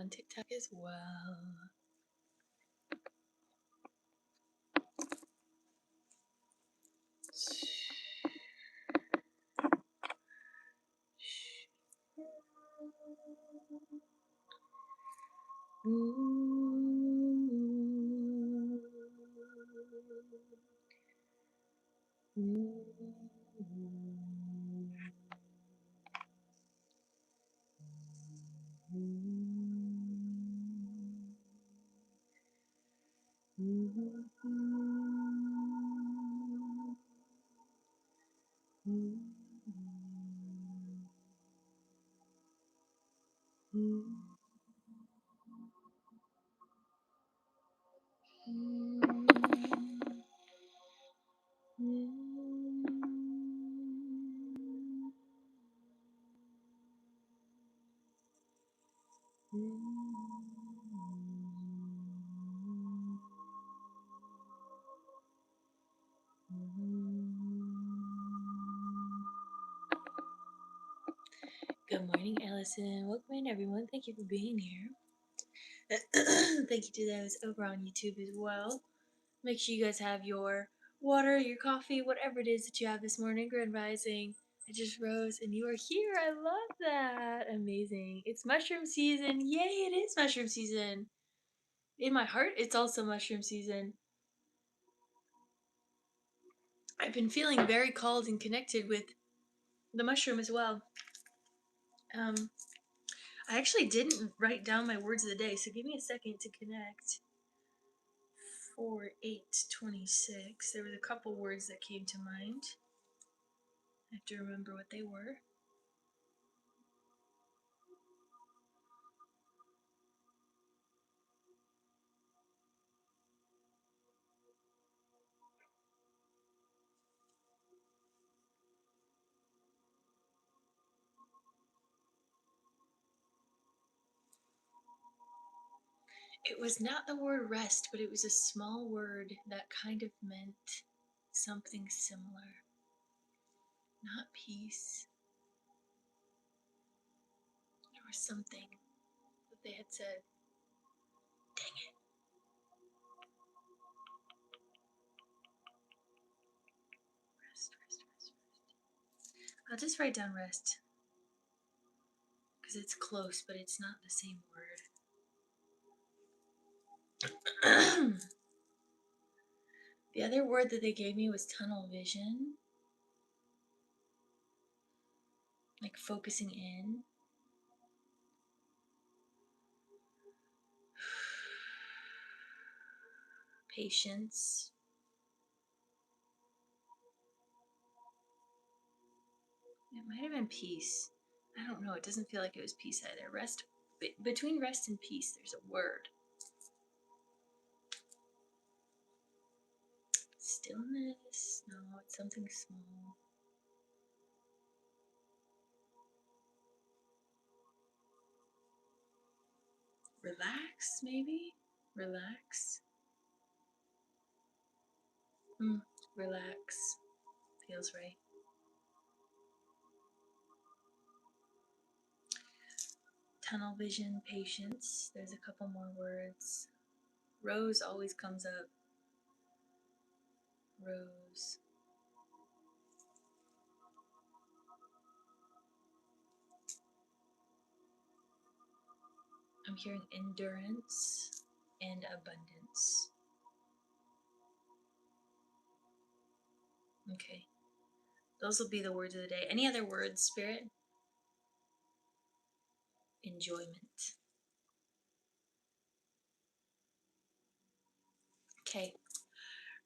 on TikTok as well. Good morning, Allison. Welcome in, everyone. Thank you for being here. Thank you to those over on YouTube as well. Make sure you guys have your water, your coffee, whatever it is that you have this morning. Grand Rising. I just rose and you are here. I love that. Amazing. It's mushroom season. Yay, it is mushroom season. In my heart, it's also mushroom season. I've been feeling very called and connected with the mushroom as well. I actually didn't write down my words of the day, so give me a second to connect. 4/8/26. There was a couple words that came to mind. I have to remember what they were. It was not the word rest, but it was a small word that kind of meant something similar. Not peace. There was something that they had said. Dang it. Rest. I'll just write down rest. Because it's close, but it's not the same word. The other word that they gave me was tunnel vision. Like focusing in. Patience. It might have been peace. I don't know. It doesn't feel like it was peace either. Rest. Between rest and peace, there's a word. Stillness. No, it's something small. Relax, maybe? Relax. Relax. Feels right. Tunnel vision, patience. There's a couple more words. Rose always comes up. Rose. I'm hearing endurance and abundance. Okay. Those will be the words of the day. Any other words, Spirit? Enjoyment. Okay.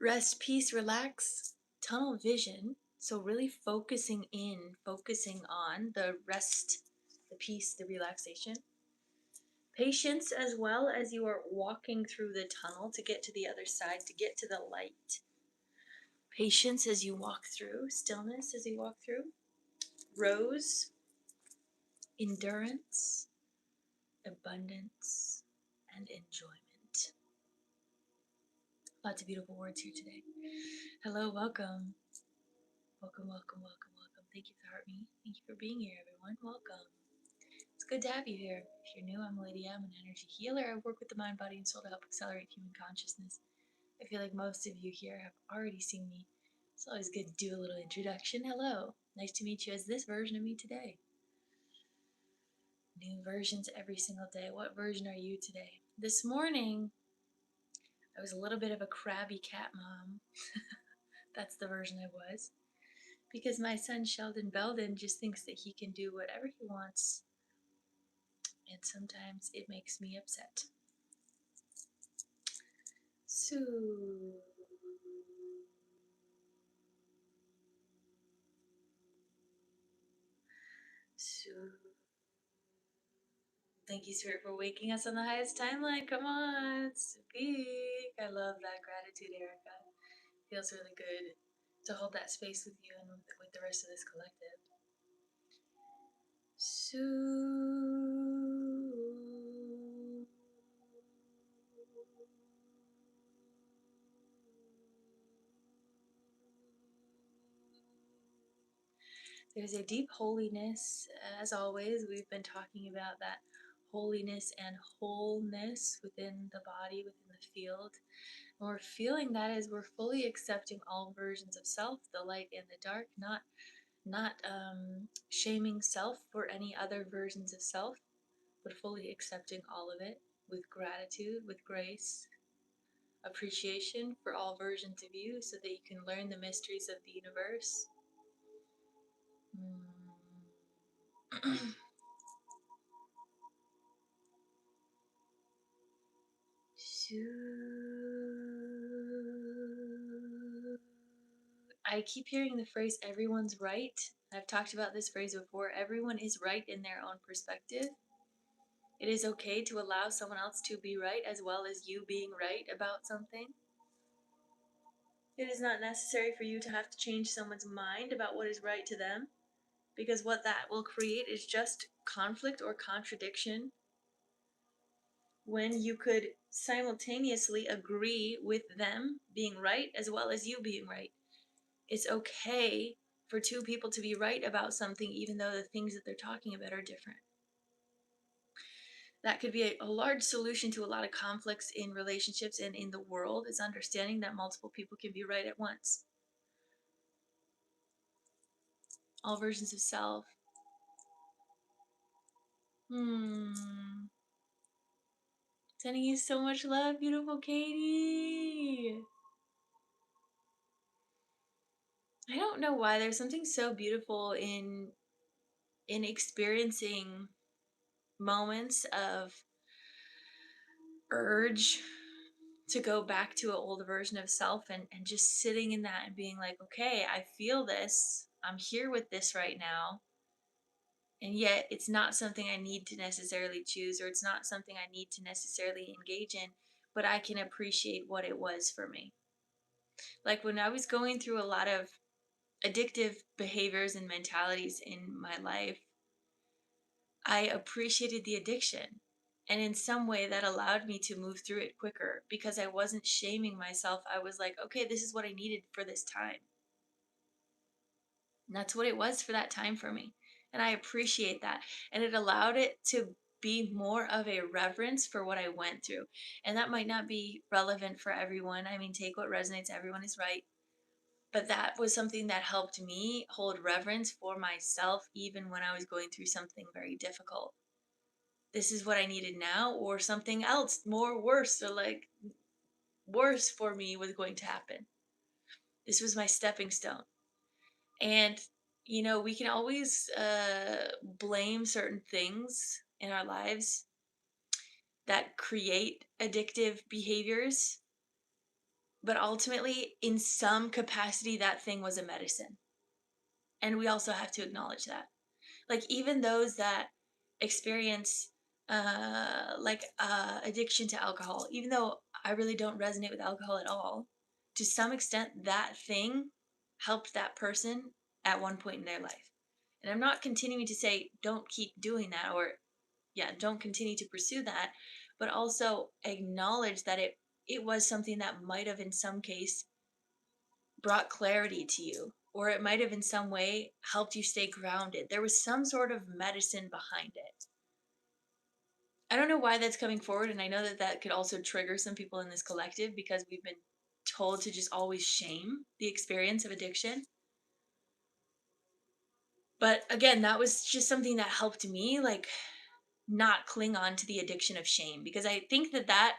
Rest, peace, relax, tunnel vision. So really focusing in, focusing on the rest, the peace, the relaxation. Patience as well as you are walking through the tunnel to get to the other side, to get to the light. Patience as you walk through, stillness as you walk through. Rose, endurance, abundance, and enjoyment. Lots of beautiful words here today. Hello, welcome. Welcome. Thank you for heart me. Thank you for being here, everyone. Welcome. It's good to have you here. If you're new, I'm Lydia. I'm an energy healer. I work with the mind, body, and soul to help accelerate human consciousness. I feel like most of you here have already seen me. It's always good to do a little introduction. Hello. Nice to meet you as this version of me today. New versions every single day. What version are you today? This morning, I was a little bit of a crabby cat mom. That's the version I was. Because my son Sheldon Belden just thinks that he can do whatever he wants, and sometimes it makes me upset. So, thank you, Spirit, for waking us on the highest timeline. Come on, speak. I love that gratitude, Erica. Feels really good to hold that space with you and with the rest of this collective. So, there's a deep holiness. As always, we've been talking about that holiness and wholeness within the body, within the field. And we're feeling that as we're fully accepting all versions of self, the light and the dark, not shaming self for any other versions of self, but fully accepting all of it with gratitude, with grace, appreciation for all versions of you so that you can learn the mysteries of the universe. I keep hearing the phrase, everyone's right. I've talked about this phrase before. Everyone is right in their own perspective. It is okay to allow someone else to be right as well as you being right about something. It is not necessary for you to have to change someone's mind about what is right to them, because what that will create is just conflict or contradiction when you could simultaneously agree with them being right as well as you being right. It's okay for two people to be right about something even though the things that they're talking about are different. That could be a large solution to a lot of conflicts in relationships and in the world, is understanding that multiple people can be right at once. All versions of self. Sending you so much love, beautiful Katie. I don't know why. There's something so beautiful in experiencing moments of urge to go back to an old version of self and just sitting in that and being like, okay, I feel this. I'm here with this right now. And yet it's not something I need to necessarily choose, or it's not something I need to necessarily engage in, but I can appreciate what it was for me. Like when I was going through a lot of addictive behaviors and mentalities in my life, I appreciated the addiction. And in some way that allowed me to move through it quicker because I wasn't shaming myself. I was like, okay, this is what I needed for this time. And that's what it was for that time for me. And I appreciate that. And it allowed it to be more of a reverence for what I went through. And that might not be relevant for everyone. I mean, take what resonates, everyone is right. But that was something that helped me hold reverence for myself even when I was going through something very difficult. This is what I needed now, or something else more worse, or like worse for me was going to happen. This was my stepping stone. And, you know, we can always blame certain things in our lives that create addictive behaviors. But ultimately, in some capacity, that thing was a medicine. And we also have to acknowledge that. Like, even those that experience addiction to alcohol, even though I really don't resonate with alcohol at all, to some extent that thing helped that person at one point in their life. And I'm not continuing to say don't keep doing that, or don't continue to pursue that, but also acknowledge that it was something that might have in some case brought clarity to you, or it might have in some way helped you stay grounded. There was some sort of medicine behind it. I don't know why that's coming forward, and I know that that could also trigger some people in this collective because we've been told to just always shame the experience of addiction. But again, that was just something that helped me, like, not cling on to the addiction of shame, because I think that that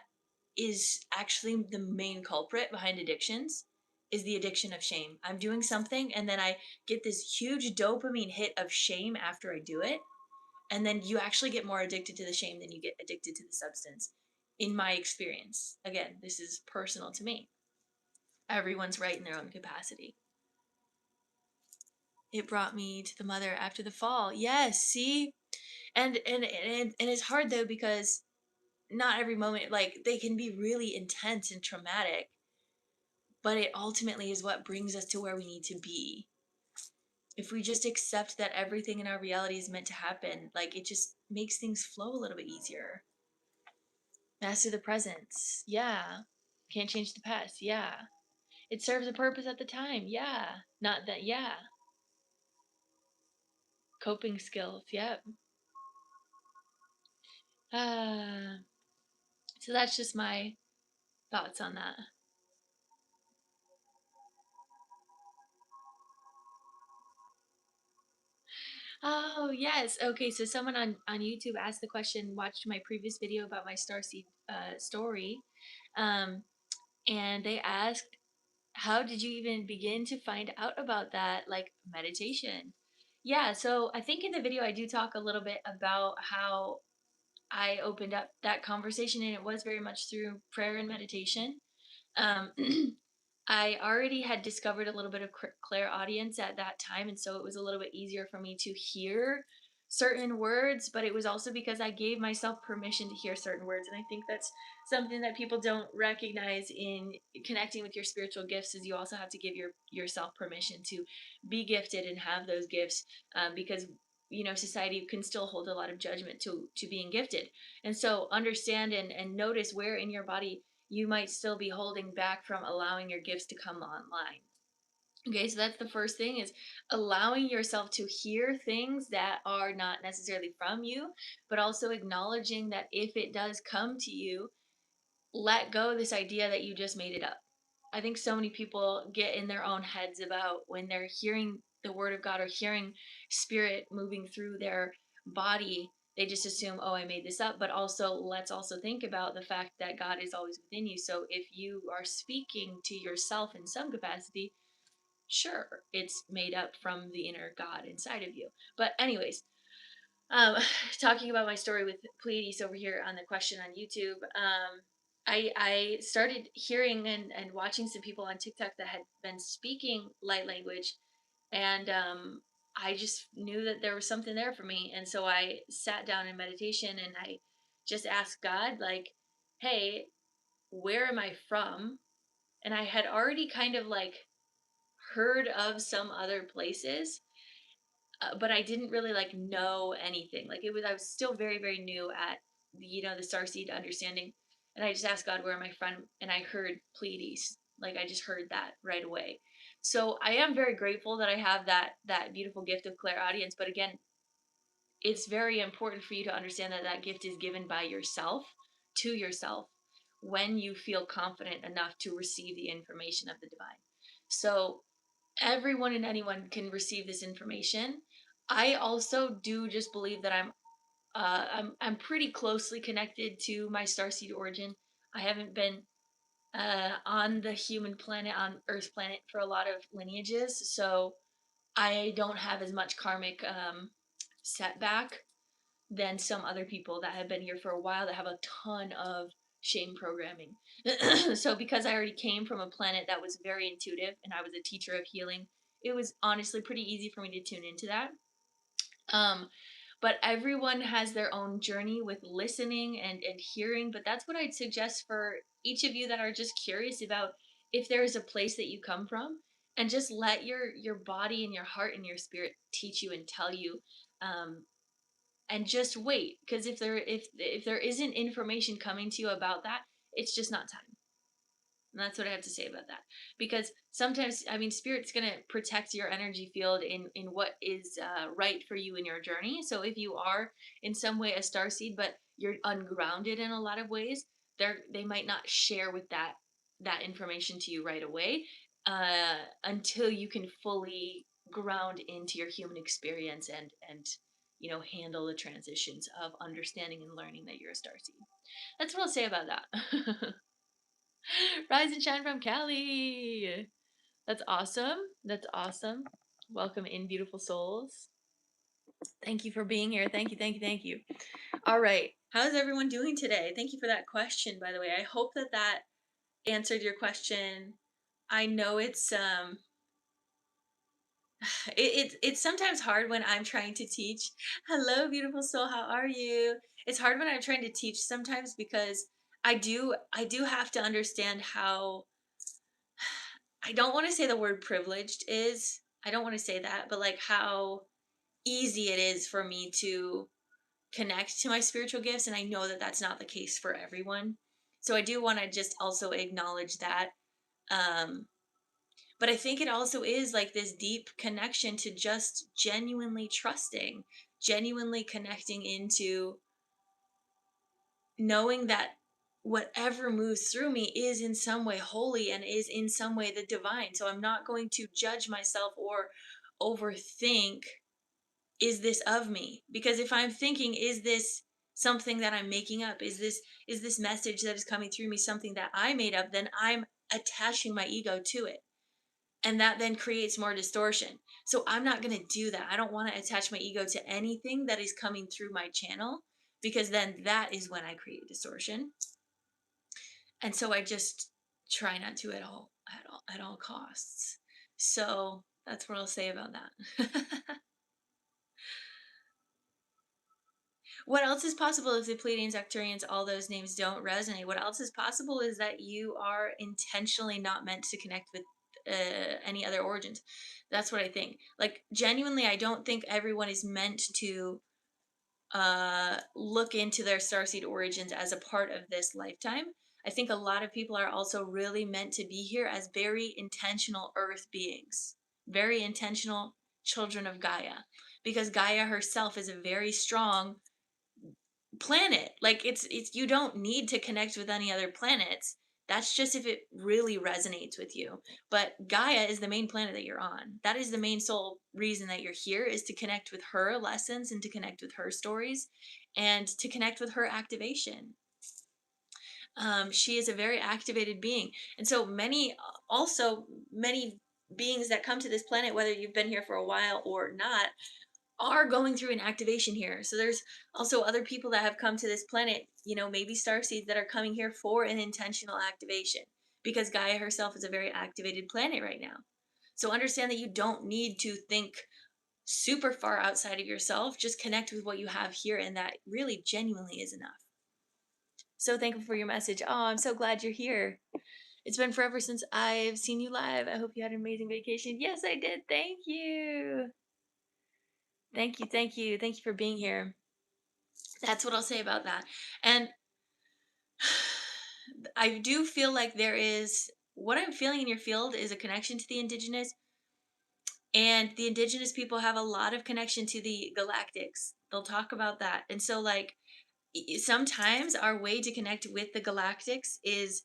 is actually the main culprit behind addictions, is the addiction of shame. I'm doing something and then I get this huge dopamine hit of shame after I do it, and then you actually get more addicted to the shame than you get addicted to the substance, in my experience. Again, this is personal to me. Everyone's right in their own capacity. It brought me to the mother after the fall. Yes, see? And it's hard though, because not every moment, like, they can be really intense and traumatic, but it ultimately is what brings us to where we need to be. If we just accept that everything in our reality is meant to happen, like, it just makes things flow a little bit easier. Master the presence. Yeah. Can't change the past. Yeah. It serves a purpose at the time. Yeah. Not that. Yeah. Coping skills. Yep. Uh, so that's just my thoughts on that. Oh, yes. Okay, so someone on YouTube asked the question, watched my previous video about my Starseed story, um, and they asked, how did you even begin to find out about that, like meditation? Yeah, so I think in the video I do talk a little bit about how I opened up that conversation, and it was very much through prayer and meditation. Um, I already had discovered a little bit of clairaudience at that time, and so it was a little bit easier for me to hear certain words, but it was also because I gave myself permission to hear certain words. And I think that's something that people don't recognize in connecting with your spiritual gifts, is you also have to give yourself permission to be gifted and have those gifts, because society can still hold a lot of judgment to being gifted. And so understand and notice where in your body you might still be holding back from allowing your gifts to come online. Okay, so that's the first thing, is allowing yourself to hear things that are not necessarily from you, but also acknowledging that if it does come to you, let go this idea that you just made it up. I think so many people get in their own heads about when they're hearing the word of God or hearing spirit moving through their body. They just assume, oh, I made this up. But also, let's also think about the fact that God is always within you. So if you are speaking to yourself in some capacity, sure, it's made up from the inner God inside of you. But, anyways, um, talking about my story with Pleiades over here on the question on YouTube, I started hearing and watching some people on TikTok that had been speaking light language, and I just knew that there was something there for me, and so I sat down in meditation and I just asked God, like, "Hey, where am I from?" And I had already kind of like heard of some other places, but I didn't really like know anything. Like, it was, I was still very, very new at the Starseed understanding. And I just asked God, where am I from? And I heard Pleiades. Like, I just heard that right away. So I am very grateful that I have that beautiful gift of clairaudience. But again, it's very important for you to understand that that gift is given by yourself to yourself when you feel confident enough to receive the information of the divine. So everyone and anyone can receive this information. I also do just believe that I'm pretty closely connected to my starseed origin. I haven't been on the human planet, on Earth planet, for a lot of lineages, so I don't have as much karmic setback than some other people that have been here for a while that have a ton of shame programming. So because I already came from a planet that was very intuitive and I was a teacher of healing, it was honestly pretty easy for me to tune into that. Um, but everyone has their own journey with listening and hearing. But that's what I'd suggest for each of you that are just curious about if there is a place that you come from, and just let your body and your heart and your spirit teach you and tell you. And just wait, because if there isn't information coming to you about that, it's just not time. And that's what I have to say about that. Because sometimes, I mean, spirit's going to protect your energy field in what is right for you in your journey. So if you are in some way a star seed, but you're ungrounded in a lot of ways, they might not share with that information to you right away, until you can fully ground into your human experience and handle the transitions of understanding and learning that you're a starseed. That's what I'll say about that. Rise and shine from Cali. That's awesome. That's awesome. Welcome in, beautiful souls. Thank you for being here. Thank you, thank you, thank you. All right. How's everyone doing today? Thank you for that question, by the way. I hope that answered your question. I know it's sometimes hard when I'm trying to teach. Hello, beautiful soul. How are you? It's hard when I'm trying to teach sometimes because I do have to understand how, I don't want to say the word privileged is. I don't want to say that, but like how easy it is for me to connect to my spiritual gifts, and I know that that's not the case for everyone. So I do want to just also acknowledge that. Um but I think it also is like this deep connection to just genuinely trusting, genuinely connecting into knowing that whatever moves through me is in some way holy and is in some way the divine. So I'm not going to judge myself or overthink, is this of me? Because if I'm thinking, is this something that I'm making up? Is this message that is coming through me something that I made up? Then I'm attaching my ego to it. And that then creates more distortion. So I'm not going to do that. I don't want to attach my ego to anything that is coming through my channel, because then that is when I create distortion. And so I just try not to at all costs. So that's what I'll say about that. What else is possible if the Pleiadians, Arcturians, all those names don't resonate? What else is possible is that you are intentionally not meant to connect with any other origins. That's what I think. Like, genuinely, I don't think everyone is meant to look into their starseed origins as a part of this lifetime. I think a lot of people are also really meant to be here as very intentional earth beings, very intentional children of Gaia, because Gaia herself is a very strong planet. Like, it's you don't need to connect with any other planets. That's just if it really resonates with you. But Gaia is the main planet that you're on. That is the main sole reason that you're here, is to connect with her lessons and to connect with her stories and to connect with her activation. She is a very activated being. And so many beings that come to this planet, whether you've been here for a while or not, are going through an activation here. So there's also other people that have come to this planet, maybe starseeds that are coming here for an intentional activation, because Gaia herself is a very activated planet right now. So understand that you don't need to think super far outside of yourself. Just connect with what you have here, and that really genuinely is enough. So thankful for your message. Oh, I'm so glad you're here. It's been forever since I've seen you live. I hope you had an amazing vacation. Yes, I did. Thank you. Thank you, thank you, thank you for being here. That's what I'll say about that. And I do feel like what I'm feeling in your field is a connection to the indigenous, and the indigenous people have a lot of connection to the galactics. They'll talk about that. And so, like, sometimes our way to connect with the galactics is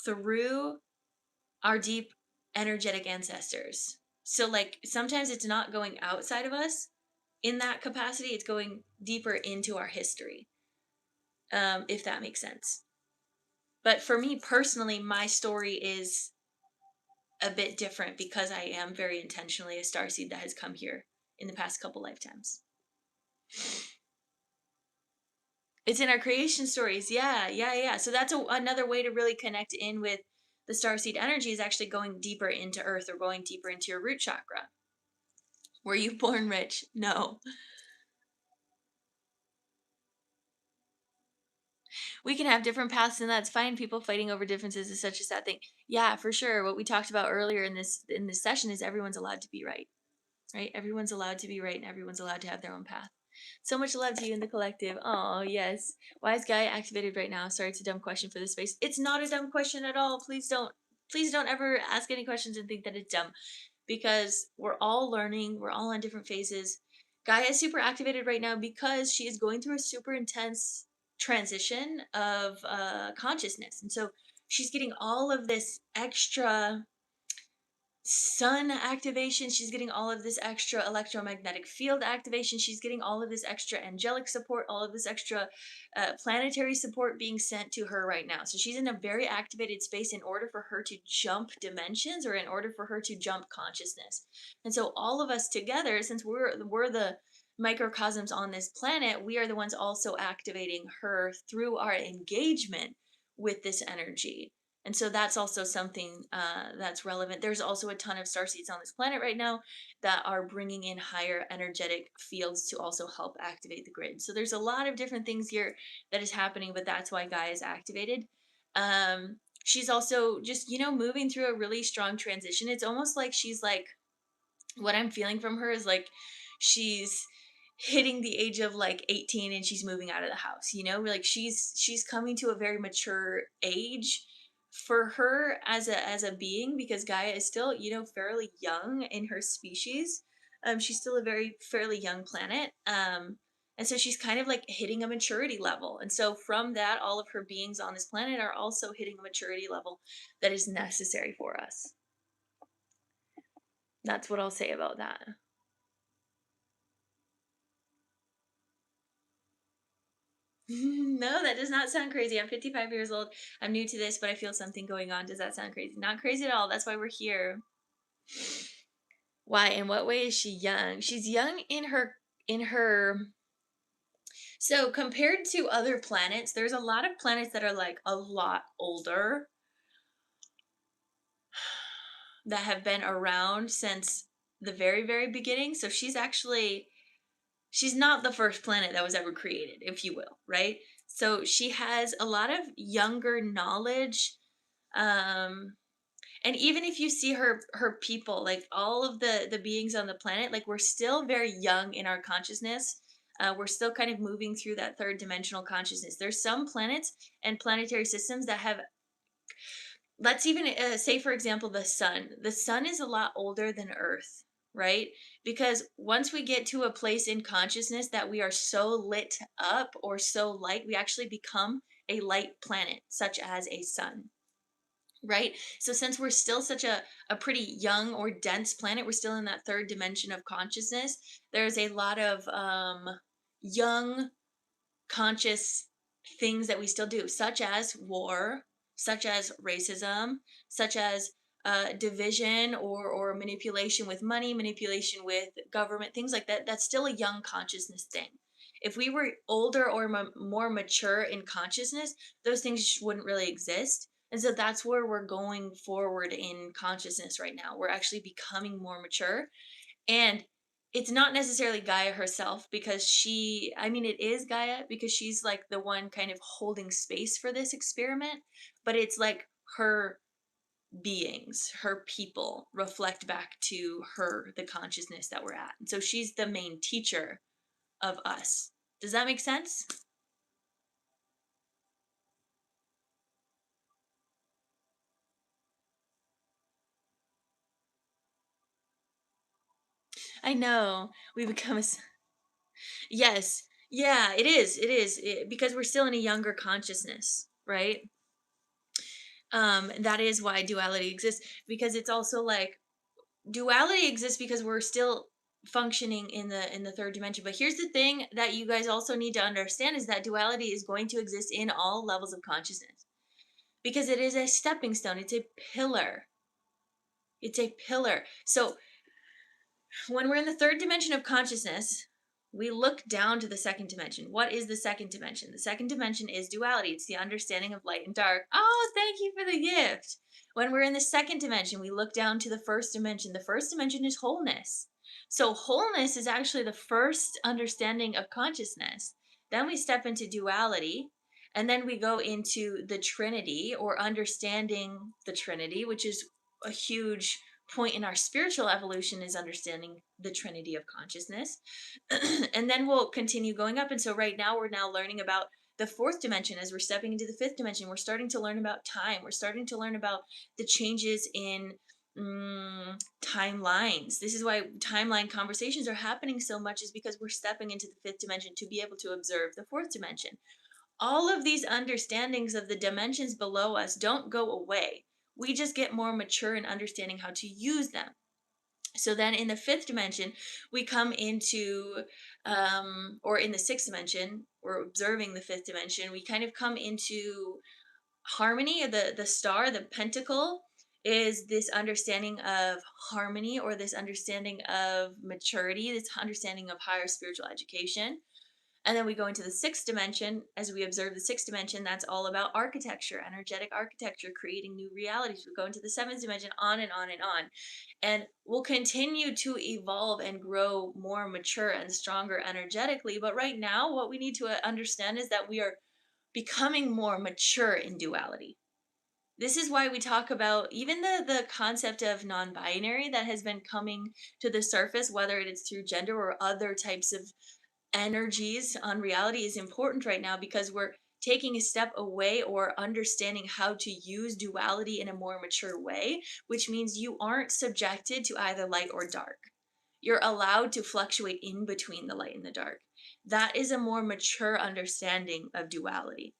through our deep energetic ancestors. So, like, sometimes it's not going outside of us in that capacity, it's going deeper into our history, if that makes sense. But for me personally, my story is a bit different because I am very intentionally a starseed that has come here in the past couple lifetimes. It's in our creation stories. Yeah, yeah, yeah. So that's another way to really connect in with the starseed energy, is actually going deeper into earth, or going deeper into your root chakra. Were you born rich? No. We can have different paths, and that's fine. People fighting over differences is such a sad thing. Yeah, for sure. What we talked about earlier in this session is everyone's allowed to be right. Right? Everyone's allowed to be right, and everyone's allowed to have their own path. So much love to you in the collective. Oh, yes. Why is Gaia activated right now? Sorry, it's a dumb question for this space. It's not a dumb question at all. Please don't ever ask any questions and think that it's dumb, because we're all learning. We're all on different phases. Gaia is super activated right now because she is going through a super intense transition of consciousness. And so she's getting all of this extra sun activation. She's getting all of this extra electromagnetic field activation. She's getting all of this extra angelic support, all of this extra planetary support being sent to her right now. So she's in a very activated space in order for her to jump dimensions, or in order for her to jump consciousness. And so all of us together, since we're the microcosms on this planet, we are the ones also activating her through our engagement with this energy. And so that's also something that's relevant. There's also a ton of star seeds on this planet right now that are bringing in higher energetic fields to also help activate the grid. So there's a lot of different things here that is happening, but that's why Gaia is activated. She's also just, moving through a really strong transition. It's almost like she's like, what I'm feeling from her is like she's hitting the age of like 18 and she's moving out of the house, like she's coming to a very mature age for her as a being, because Gaia is still, fairly young in her species. She's still a very fairly young planet. And so she's kind of like hitting a maturity level. And so from that, all of her beings on this planet are also hitting a maturity level that is necessary for us. That's what I'll say about that. No, that does not sound crazy. I'm 55 years old. I'm new to this, but I feel something going on. Does that sound crazy? Not crazy at all. That's why we're here. Why? In what way is she young? She's young in her. So compared to other planets, there's a lot of planets that are like a lot older, that have been around since the very, very beginning. So she's not the first planet that was ever created, if you will, right? So she has a lot of younger knowledge. um and even if you see her people, like all of the beings on the planet, like we're still very young in our consciousness. We're still kind of moving through that third dimensional consciousness. There's some planets and planetary systems that have, let's even say for example, the sun is a lot older than Earth, right? Because once we get to a place in consciousness that we are so lit up or so light, we actually become a light planet such as a sun, right? So since we're still such a pretty young or dense planet, we're still in that third dimension of consciousness. There's a lot of young conscious things that we still do, such as war, such as racism, such as division or manipulation with money, manipulation with government, things like that. That's still a young consciousness thing. If we were older or more mature in consciousness, those things wouldn't really exist. And so that's where we're going forward in consciousness right now. We're actually becoming more mature. And it's not necessarily Gaia herself, because I mean, it is Gaia because she's like the one kind of holding space for this experiment, but it's like her beings, her people reflect back to her the consciousness that we're at. And so she's the main teacher of us. Does that make sense? I know. We become yes. Yeah, it is. It is. Because we're still in a younger consciousness, right? That is why duality exists, because it's also like duality exists because we're still functioning in the third dimension. But here's the thing that you guys also need to understand, is that duality is going to exist in all levels of consciousness, because it is a stepping stone. It's a pillar. It's a pillar. So when we're in the third dimension of consciousness, we look down to the second dimension. What is the second dimension? The second dimension is duality. It's the understanding of light and dark. Oh, thank you for the gift. When we're in the second dimension, we look down to the first dimension. The first dimension is wholeness. So, wholeness is actually the first understanding of consciousness. Then we step into duality, and then we go into the Trinity, or understanding the Trinity, which is a huge point in our spiritual evolution, is understanding the Trinity of consciousness. And then we'll continue going up. And so right now we're now learning about the fourth dimension. As we're stepping into the fifth dimension, we're starting to learn about time. We're starting to learn about the changes in timelines. This is why timeline conversations are happening so much, is because we're stepping into the fifth dimension to be able to observe the fourth dimension. All of these understandings of the dimensions below us don't go away. We just get more mature in understanding how to use them. So then in the fifth dimension, we come into, or in the sixth dimension, we're observing the fifth dimension, we kind of come into harmony. The star, the pentacle, is this understanding of harmony, or this understanding of maturity, this understanding of higher spiritual education. And then we go into the sixth dimension. As we observe the sixth dimension, that's all about architecture, energetic architecture, creating new realities. We go into the seventh dimension, on and on and on. And we'll continue to evolve and grow more mature and stronger energetically. But right now, what we need to understand is that we are becoming more mature in duality. This is why we talk about even the concept of non-binary that has been coming to the surface, whether it is through gender or other types of energies on reality, is important right now because we're taking a step away or understanding how to use duality in a more mature way, which means you aren't subjected to either light or dark. You're allowed to fluctuate in between the light and the dark. That is a more mature understanding of duality.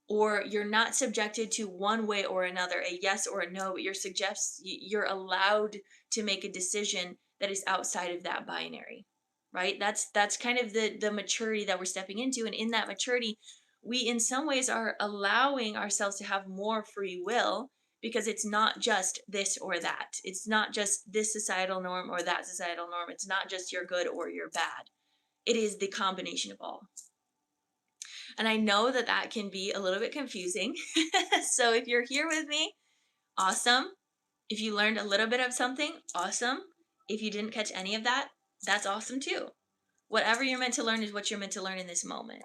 Or you're not subjected to one way or another, a yes or a no, but you're allowed to make a decision that is outside of that binary. Right? That's kind of the maturity that we're stepping into. And in that maturity, we in some ways are allowing ourselves to have more free will, because it's not just this or that. It's not just this societal norm or that societal norm. It's not just you're good or you're bad. It is the combination of all. And I know that that can be a little bit confusing. So if you're here with me, awesome. If you learned a little bit of something, awesome. If you didn't catch any of that, that's awesome too. Whatever you're meant to learn is what you're meant to learn in this moment.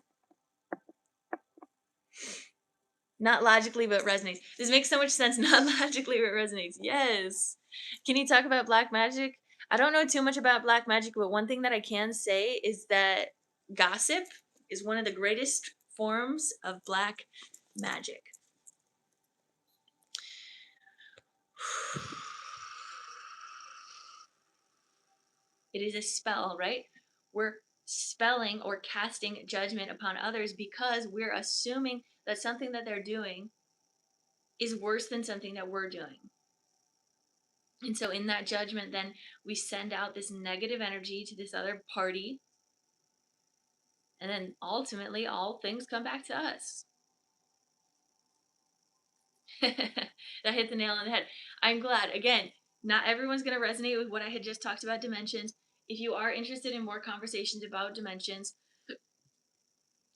Not logically, but resonates. This makes so much sense. Not logically, but resonates. Yes. Can you talk about black magic? I don't know too much about black magic, but one thing that I can say is that gossip is one of the greatest forms of black magic. It is a spell, right? We're spelling or casting judgment upon others because we're assuming that something that they're doing is worse than something that we're doing. And so in that judgment, then we send out this negative energy to this other party. And then ultimately, all things come back to us. That hit the nail on the head. I'm glad. Again, not everyone's going to resonate with what I had just talked about dimensions. If you are interested in more conversations about dimensions,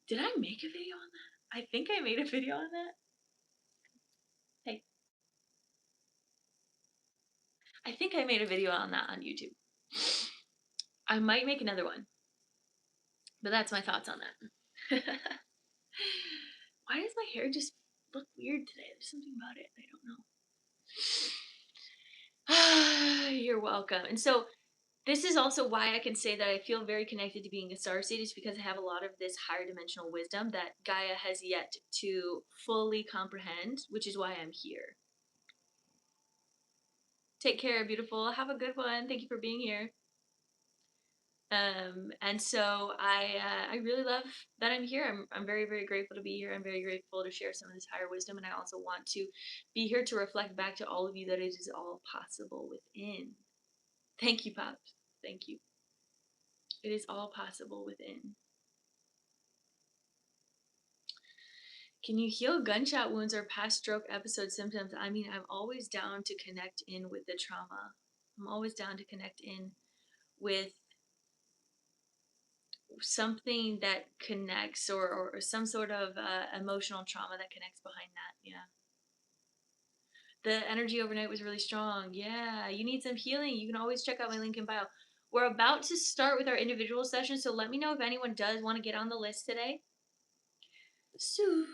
did I make a video on that? I think I made a video on that. Hey, I think I made a video on that on YouTube. I might make another one, but that's my thoughts on that. Why does my hair just look weird today? There's something about it. I don't know. You're welcome. And so this is also why I can say that I feel very connected to being a starseed, is because I have a lot of this higher dimensional wisdom that Gaia has yet to fully comprehend, which is why I'm here. Take care, beautiful. Have a good one. Thank you for being here. And so I really love that I'm here. I'm very, very grateful to be here. I'm very grateful to share some of this higher wisdom. And I also want to be here to reflect back to all of you that it is all possible within. Thank you, Pops. Thank you. It is all possible within. Can you heal gunshot wounds or past stroke episode symptoms? I mean, I'm always down to connect in with the trauma. I'm always down to connect in with something that connects, or some sort of emotional trauma that connects behind that. Yeah. The energy overnight was really strong. Yeah. You need some healing. You can always check out my link in bio. We're about to start with our individual sessions, so let me know if anyone does want to get on the list today. Sue.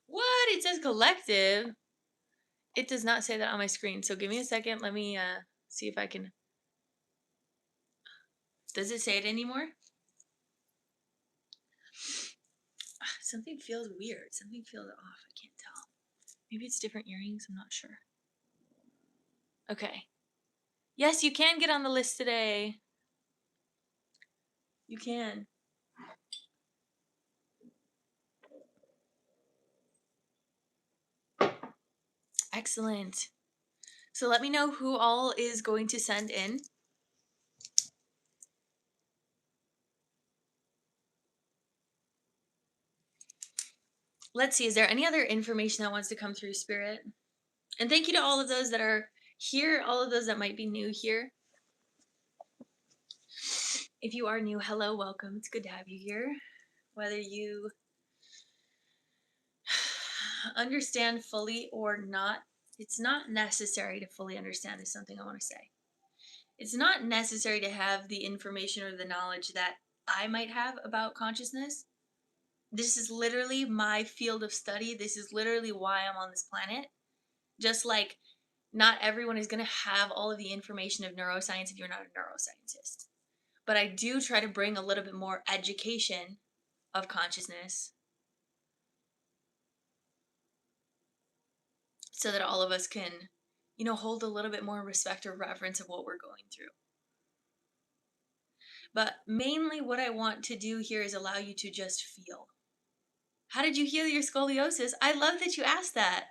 What? It says collective. It does not say that on my screen. So give me a second. Let me see if I can. Does it say it anymore? Something feels weird. Something feels off. I can't tell. Maybe it's different earrings. I'm not sure. Okay. Yes, you can get on the list today. You can. Excellent. So let me know who all is going to send in. Let's see, is there any other information that wants to come through, Spirit? And thank you to all of those that are here, all of those that might be new here. If you are new, hello, welcome. It's good to have you here. Whether you understand fully or not, it's not necessary to fully understand, is something I want to say. It's not necessary to have the information or the knowledge that I might have about consciousness. This is literally my field of study. This is literally why I'm on this planet. Just like not everyone is going to have all of the information of neuroscience if you're not a neuroscientist. But I do try to bring a little bit more education of consciousness so that all of us can, hold a little bit more respect or reverence of what we're going through. But mainly what I want to do here is allow you to just feel. How did you heal your scoliosis? I love that you asked that.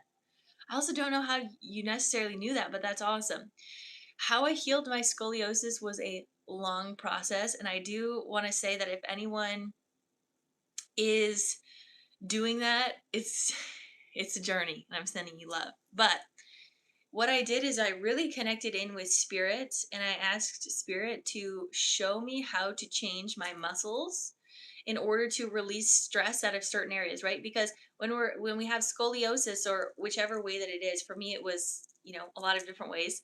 I also don't know how you necessarily knew that, but that's awesome. How I healed my scoliosis was a long process, and I do want to say that if anyone is doing that, it's a journey, and I'm sending you love. But what I did is I really connected in with spirit, and I asked spirit to show me how to change my muscles in order to release stress out of certain areas, right? Because when we have scoliosis, or whichever way that it is, for me it was, a lot of different ways.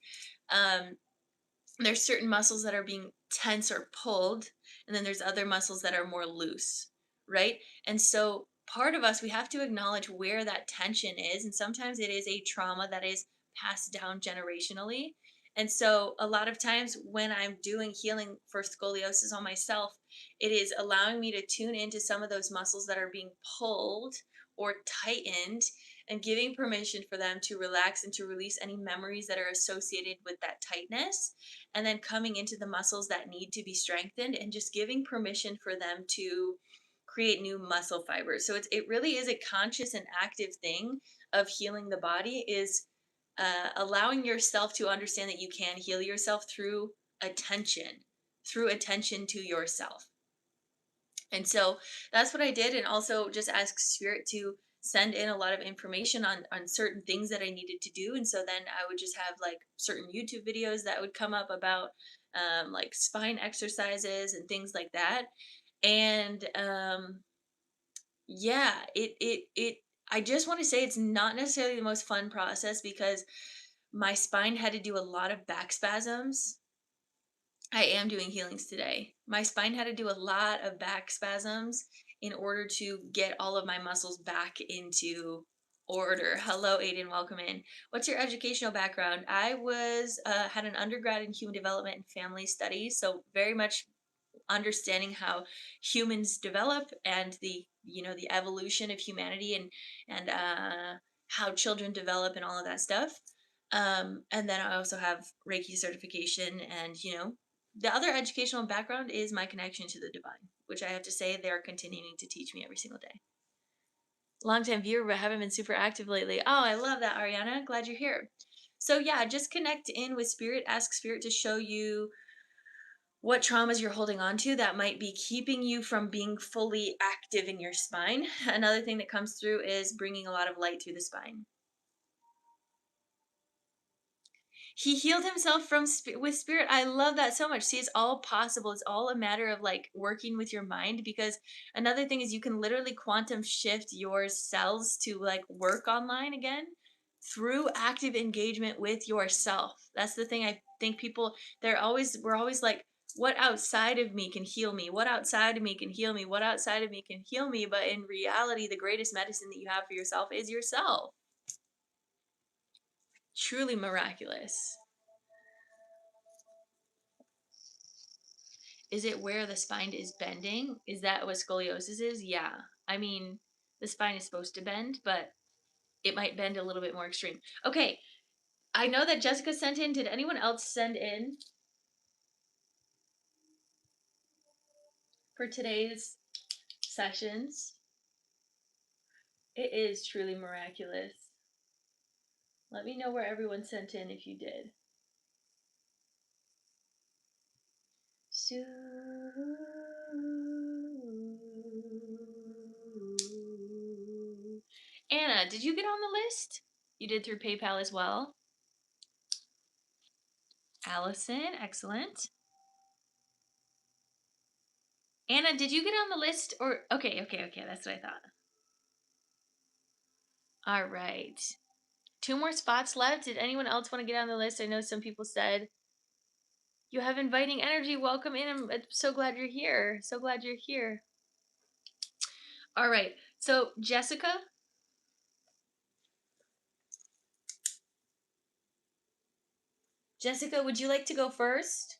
There's certain muscles that are being tense or pulled, and then there's other muscles that are more loose, right? And so part of us, we have to acknowledge where that tension is, and sometimes it is a trauma that is passed down generationally. And so a lot of times when I'm doing healing for scoliosis on myself, it is allowing me to tune into some of those muscles that are being pulled or tightened, and giving permission for them to relax and to release any memories that are associated with that tightness, and then coming into the muscles that need to be strengthened and just giving permission for them to create new muscle fibers. So it really is a conscious and active thing of healing the body, is allowing yourself to understand that you can heal yourself through attention to yourself. And so that's what I did, and also just ask spirit to send in a lot of information on certain things that I needed to do. And so then I would just have like certain YouTube videos that would come up about like spine exercises and things like that. And yeah, it I just want to say it's not necessarily the most fun process, because my spine had to do a lot of back spasms. I am doing healings today. My spine had to do a lot of back spasms in order to get all of my muscles back into order. Hello, Aiden. Welcome in. What's your educational background? I was had an undergrad in human development and family studies, so very much understanding how humans develop, and the evolution of humanity, and how children develop and all of that stuff. And then I also have Reiki certification, and the other educational background is my connection to the divine, which I have to say they're continuing to teach me every single day. Longtime viewer, but haven't been super active lately. Oh, I love that, Ariana. Glad you're here. So yeah, just connect in with spirit. Ask spirit to show you what traumas you're holding on to that might be keeping you from being fully active in your spine. Another thing that comes through is bringing a lot of light through the spine. He healed himself from with spirit. I love that so much. See, it's all possible. It's all a matter of like working with your mind, because another thing is you can literally quantum shift your cells to like work online again through active engagement with yourself. That's the thing. I think people, we're always like, what outside of me can heal me? What outside of me can heal me? What outside of me can heal me? But in reality, the greatest medicine that you have for yourself is yourself. Truly miraculous. Is it where the spine is bending? Is that what scoliosis is? Yeah. I mean, The spine is supposed to bend, but it might bend a little bit more extreme. Okay, I know that Jessica sent in. Did anyone else send in for today's sessions? It is truly miraculous. Let me know where everyone sent in if you did. Anna, did you get on the list? You did through PayPal as well. Allison, excellent. Anna, did you get on the list or okay, that's what I thought. All right. 2 more spots left. Did anyone else want to get on the list? I know some people said you have inviting energy. Welcome in. I'm so glad you're here. So glad you're here. All right. So, Jessica, would you like to go first?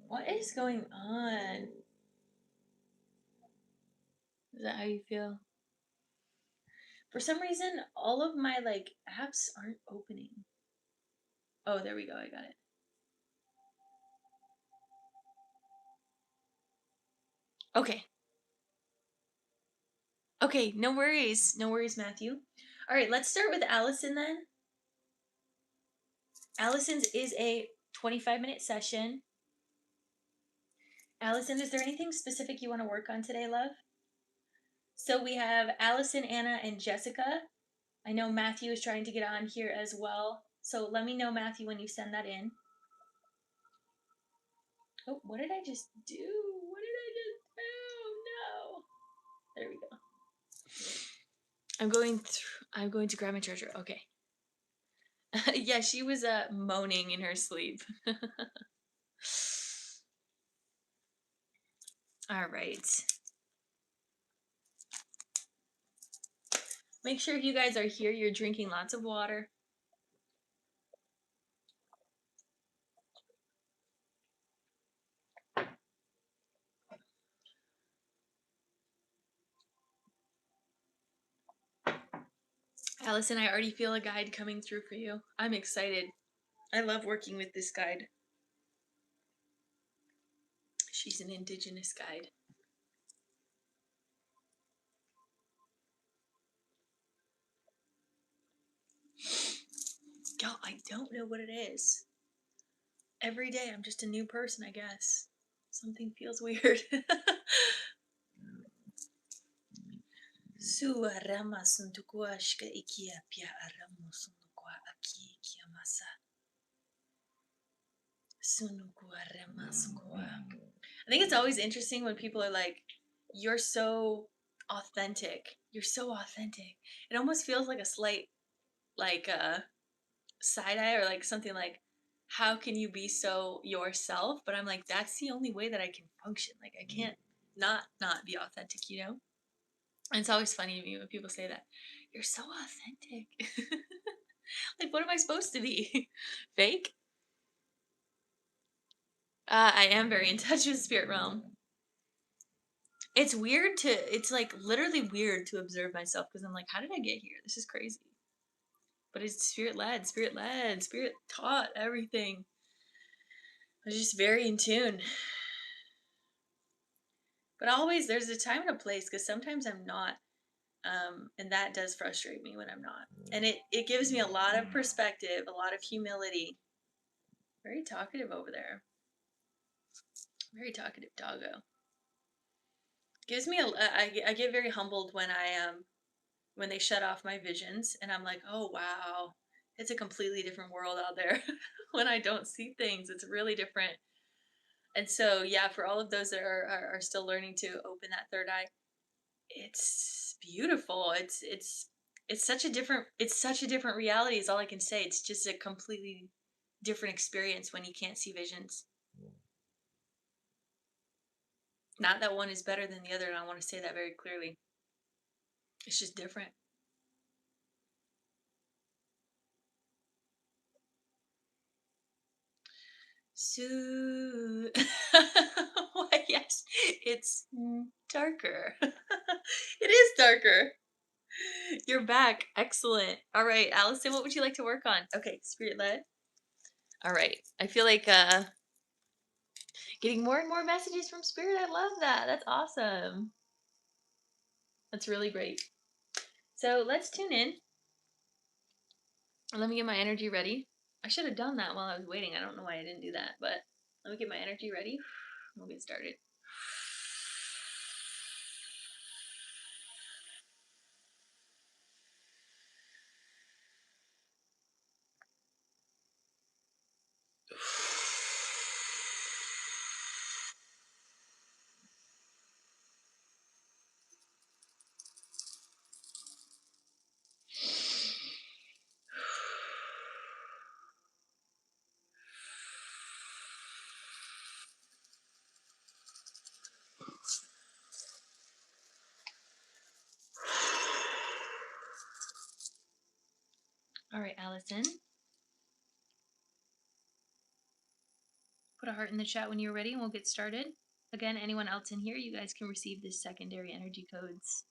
What is going on? Is that how you feel? For some reason, all of my apps aren't opening. Oh, there we go. I got it. Okay. Okay, no worries. No worries, Matthew. All right, let's start with Allison then. Allison's is a 25-minute session. Allison, is there anything specific you want to work on today, love? So we have Allison, Anna, and Jessica. I know Matthew is trying to get on here as well. So let me know, Matthew, when you send that in. Oh, what did I just do? What did I just do? No. There we go. I'm going to grab my charger. Okay. Yeah, she was moaning in her sleep. All right. Make sure if you guys are here, you're drinking lots of water. Allison, I already feel a guide coming through for you. I'm excited. I love working with this guide. She's an indigenous guide. Y'all, I don't know what it is. Every day I'm just a new person, I guess. Something feels weird. Suarama suntukuashka ikia pia aramu sunukwa aki ikia masa. I think it's always interesting when people are like, you're so authentic. You're so authentic. It almost feels like a slight, side eye or something like, how can you be so yourself? But I'm like, that's the only way that I can function. I can't not be authentic, you know? And it's always funny to me when people say that. You're so authentic. What am I supposed to be? Fake? I am very in touch with the spirit realm. It's weird it's literally weird to observe myself because I'm like, how did I get here? This is crazy. But it's spirit led, spirit taught everything. I was just very in tune. But always there's a time and a place because sometimes I'm not. And that does frustrate me when I'm not. And it gives me a lot of perspective, a lot of humility. Very talkative over there. Very talkative doggo. Gives me I get very humbled when they shut off my visions and I'm like, oh wow, it's a completely different world out there. When I don't see things, it's really different. And so yeah, for all of those that are still learning to open that third eye, it's beautiful. It's such a different reality is all I can say. It's just a completely different experience when you can't see visions. Not that one is better than the other, and I want to say that very clearly. It's just different. Soon. Why, yes, it's darker. It is darker. You're back. Excellent. All right, Allison, what would you like to work on? Okay, spirit led. All right. I feel like getting more and more messages from spirit. I love that. That's awesome. That's really great. So let's tune in. Let me get my energy ready. I should have done that while I was waiting. I don't know why I didn't do that, but let me get my energy ready. We'll get started. All right, Allison. Put a heart in the chat when you're ready and we'll get started. Again, anyone else in here, you guys can receive this secondary energy codes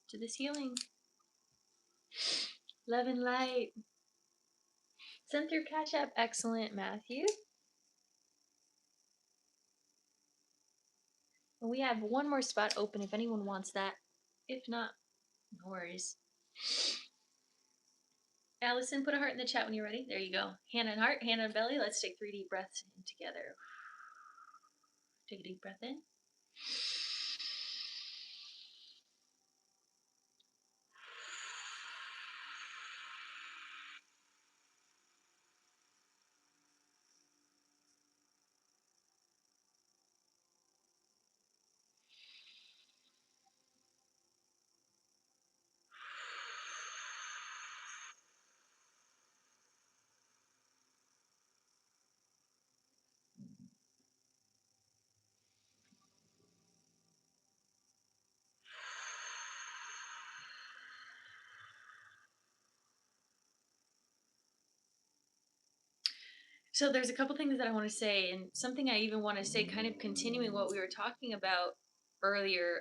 to this healing. Love and light. Send through Cash App. Excellent, Matthew. And we have one more spot open if anyone wants that. If not, no worries. Allison, put a heart in the chat when you're ready. There you go. Hand on heart, hand on belly. Let's take 3 deep breaths in together. Take a deep breath in. So there's a couple things that I want to say, and something I even want to say, kind of continuing what we were talking about earlier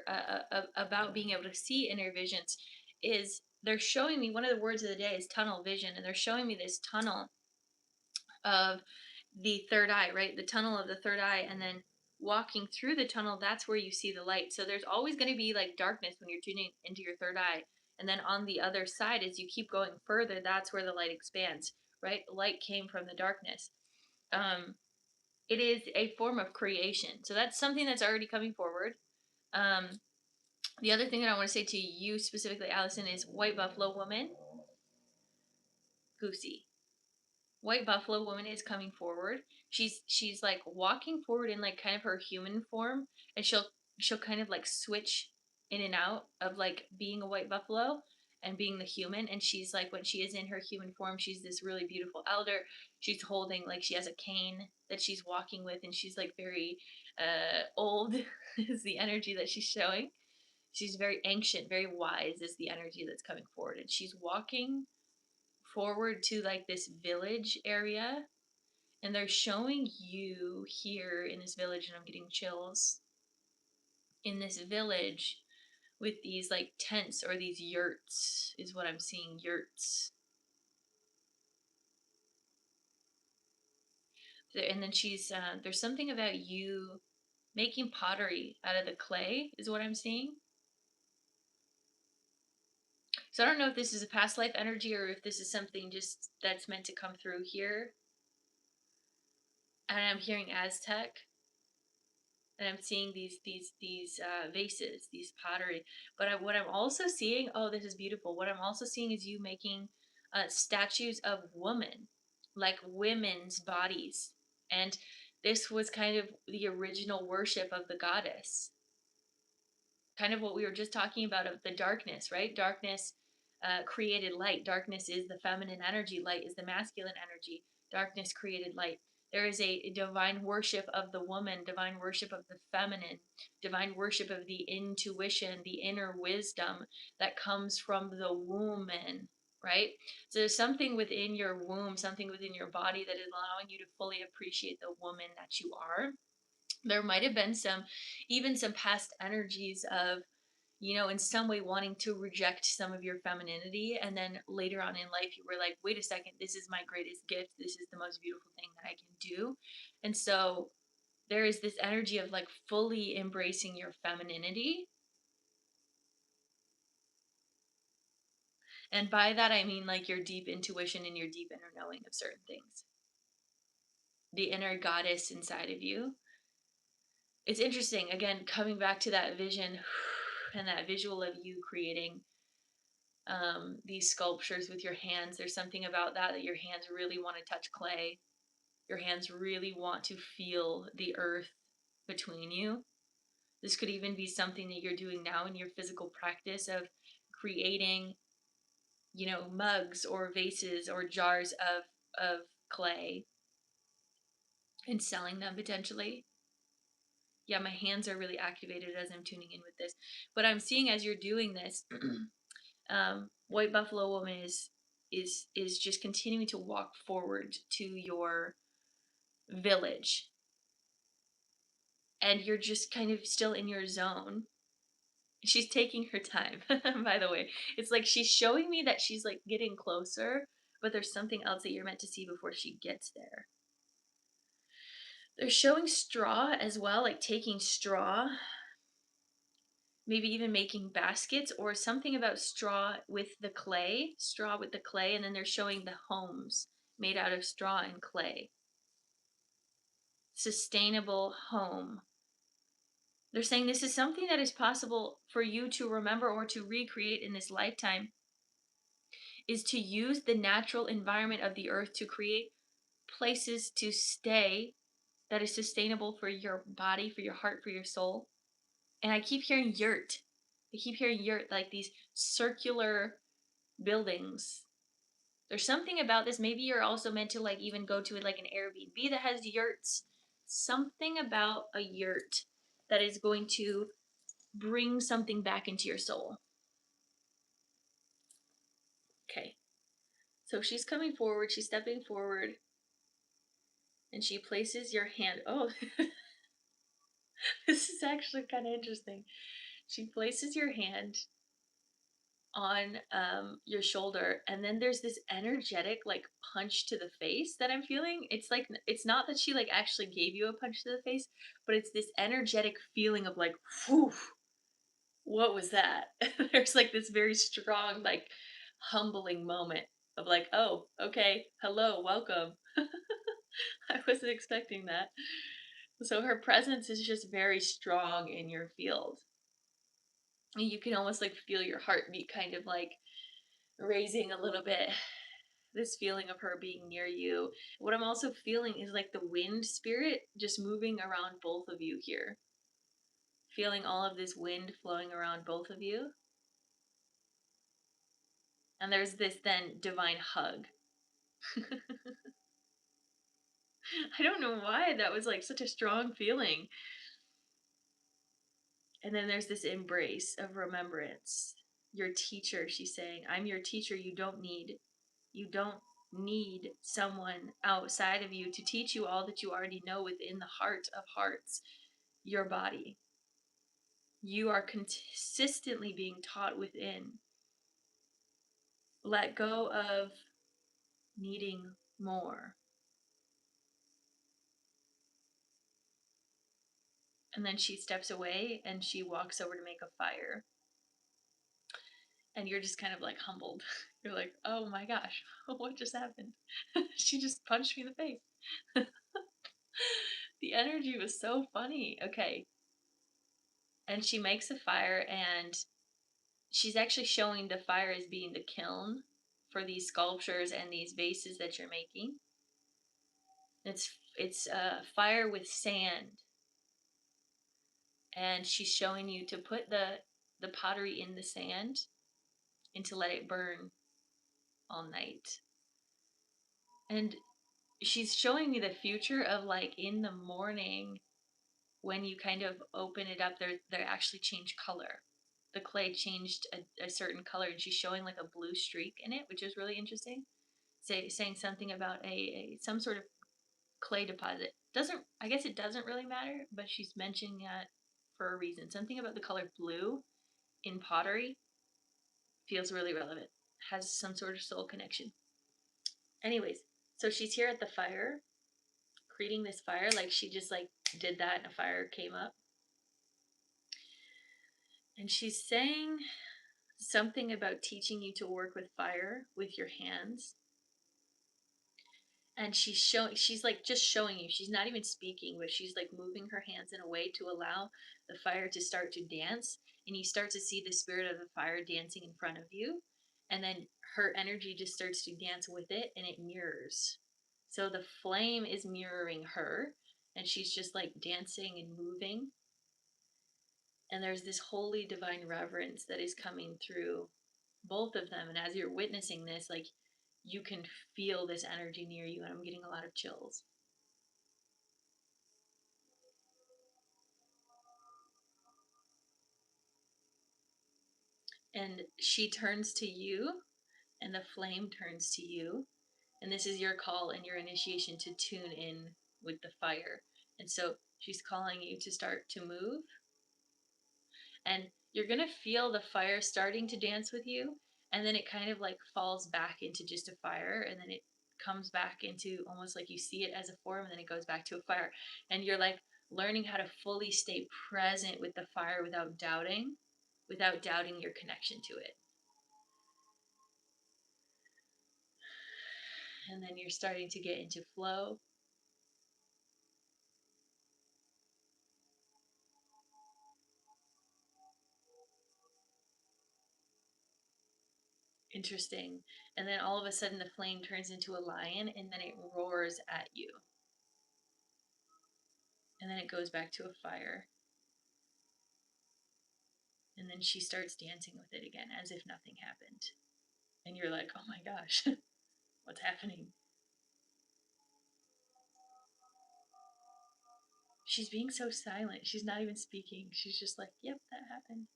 about being able to see inner visions, is they're showing me one of the words of the day is tunnel vision, and they're showing me this tunnel of the third eye, right? The tunnel of the third eye, and then walking through the tunnel, that's where you see the light. So there's always going to be like darkness when you're tuning into your third eye. And then on the other side, as you keep going further, that's where the light expands, right? Light came from the darkness. It is a form of creation. So that's something that's already coming forward. The other thing that I want to say to you specifically, Allison, is white buffalo woman, Goosey. White buffalo woman is coming forward. She's like walking forward in like kind of her human form, and she'll kind of like switch in and out of like being a white buffalo and being the human. And she's like, when she is in her human form, she's this really beautiful elder. She's holding, like, she has a cane that she's walking with, and she's like very old is the energy that she's showing. She's very ancient, very wise is the energy that's coming forward, and she's walking forward to like this village area, and they're showing you here in this village, and I'm getting chills, in this village with these like tents or these yurts is what I'm seeing. Yurts. And then she's there's something about you making pottery out of the clay is what I'm seeing. So I don't know if this is a past life energy or if this is something just that's meant to come through here. And I'm hearing Aztec, and I'm seeing these vases, these pottery. But what I'm also seeing, oh, this is beautiful. What I'm also seeing is you making statues of women, like women's bodies, and this was kind of the original worship of the goddess. Kind of what we were just talking about of the darkness, right? Darkness created light. Darkness is the feminine energy. Light is the masculine energy. Darkness created light. There is a divine worship of the woman, divine worship of the feminine, divine worship of the intuition, the inner wisdom that comes from the woman. right? So there's something within your womb, something within your body that is allowing you to fully appreciate the woman that you are. There might have been some, even some past energies of, in some way wanting to reject some of your femininity. And then later on in life, you were like, wait a second, this is my greatest gift. This is the most beautiful thing that I can do. And so there is this energy of like fully embracing your femininity. And by that, I mean like your deep intuition and your deep inner knowing of certain things, the inner goddess inside of you. It's interesting, again, coming back to that vision and that visual of you creating these sculptures with your hands. There's something about that your hands really want to touch clay. Your hands really want to feel the earth between you. This could even be something that you're doing now in your physical practice of creating, mugs or vases or jars of clay and selling them potentially. Yeah, my hands are really activated as I'm tuning in with this. But I'm seeing as you're doing this, White Buffalo Woman is just continuing to walk forward to your village, and you're just kind of still in your zone. She's taking her time. By the way, it's like she's showing me that she's like getting closer, but there's something else that you're meant to see before she gets there. They're showing straw as well, like taking straw, maybe even making baskets or something about straw with the clay, and then they're showing the homes made out of straw and clay. Sustainable home. They're saying this is something that is possible for you to remember or to recreate in this lifetime, is to use the natural environment of the earth to create places to stay that is sustainable for your body, for your heart, for your soul. And I keep hearing yurt. I keep hearing yurt, like these circular buildings. There's something about this. Maybe you're also meant to like even go to like an Airbnb that has yurts. Something about a yurt that is going to bring something back into your soul. Okay. So she's coming forward, she's stepping forward, and she places your hand. Oh, this is actually kind of interesting. She places your hand on your shoulder, and then there's this energetic like punch to the face that I'm feeling. It's like, it's not that she like actually gave you a punch to the face, but it's this energetic feeling of like, whew, what was that? There's like this very strong like humbling moment of like, oh, okay, hello, welcome. I wasn't expecting that. So her presence is just very strong in your field. You can almost like feel your heartbeat kind of like raising a little bit. This feeling of her being near you. What I'm also feeling is like the wind spirit just moving around both of you here. Feeling all of this wind flowing around both of you. And there's this then divine hug. I don't know why that was like such a strong feeling. And then there's this embrace of remembrance. Your teacher, she's saying, I'm your teacher. You don't need someone outside of you to teach you all that you already know within the heart of hearts, your body. You are consistently being taught within. Let go of needing more. And then she steps away and she walks over to make a fire. And you're just kind of like humbled. You're like, oh my gosh, what just happened? She just punched me in the face. The energy was so funny. Okay. And she makes a fire, and she's actually showing the fire as being the kiln for these sculptures and these vases that you're making. It's a fire with sand, and she's showing you to put the pottery in the sand and to let it burn all night. And she's showing me the future of like in the morning when you kind of open it up, they actually change color. the clay changed a certain color, and she's showing like a blue streak in it, which is really interesting. Saying something about a some sort of clay deposit. Doesn't, I guess it doesn't really matter, but she's mentioning that for a reason. Something about the color blue in pottery feels really relevant. Has some sort of soul connection. Anyways, so she's here at the fire, creating this fire, like she just like did that and a fire came up. And she's saying something about teaching you to work with fire with your hands. And she's like just showing you, she's not even speaking, but she's like moving her hands in a way to allow the fire to start to dance, and you start to see the spirit of the fire dancing in front of you, and then her energy just starts to dance with it, and it mirrors. So the flame is mirroring her, and she's just like dancing and moving, and there's this holy divine reverence that is coming through both of them. And as you're witnessing this, like, you can feel this energy near you, and I'm getting a lot of chills. And she turns to you, and the flame turns to you, and this is your call and your initiation to tune in with the fire. And so she's calling you to start to move, and you're going to feel the fire starting to dance with you, and then it kind of like falls back into just a fire, and then it comes back into almost like you see it as a form, and then it goes back to a fire, and you're like learning how to fully stay present with the fire without doubting your connection to it. And then you're starting to get into flow. Interesting. And then all of a sudden the flame turns into a lion, and then it roars at you. And then it goes back to a fire. And then she starts dancing with it again as if nothing happened. And you're like, oh my gosh, what's happening? She's being so silent. She's not even speaking. She's just like, yep, that happened.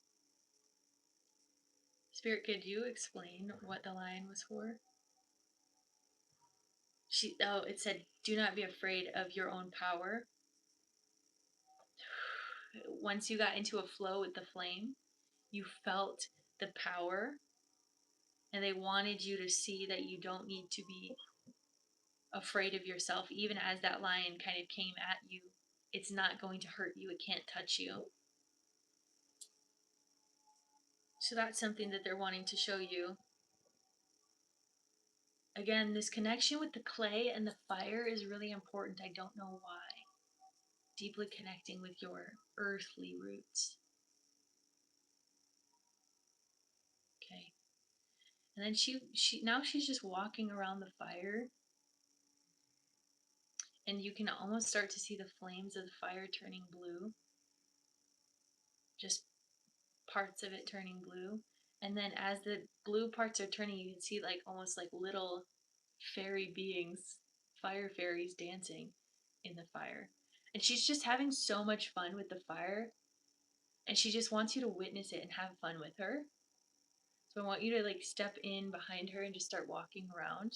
Spirit, could you explain what the lion was for? It said, do not be afraid of your own power. Once you got into a flow with the flame, you felt the power, and they wanted you to see that you don't need to be afraid of yourself. Even as that lion kind of came at you, it's not going to hurt you, it can't touch you. So that's something that they're wanting to show you. Again, this connection with the clay and the fire is really important. I don't know why. Deeply connecting with your earthly roots. Okay. And then now she's just walking around the fire, and you can almost start to see the flames of the fire turning blue. Just parts of it turning blue. And then as the blue parts are turning, you can see like almost like little fairy beings, fire fairies dancing in the fire. And she's just having so much fun with the fire. And she just wants you to witness it and have fun with her. So I want you to like step in behind her and just start walking around.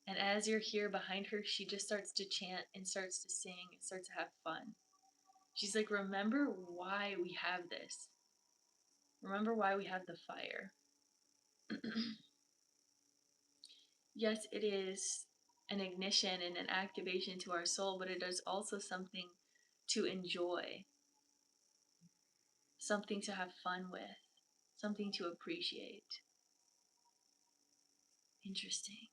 And as you're here behind her, she just starts to chant and starts to sing and starts to have fun. She's like, remember why we have this. Remember why we have the fire. Yes, it is an ignition and an activation to our soul, but it is also something to enjoy, something to have fun with, something to appreciate. Interesting.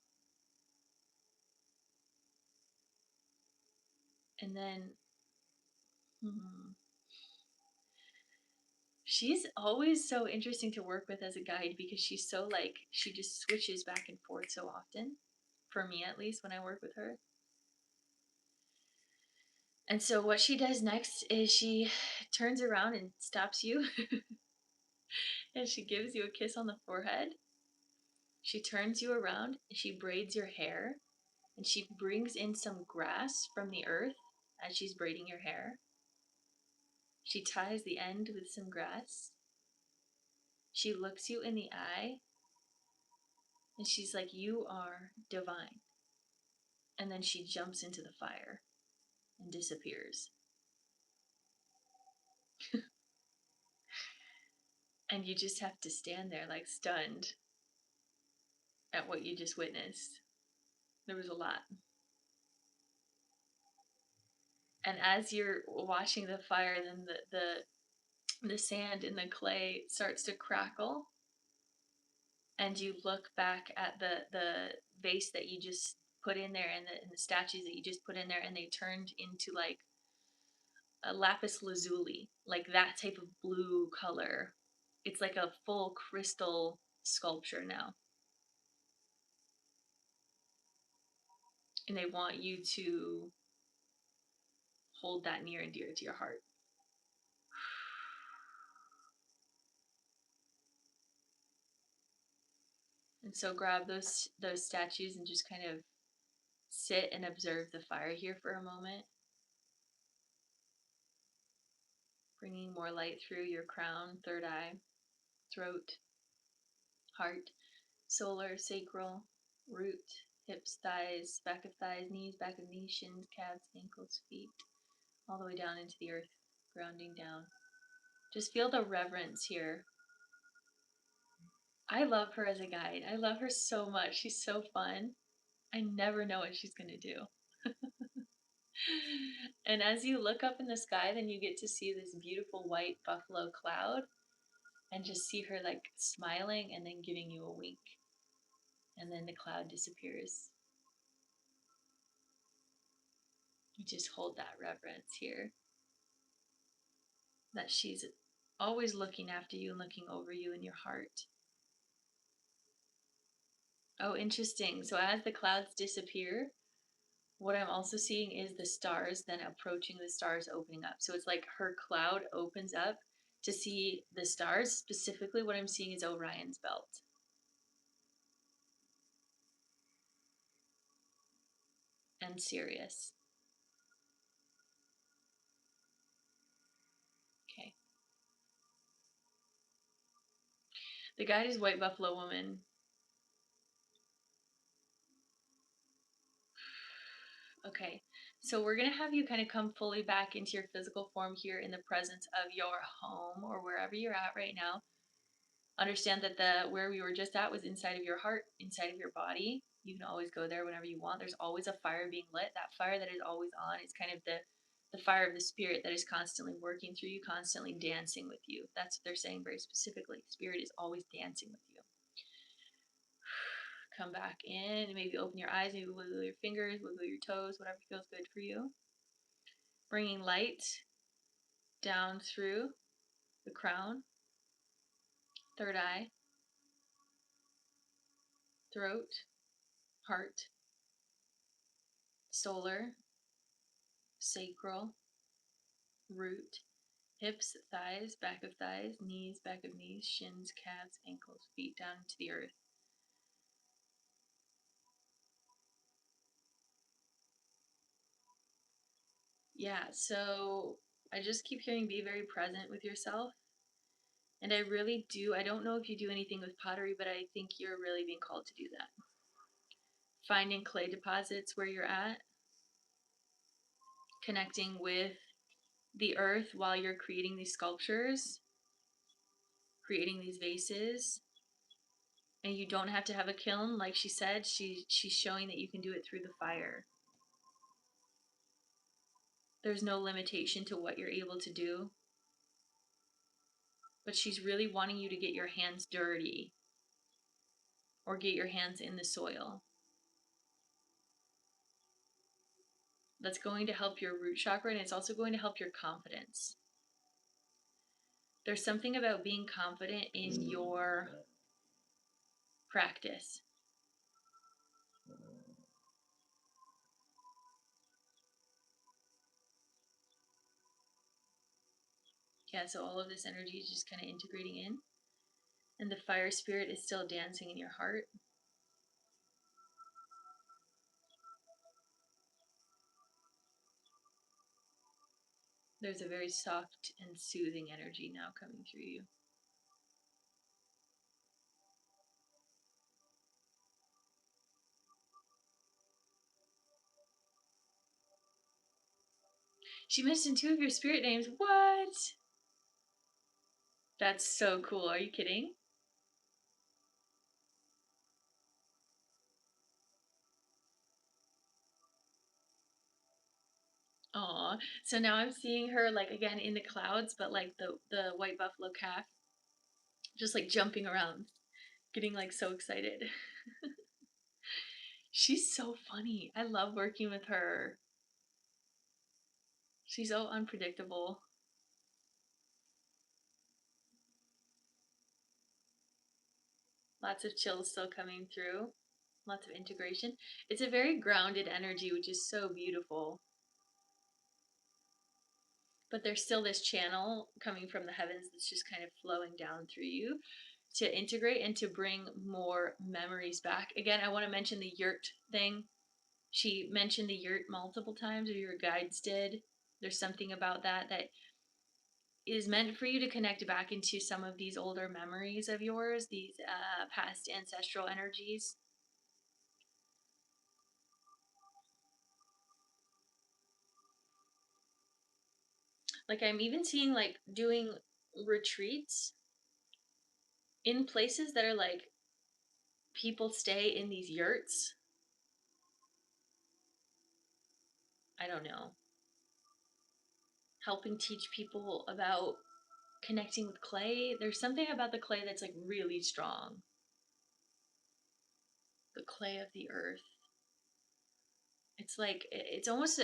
And then, she's always so interesting to work with as a guide, because she's so like, she just switches back and forth so often, for me at least, when I work with her. And so what she does next is she turns around and stops you and she gives you a kiss on the forehead. She turns you around and she braids your hair, and she brings in some grass from the earth as she's braiding your hair. She ties the end with some grass. She looks you in the eye and she's like, "You are divine." And then she jumps into the fire and disappears. And you just have to stand there like stunned at what you just witnessed. There was a lot. And as you're watching the fire, then the sand and the clay starts to crackle, and you look back at the vase that you just put in there, and the statues that you just put in there, and they turned into like a lapis lazuli, like that type of blue color. It's like a full crystal sculpture now. And they want you to hold that near and dear to your heart. And so grab those statues and just kind of sit and observe the fire here for a moment, bringing more light through your crown, third eye, throat, heart, solar, sacral, root, hips, thighs, back of thighs, knees, back of knees, shins, calves, ankles, feet, all the way down into the earth, grounding down. Just feel the reverence here. I love her as a guide. I love her so much. She's so fun. I never know what she's going to do. And as you look up in the sky, then you get to see this beautiful white buffalo cloud and just see her like smiling and then giving you a wink. And then the cloud disappears. You just hold that reverence here. That she's always looking after you and looking over you in your heart. Oh, interesting. So as the clouds disappear, what I'm also seeing is the stars then approaching, the stars opening up. So it's like her cloud opens up to see the stars. Specifically, what I'm seeing is Orion's belt. And Sirius. Okay. The guide is White Buffalo Woman. Okay. So we're going to have you kind of come fully back into your physical form here in the presence of your home or wherever you're at right now. Understand that the where we were just at was inside of your heart, inside of your body. You can always go there whenever you want. There's always a fire being lit. That fire that is always on is kind of the fire of the spirit that is constantly working through you, constantly dancing with you. That's what they're saying very specifically. Spirit is always dancing with you. Come back in and maybe open your eyes, maybe wiggle your fingers, wiggle your toes, whatever feels good for you. Bringing light down through the crown, third eye, throat, heart, solar, sacral, root, hips, thighs, back of thighs, knees, back of knees, shins, calves, ankles, feet down into the earth. Yeah, so I just keep hearing be very present with yourself. And I really do. I don't know if you do anything with pottery, but I think you're really being called to do that. Finding clay deposits where you're at, connecting with the earth while you're creating these sculptures, creating these vases. And you don't have to have a kiln, like she said. She's showing that you can do it through the fire. There's no limitation to what you're able to do. But she's really wanting you to get your hands dirty or get your hands in the soil. That's going to help your root chakra, and it's also going to help your confidence. There's something about being confident in your practice. Yeah, so all of this energy is just kind of integrating in. And the fire spirit is still dancing in your heart. There's a very soft and soothing energy now coming through you. She mentioned 2 of your spirit names. What? That's so cool. Are you kidding? Aw. So now I'm seeing her like again in the clouds, but like the white buffalo calf, just like jumping around, getting like so excited. She's so funny. I love working with her. She's so unpredictable. Lots of chills still coming through. Lots of integration. It's a very grounded energy, which is so beautiful. But there's still this channel coming from the heavens that's just kind of flowing down through you to integrate and to bring more memories back. Again, I want to mention the yurt thing. She mentioned the yurt multiple times, or your guides did. There's something about that that is meant for you to connect back into some of these older memories of yours, these past ancestral energies. Like I'm even seeing like doing retreats in places that are like people stay in these yurts. I don't know. Helping teach people about connecting with clay. There's something about the clay that's like really strong. The clay of the earth. It's like it's almost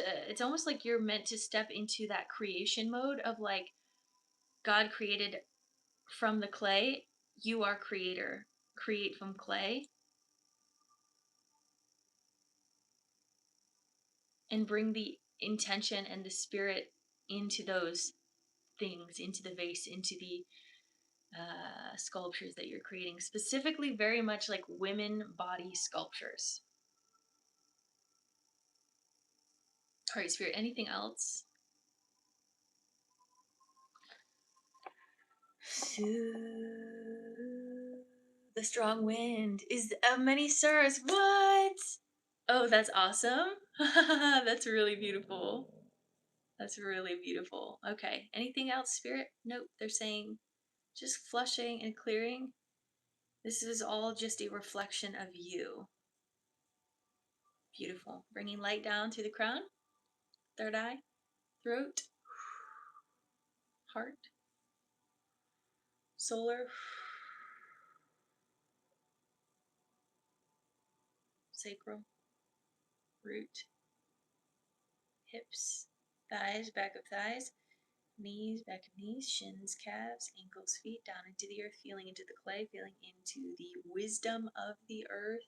like you're meant to step into that creation mode of like God created from the clay, you are creator. Create from clay and bring the intention and the spirit into those things, into the vase, into the sculptures that you're creating, specifically very much like women body sculptures. All right, spirit, anything else? The strong wind is of many stars. What? Oh, that's awesome. That's really beautiful. That's really beautiful. Okay. Anything else, spirit? Nope. They're saying just flushing and clearing. This is all just a reflection of you. Beautiful. Bringing light down through the crown, third eye, throat, heart, solar, sacral, root, hips, thighs, back of thighs, knees, back of knees, shins, calves, ankles, feet, down into the earth, feeling into the clay, feeling into the wisdom of the earth.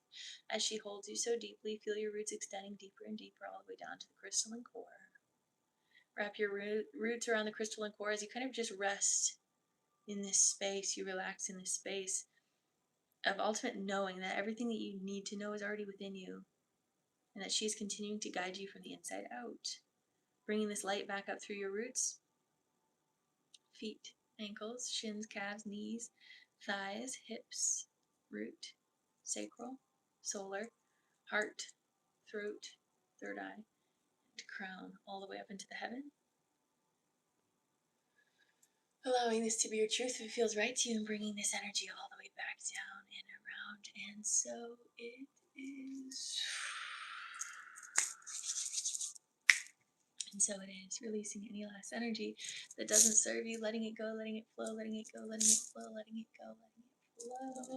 As she holds you so deeply, feel your roots extending deeper and deeper all the way down to the crystalline core. Wrap your roots around the crystalline core as you kind of just rest in this space. You relax in this space of ultimate knowing that everything that you need to know is already within you, and that she's continuing to guide you from the inside out. Bringing this light back up through your roots, feet, ankles, shins, calves, knees, thighs, hips, root, sacral, solar, heart, throat, third eye, and crown, all the way up into the heaven. Allowing this to be your truth if it feels right to you, and bringing this energy all the way back down and around. And so it is. And so it is. Releasing any last energy that doesn't serve you, letting it go, letting it flow, letting it go, letting it flow, letting it go, letting it flow.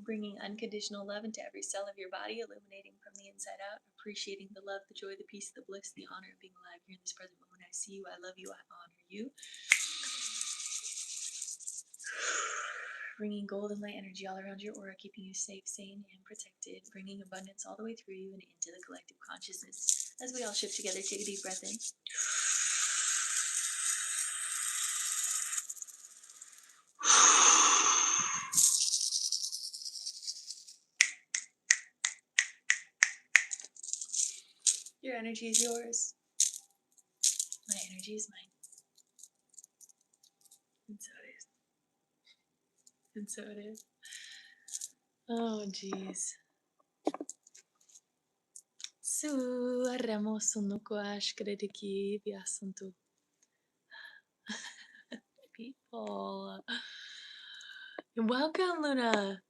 Bringing unconditional love into every cell of your body, illuminating from the inside out, appreciating the love, the joy, the peace, the bliss, the honor of being alive here in this present moment. I see you, I love you, I honor you. Bringing golden light energy all around your aura, keeping you safe, sane, and protected. Bringing abundance all the way through you and into the collective consciousness. As we all shift together, take a deep breath in. energy is yours. My energy is mine. And so it is. And so it is. Oh, jeez. Su arramos unuko ashkrediki viasantu. People. Welcome, Luna.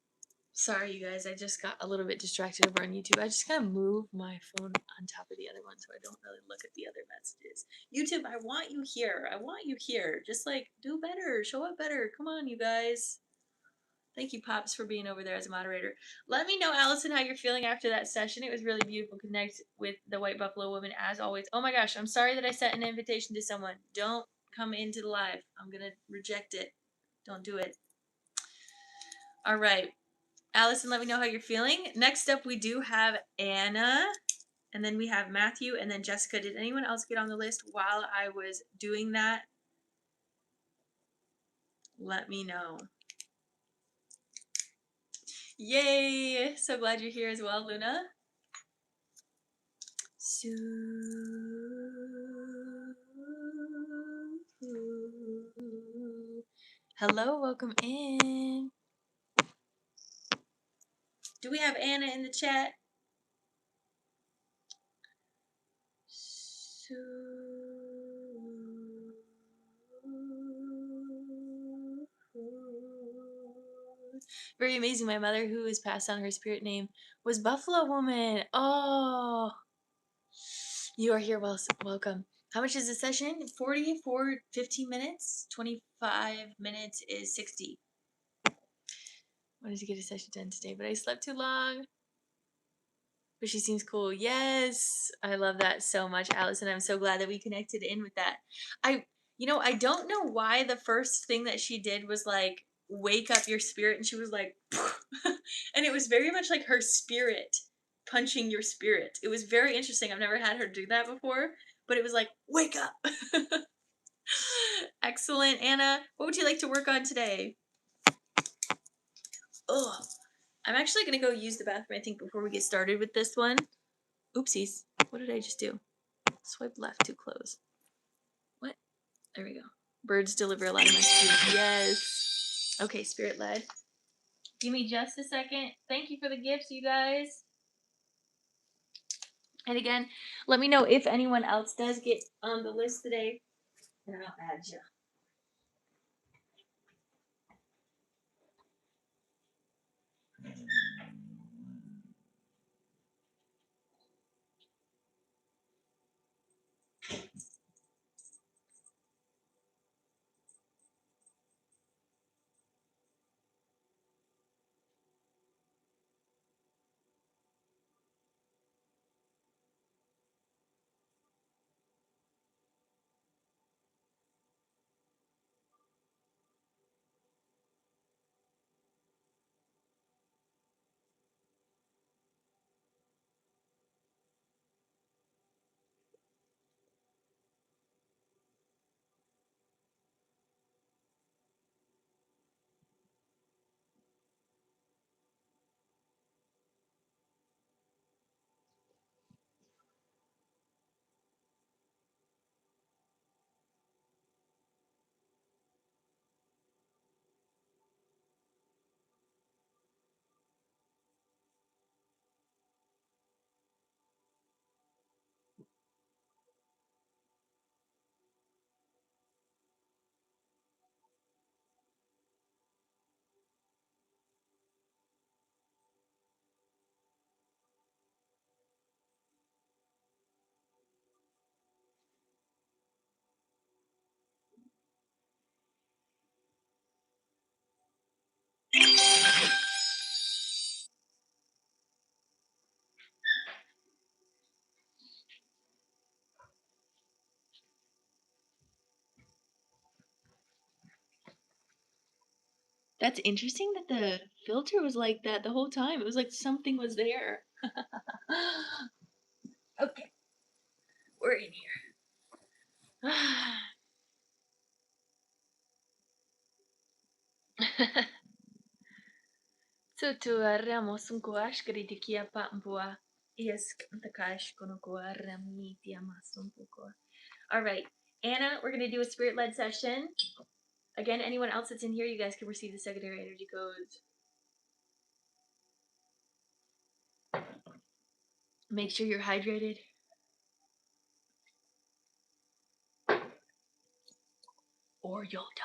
Sorry, you guys. I just got a little bit distracted over on YouTube. I just gotta move my phone on top of the other one so I don't really look at the other messages. YouTube, I want you here. I want you here. Just like do better, show up better. Come on, you guys. Thank you, Pops, for being over there as a moderator. Let me know, Allison, how you're feeling after that session. It was really beautiful. Connect with the White Buffalo Woman as always. Oh my gosh, I'm sorry that I sent an invitation to someone. Don't come into the live. I'm gonna reject it. Don't do it. All right. Allison, let me know how you're feeling. Next up, we do have Anna, and then we have Matthew, and then Jessica. Did anyone else get on the list while I was doing that? Let me know. Yay! So glad you're here as well, Luna. Hello, welcome in. Do we have Anna in the chat? Very amazing. My mother, who has passed on, her spirit name was Buffalo Woman. Oh, you are here. Welcome. How much is the session? 40 for 15 minutes. 25 minutes is 60. Wanted to get a session done today, but I slept too long. But she seems cool. Yes, I love that so much, Allison. I'm so glad that we connected in with that. I don't know why the first thing that she did was like wake up your spirit, and she was like, and it was very much like her spirit punching your spirit. It was very interesting. I've never had her do that before, but it was like, wake up. Excellent, Anna. What would you like to work on today? Ugh. I'm actually going to go use the bathroom, I think, before we get started with this one. Oopsies. What did I just do? Swipe left to close. What? There we go. Birds deliver a lot of messages. Yes. Okay, spirit led. Give me just a second. Thank you for the gifts, you guys. And again, let me know if anyone else does get on the list today, and I'll add you. That's interesting that the filter was like that the whole time. It was like something was there. Okay, we're in here. So tu arramos un coash kritikia pa mpua. All right, Anna, we're gonna do a spirit-led session. Again, anyone else that's in here, you guys can receive the secondary energy codes. Make sure you're hydrated. Or you'll die.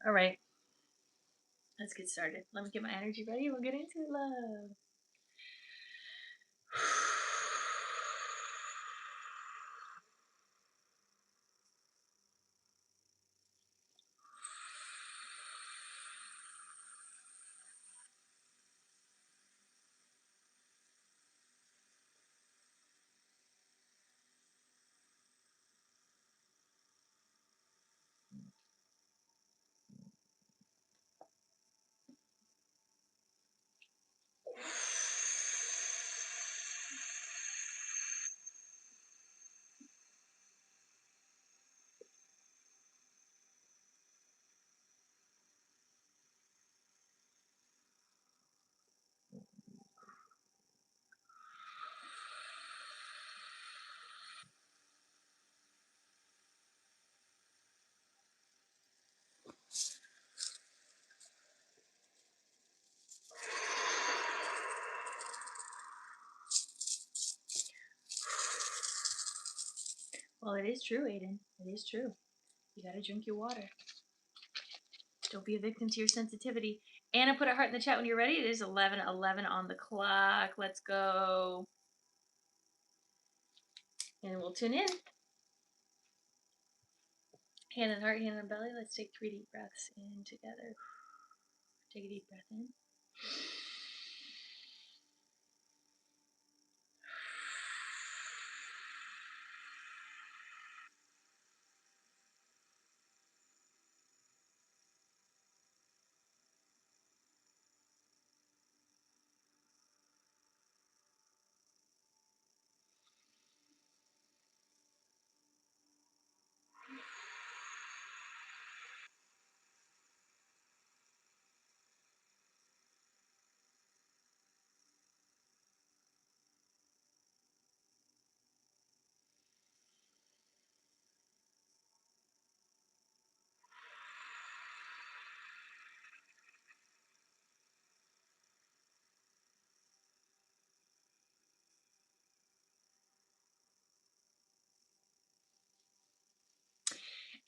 All right, let's get started. Let me get my energy ready. We'll get into it, love. Well, it is true, Aiden. It is true. You gotta drink your water. Don't be a victim to your sensitivity. Anna, put a heart in the chat when you're ready. It is 11:11 on the clock. Let's go. And we'll tune in. Hand on heart, hand on belly. Let's take 3 deep breaths in together. Take a deep breath in.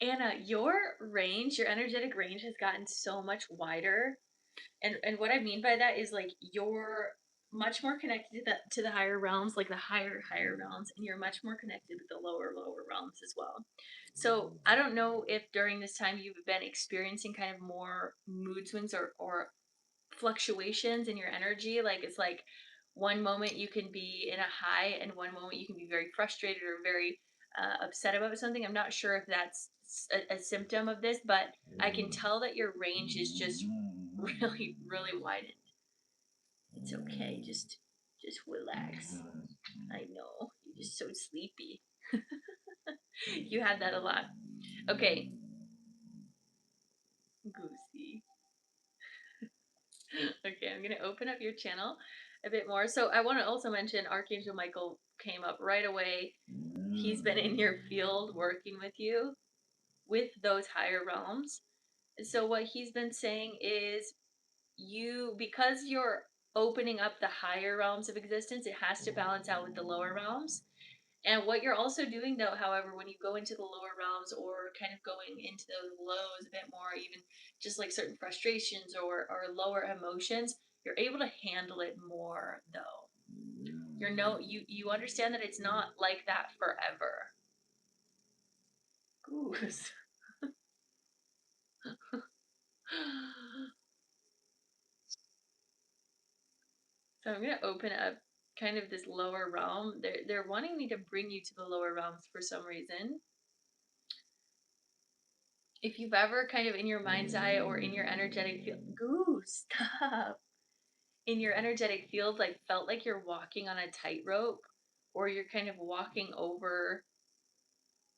Anna, your range, your energetic range has gotten so much wider. And what I mean by that is like you're much more connected to the higher realms, like the higher realms, and you're much more connected with the lower realms as well. So I don't know if during this time you've been experiencing kind of more mood swings or fluctuations in your energy. Like it's like one moment you can be in a high, and one moment you can be very frustrated or very upset about something. I'm not sure if that's a symptom of this, but I can tell that your range is just really widened. It's okay. Just relax. I know you're just so sleepy. You have that a lot. Okay, Goosey. Okay, I'm gonna open up your channel a bit more. So I want to also mention Archangel Michael came up right away. He's been in your field working with you with those higher realms. So what he's been saying is because you're opening up the higher realms of existence, it has to balance out with the lower realms. And what you're also doing, though, however, when you go into the lower realms or kind of going into those lows a bit more, even just like certain frustrations or lower emotions, you're able to handle it more, though. You understand that it's not like that forever. Goose. So I'm gonna open up kind of this lower realm. They're wanting me to bring you to the lower realms for some reason. If you've ever kind of in your mind's eye or in your energetic field, Goose, stop. In your energetic field, like felt like you're walking on a tightrope, or you're kind of walking over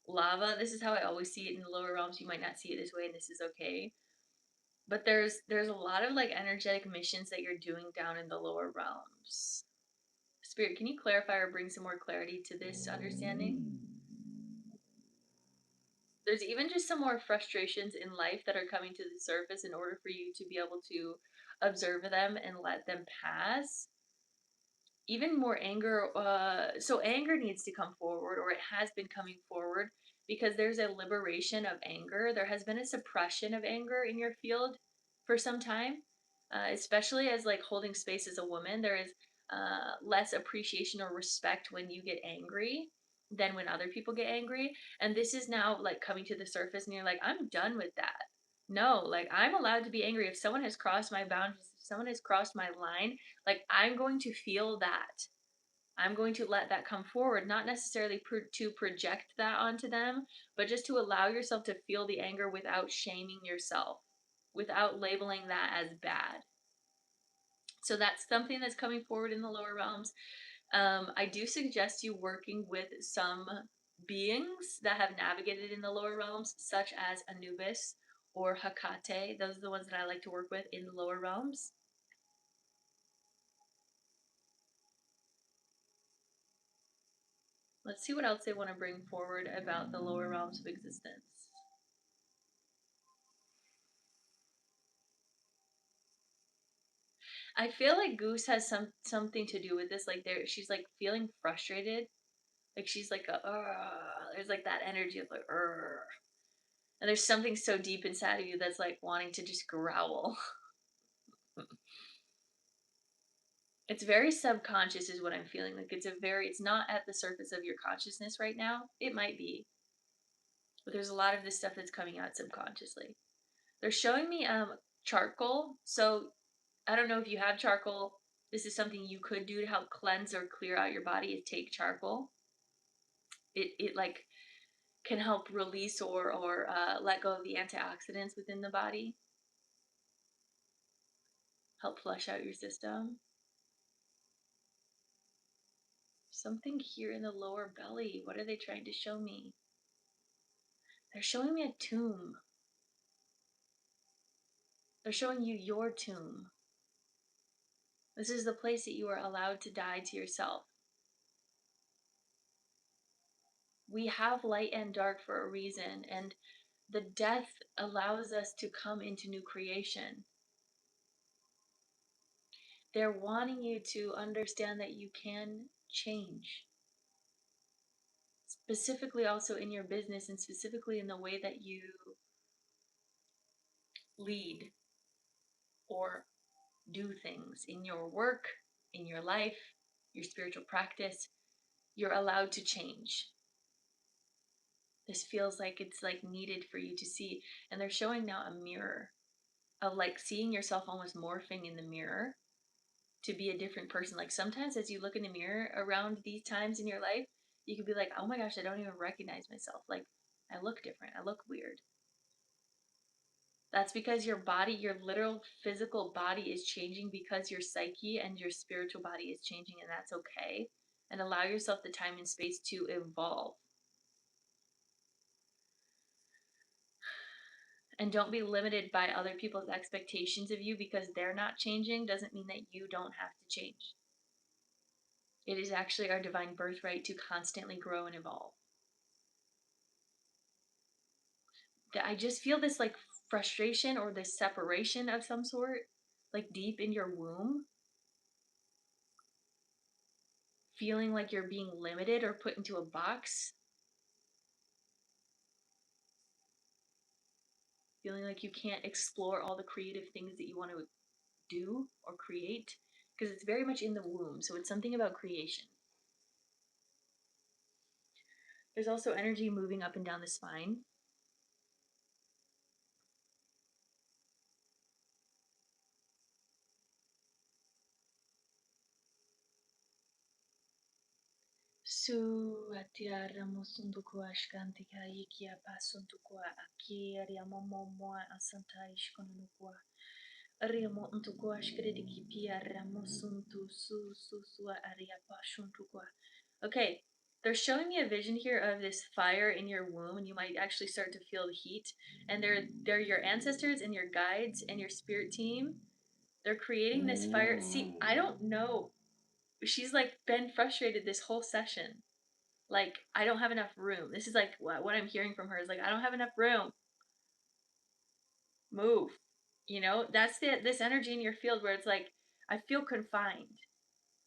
lava. This is how I always see it in the lower realms. You might not see it this way, and this is okay. But there's a lot of like energetic missions that you're doing down in the lower realms. Spirit, can you clarify or bring some more clarity to this understanding? There's even just some more frustrations in life that are coming to the surface in order for you to be able to observe them and let them pass. Even more anger, so anger needs to come forward, or it has been coming forward, because there's a liberation of anger. There has been a suppression of anger in your field for some time, especially as like holding space as a woman. There is less appreciation or respect when you get angry than when other people get angry, and this is now like coming to the surface, and you're like, I'm done with that. No, like I'm allowed to be angry if someone has crossed my boundaries, if someone has crossed my line. Like, I'm going to feel that. I'm going to let that come forward, not necessarily to project that onto them, but just to allow yourself to feel the anger without shaming yourself, without labeling that as bad. So that's something that's coming forward in the lower realms. I do suggest you working with some beings that have navigated in the lower realms, such as Anubis or Hecate. Those are the ones that I like to work with in the lower realms. Let's see what else they want to bring forward about the lower realms of existence. I feel like Goose has something to do with this. Like she's like feeling frustrated. Like she's like there's like that energy of like and there's something so deep inside of you that's like wanting to just growl. It's very subconscious is what I'm feeling. Like it's not at the surface of your consciousness right now. It might be, but there's a lot of this stuff that's coming out subconsciously. They're showing me charcoal. So I don't know if you have charcoal. This is something you could do to help cleanse or clear out your body is take charcoal. It like can help release or let go of the antioxidants within the body, help flush out your system. Something here in the lower belly. What are they trying to show me? They're showing me a tomb. They're showing you your tomb. This is the place that you are allowed to die to yourself. We have light and dark for a reason, and the death allows us to come into new creation. They're wanting you to understand that you can change. Specifically, also in your business, and specifically in the way that you lead or do things in your work, in your life, your spiritual practice. You're allowed to change. This feels like it's like needed for you to see. And they're showing now a mirror of like seeing yourself almost morphing in the mirror to be a different person. Like sometimes as you look in the mirror around these times in your life, you could be like, oh my gosh, I don't even recognize myself. Like I look different. I look weird. That's because your body, your literal physical body is changing because your psyche and your spiritual body is changing, and that's okay. And allow yourself the time and space to evolve. And don't be limited by other people's expectations of you because they're not changing doesn't mean that you don't have to change. It is actually our divine birthright to constantly grow and evolve. I just feel this like frustration or this separation of some sort, like deep in your womb, feeling like you're being limited or put into a box, feeling like you can't explore all the creative things that you want to do or create because it's very much in the womb. So it's something about creation. There's also energy moving up and down the spine. Su atiara mosunduku ashkantika ikia pasuntukua aki ariamo momoa asanta ishkonunukua. Ariamo untukua ashkrediki pia ramosuntu su aria pashuntukua. Okay, They're showing me a vision here of this fire in your womb, and you might actually start to feel the heat. And they're your ancestors and your guides and your spirit team. They're creating this fire. See, I don't know. She's like been frustrated this whole session. Like, I don't have enough room. This is like what I'm hearing from her is like, I don't have enough room. Move. You know, that's this energy in your field where it's like, I feel confined.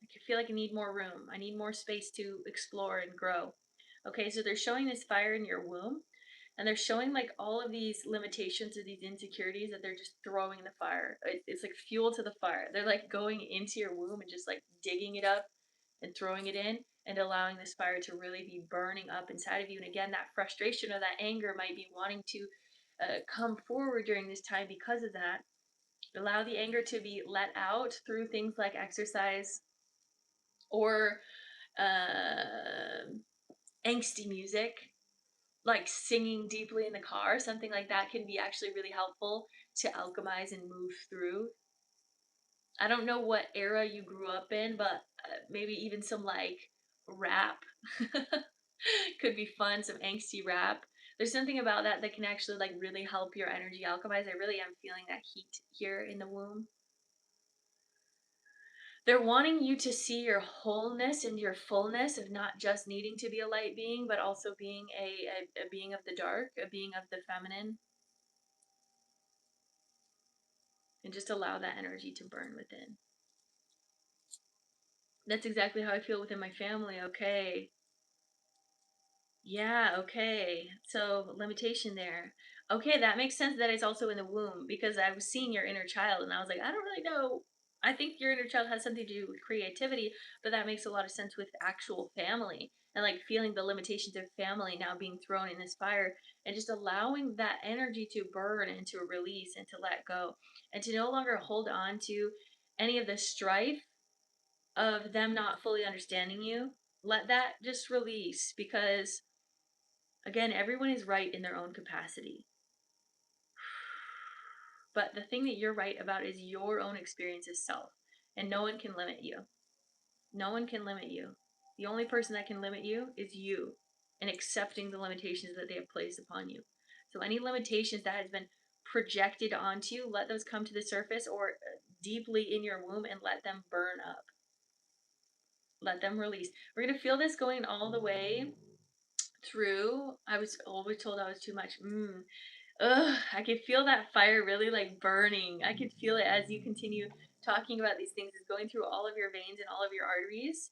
I feel like I need more room. I need more space to explore and grow. Okay, so they're showing this fire in your womb, and they're showing like all of these limitations or these insecurities that they're just throwing in the fire. It's like fuel to the fire. They're like going into your womb and just like digging it up and throwing it in and allowing this fire to really be burning up inside of you. And again, that frustration or that anger might be wanting to come forward during this time because of that. Allow the anger to be let out through things like exercise or angsty music, like singing deeply in the car, something like that can be actually really helpful to alchemize and move through. I don't know what era you grew up in, but maybe even some like rap could be fun, some angsty rap. There's something about that that can actually like really help your energy alchemize. I really am feeling that heat here in the womb. They're wanting you to see your wholeness and your fullness of not just needing to be a light being, but also being a being of the dark, a being of the feminine, and just allow that energy to burn within. That's exactly how I feel within my family. Okay. Yeah, okay. So limitation there. Okay, that makes sense that it's also in the womb because I was seeing your inner child and I was like, I don't really know. I think your inner child has something to do with creativity, but that makes a lot of sense with actual family and like feeling the limitations of family now being thrown in this fire and just allowing that energy to burn and to release and to let go and to no longer hold on to any of the strife of them not fully understanding you. Let that just release because again, everyone is right in their own capacity. But the thing that you're right about is your own experience as self. And no one can limit you. No one can limit you. The only person that can limit you is you and accepting the limitations that they have placed upon you. So any limitations that has been projected onto you, let those come to the surface or deeply in your womb and let them burn up. Let them release. We're going to feel this going all the way through. I was always told I was too much. Ugh, I could feel that fire really like burning. I could feel it as you continue talking about these things. It's going through all of your veins and all of your arteries.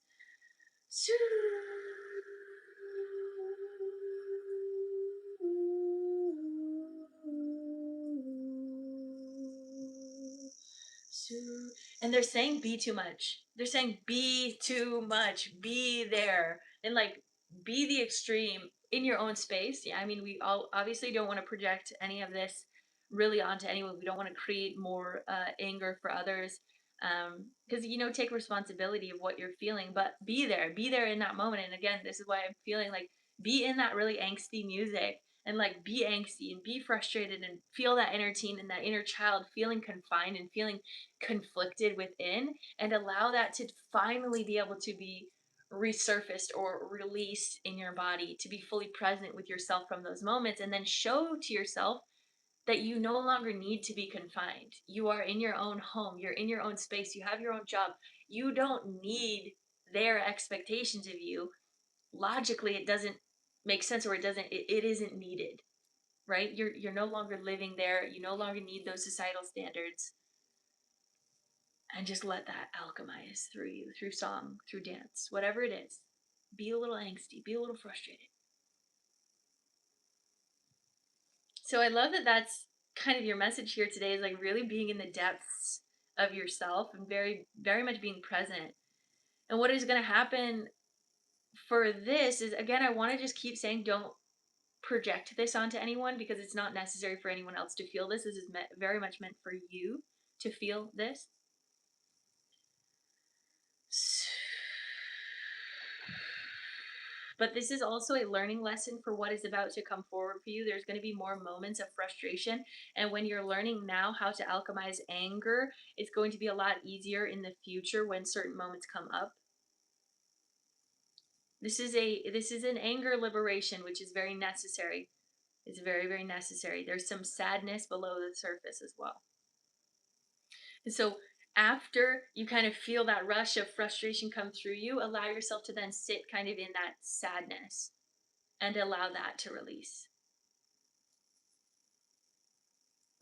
And they're saying be too much. They're saying be too much. Be there. And like be the extreme in your own space. Yeah, I mean we all obviously don't want to project any of this really onto anyone. We don't want to create more anger for others. Because you know, take responsibility of what you're feeling, but be there in that moment. And again, this is why I'm feeling like be in that really angsty music and like be angsty and be frustrated and feel that inner teen and that inner child feeling confined and feeling conflicted within and allow that to finally be able to be resurfaced or released in your body to be fully present with yourself from those moments and then show to yourself that you no longer need to be confined. You are in your own home, you're in your own space, you have your own job. You don't need their expectations of you. Logically it doesn't make sense or it isn't needed, right? You're no longer living there. You no longer need those societal standards and just let that alchemize through you, through song, through dance, whatever it is. Be a little angsty, be a little frustrated. So I love that that's kind of your message here today is like really being in the depths of yourself and very, very much being present. And what is going to happen for this is, again, I want to just keep saying don't project this onto anyone because it's not necessary for anyone else to feel this. This is very much meant for you to feel this. But this is also a learning lesson for what is about to come forward for you. There's going to be more moments of frustration. And when you're learning now how to alchemize anger, it's going to be a lot easier in the future when certain moments come up. This is an anger liberation, which is very necessary. It's very, very necessary. There's some sadness below the surface as well. And so after you kind of feel that rush of frustration come through you, allow yourself to then sit kind of in that sadness and allow that to release.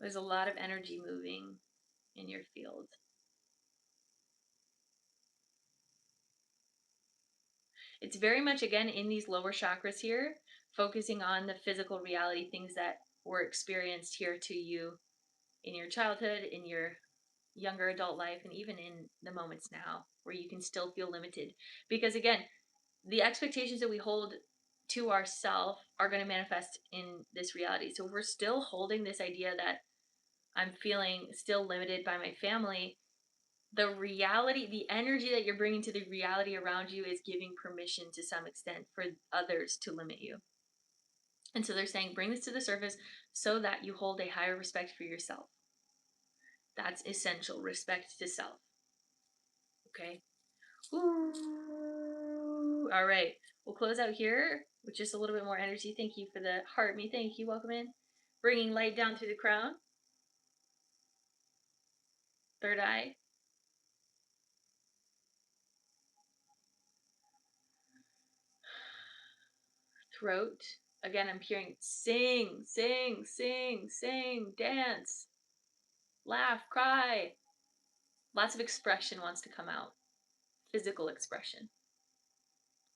There's a lot of energy moving in your field. It's very much, again, in these lower chakras here, focusing on the physical reality, things that were experienced here to you in your childhood, in your younger adult life, and even in the moments now where you can still feel limited. Because again, the expectations that we hold to ourselves are going to manifest in this reality. So if we're still holding this idea that I'm feeling still limited by my family, the reality, the energy that you're bringing to the reality around you is giving permission to some extent for others to limit you. And so they're saying, bring this to the surface so that you hold a higher respect for yourself. That's essential, respect to self. Okay. Ooh. All right. We'll close out here with just a little bit more energy. Thank you for the heart me. Thank you. Welcome in. Bringing light down through the crown. Third eye. Throat. Again, I'm hearing sing, sing, sing, sing, dance, laugh, cry. Lots of expression wants to come out. Physical expression.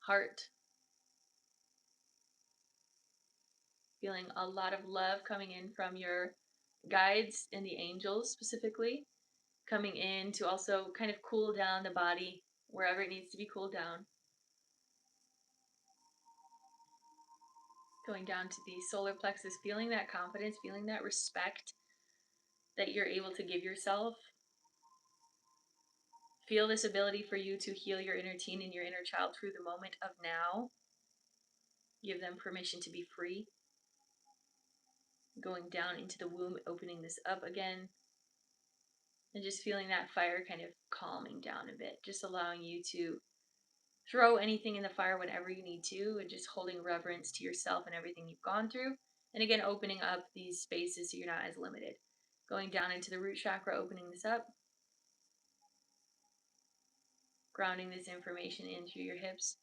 Heart. Feeling a lot of love coming in from your guides and the angels specifically. Coming in to also kind of cool down the body wherever it needs to be cooled down. Going down to the solar plexus, feeling that confidence, feeling that respect that you're able to give yourself. Feel this ability for you to heal your inner teen and your inner child through the moment of now. Give them permission to be free. Going down into the womb, opening this up again. And just feeling that fire kind of calming down a bit. Just allowing you to throw anything in the fire whenever you need to, and just holding reverence to yourself and everything you've gone through. And again, opening up these spaces so you're not as limited. Going down into the root chakra, opening this up. Grounding this information in through your hips,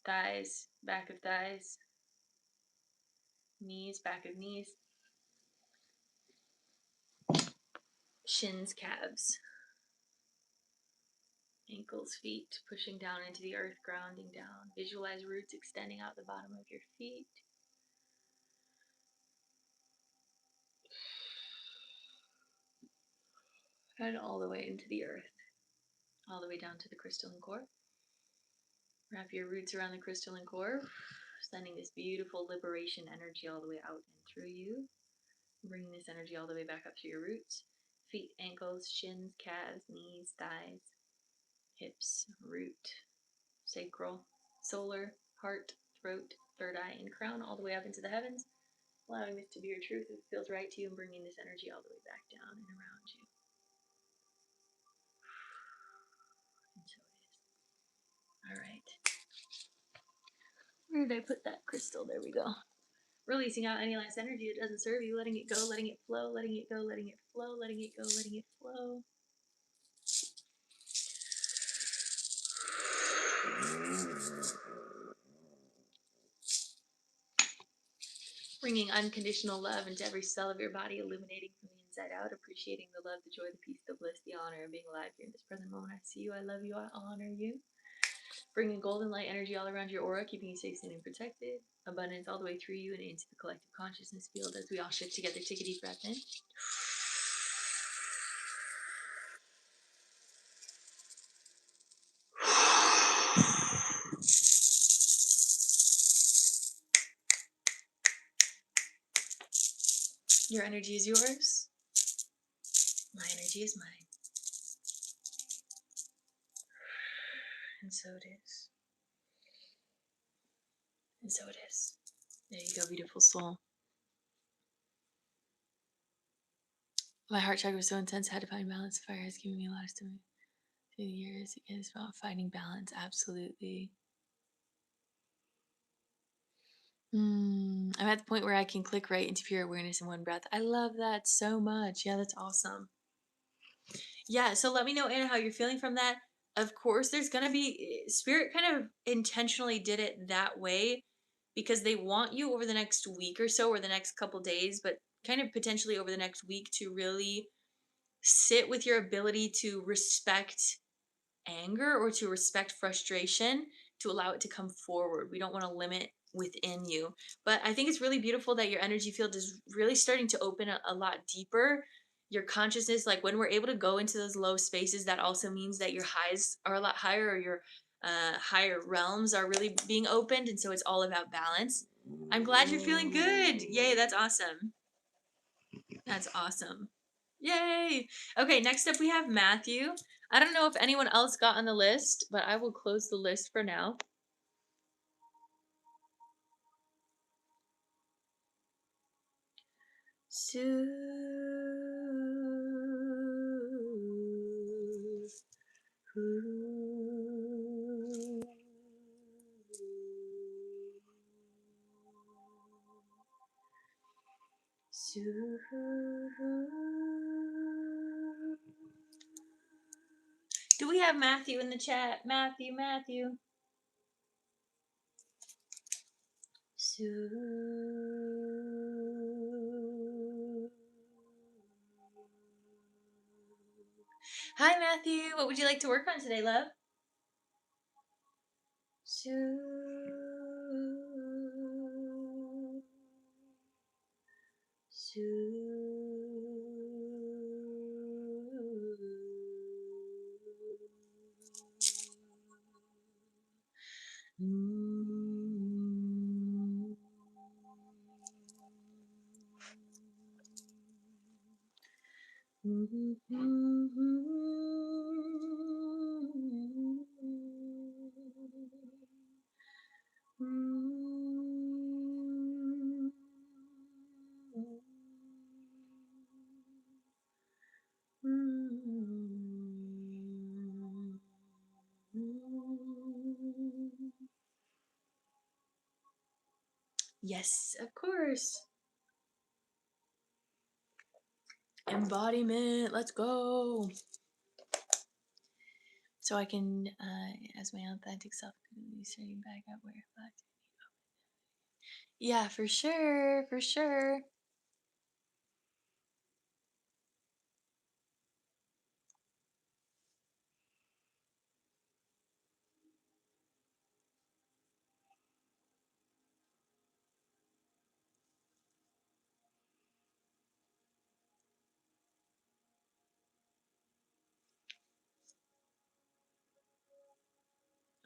thighs, back of thighs, knees, back of knees, shins, calves, ankles, feet, pushing down into the earth, grounding down. Visualize roots extending out the bottom of your feet. And all the way into the earth, all the way down to the crystalline core. Wrap your roots around the crystalline core, sending this beautiful liberation energy all the way out and through you. Bringing this energy all the way back up to your roots. Feet, ankles, shins, calves, knees, thighs, hips, root, sacral, solar, heart, throat, third eye, and crown, all the way up into the heavens. Allowing this to be your truth if it feels right to you, and bringing this energy all the way back down and around you. And so it is. All right. Where did I put that crystal? There we go. Releasing out any last energy that doesn't serve you, letting it go, letting it flow, letting it go, letting it flow, letting it go, letting it flow. Bringing unconditional love into every cell of your body, illuminating from the inside out, appreciating the love, the joy, the peace, the bliss, the honor of being alive here in this present moment. I see you, I love you, I honor you. Bringing golden light energy all around your aura, keeping you safe, sane, and protected. Abundance all the way through you and into the collective consciousness field as we all shift together. Take a deep breath in. Your energy is yours. My energy is mine. And so it is. And so it is. There you go, beautiful soul. My heart chakra was so intense, I had to find balance. Fire has given me a lot of stimulus through the years. It is about finding balance, absolutely. I'm at the point where I can click right into pure awareness in one breath. I love that so much. Yeah, that's awesome. Yeah, so let me know, Anna, how you're feeling from that. Of course, there's going to be, Spirit kind of intentionally did it that way because they want you over the next week or so, or the next couple days, but kind of potentially over the next week to really sit with your ability to respect anger or to respect frustration, to allow it to come forward. We don't want to limit within you. But I think it's really beautiful that your energy field is really starting to open a lot deeper. Your consciousness, like when we're able to go into those low spaces, that also means that your highs are a lot higher, or your higher realms are really being opened. And so it's all about balance. I'm glad you're feeling good. Yay, that's awesome. That's awesome. Yay! Okay, next up we have Matthew. I don't know if anyone else got on the list, but I will close the list for now. Do we have Matthew in the chat? Matthew. Hi, Matthew. What would you like to work on today, love? Yes, of course. Embodiment, let's go. So I can, as my authentic self, starting back up where I. Yeah, for sure, for sure.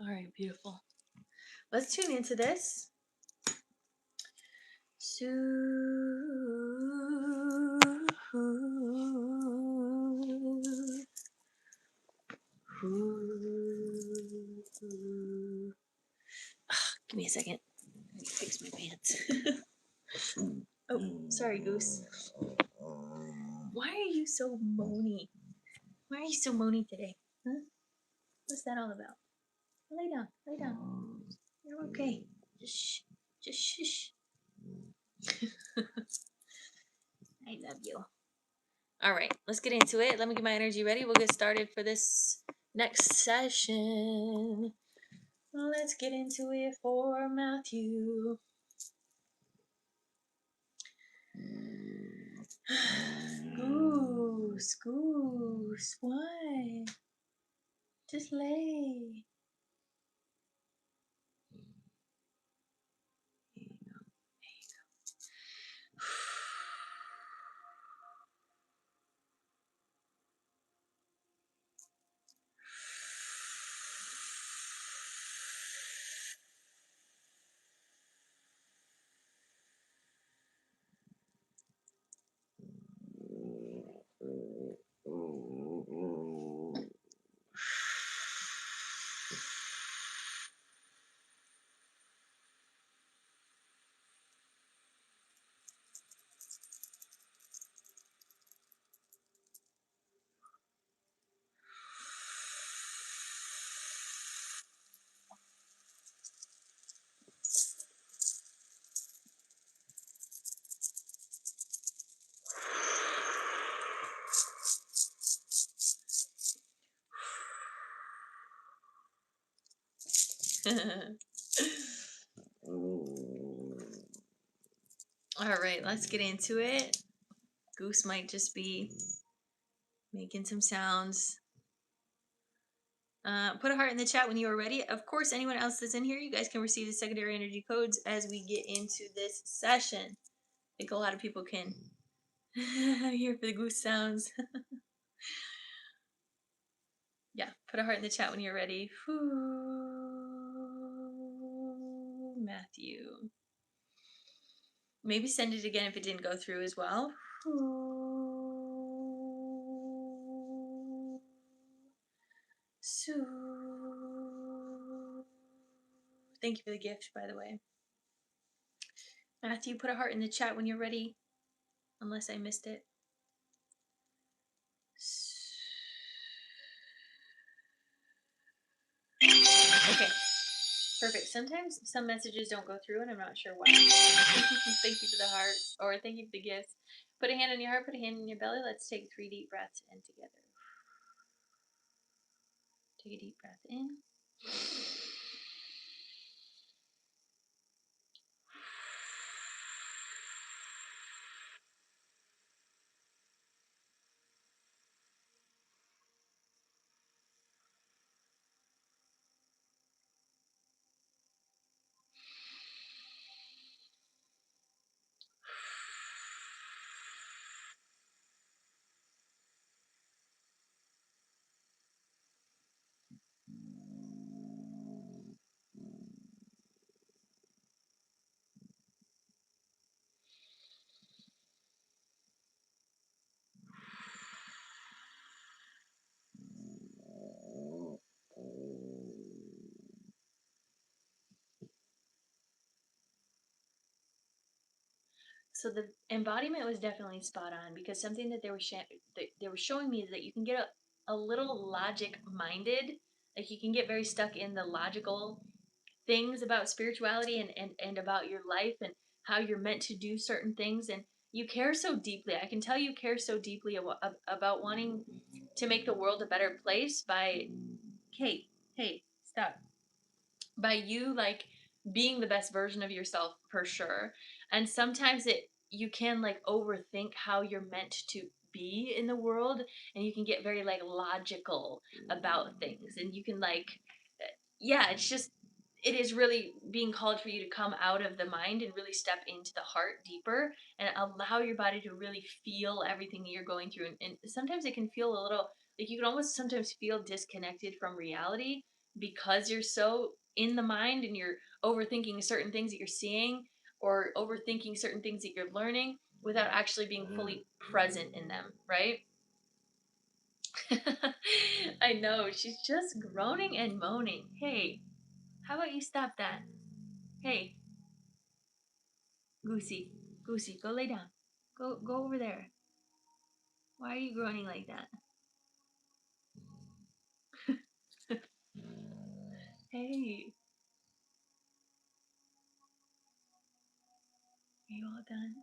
All right, beautiful. Let's tune into this. Give me a second. Let me fix my pants. Oh, sorry, Goose. Why are you so moany? Why are you so moany today? Huh? What's that all about? Lay down, lay down. You're okay. Just shh. Just shush. I love you. All right, let's get into it. Let me get my energy ready. We'll get started for this next session. Let's get into it for Matthew. Goose, Goose, what? Just lay. There you go. All right, let's get into it. Goose might just be making some sounds. Put a heart in the chat when you are ready. Of course, anyone else that's in here, you guys can receive the secondary energy codes as we get into this session. I think a lot of people can hear for the goose sounds. Yeah, put a heart in the chat when you're ready. Matthew. Maybe send it again if it didn't go through as well. Thank you for the gift, by the way. Matthew, put a heart in the chat when you're ready, unless I missed it. Okay, perfect. Sometimes some messages don't go through, and I'm not sure why. Thank you for the heart, or thank you for the gifts. Put a hand on your heart, put a hand in your belly. Let's take 3 deep breaths in together. Take a deep breath in. So the embodiment was definitely spot on, because something that they were showing me is that you can get a little logic minded, like you can get very stuck in the logical things about spirituality and about your life and how you're meant to do certain things, and you care so deeply. I can tell you care so deeply about wanting to make the world a better place by Kate, hey, stop, by you like being the best version of yourself, for sure. And sometimes it you can like overthink how you're meant to be in the world, and you can get very like logical about things, and you can like yeah, it's just it is really being called for you to come out of the mind and really step into the heart deeper and allow your body to really feel everything that you're going through. And sometimes it can feel a little like you can almost sometimes feel disconnected from reality because you're so in the mind and you're overthinking certain things that you're seeing or overthinking certain things that you're learning without actually being fully present in them, right? I know, she's just groaning and moaning. Hey, how about you stop that? Hey, Goosey, Goosey, go lay down. Go over there. Why are you groaning like that? Hey, are you all done?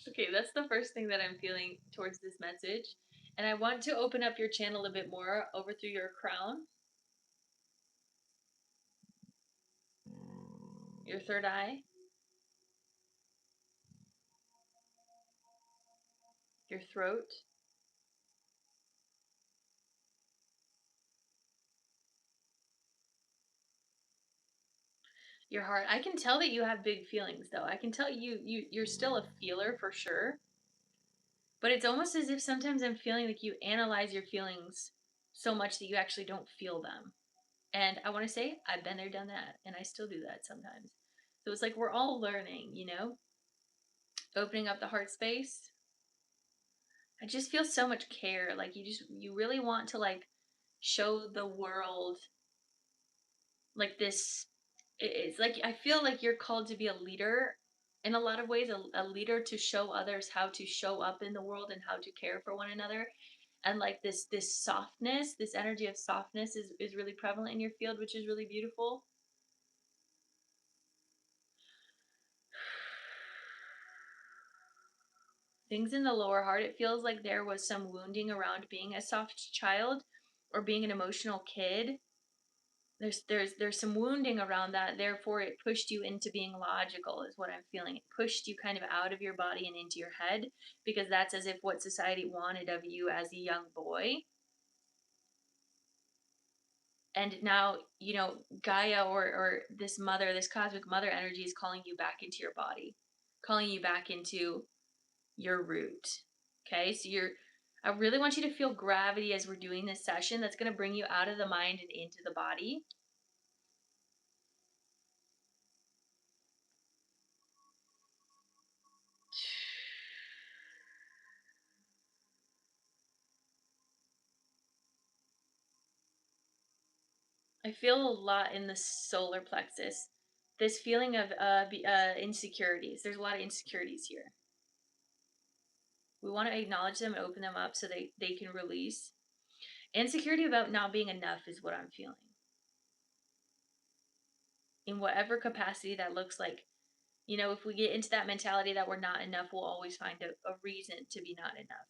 Okay, that's the first thing that I'm feeling towards this message. And I want to open up your channel a bit more over through your crown, your third eye, your throat, your heart. I can tell that you have big feelings though. I can tell you're still a feeler for sure. But it's almost as if sometimes I'm feeling like you analyze your feelings so much that you actually don't feel them. And I want to say I've been there, done that, and I still do that sometimes. So it's like we're all learning, you know? Opening up the heart space. I just feel so much care. Like you really want to like show the world like this. It's like I feel like you're called to be a leader in a lot of ways, a leader to show others how to show up in the world and how to care for one another. And like this softness, this energy of softness is really prevalent in your field, which is really beautiful. Things in the lower heart, it feels like there was some wounding around being a soft child or being an emotional kid. There's some wounding around that, therefore it pushed you into being logical, is what I'm feeling. It pushed you kind of out of your body and into your head, because that's as if what society wanted of you as a young boy. And now, you know, Gaia, or this mother, this cosmic mother energy, is calling you back into your body, calling you back into your root. Okay, so I really want you to feel gravity as we're doing this session. That's going to bring you out of the mind and into the body. I feel a lot in the solar plexus. This feeling of insecurities. There's a lot of insecurities here. We want to acknowledge them and open them up so they can release. Insecurity about not being enough is what I'm feeling. In whatever capacity that looks like. You know, if we get into that mentality that we're not enough, we'll always find a reason to be not enough.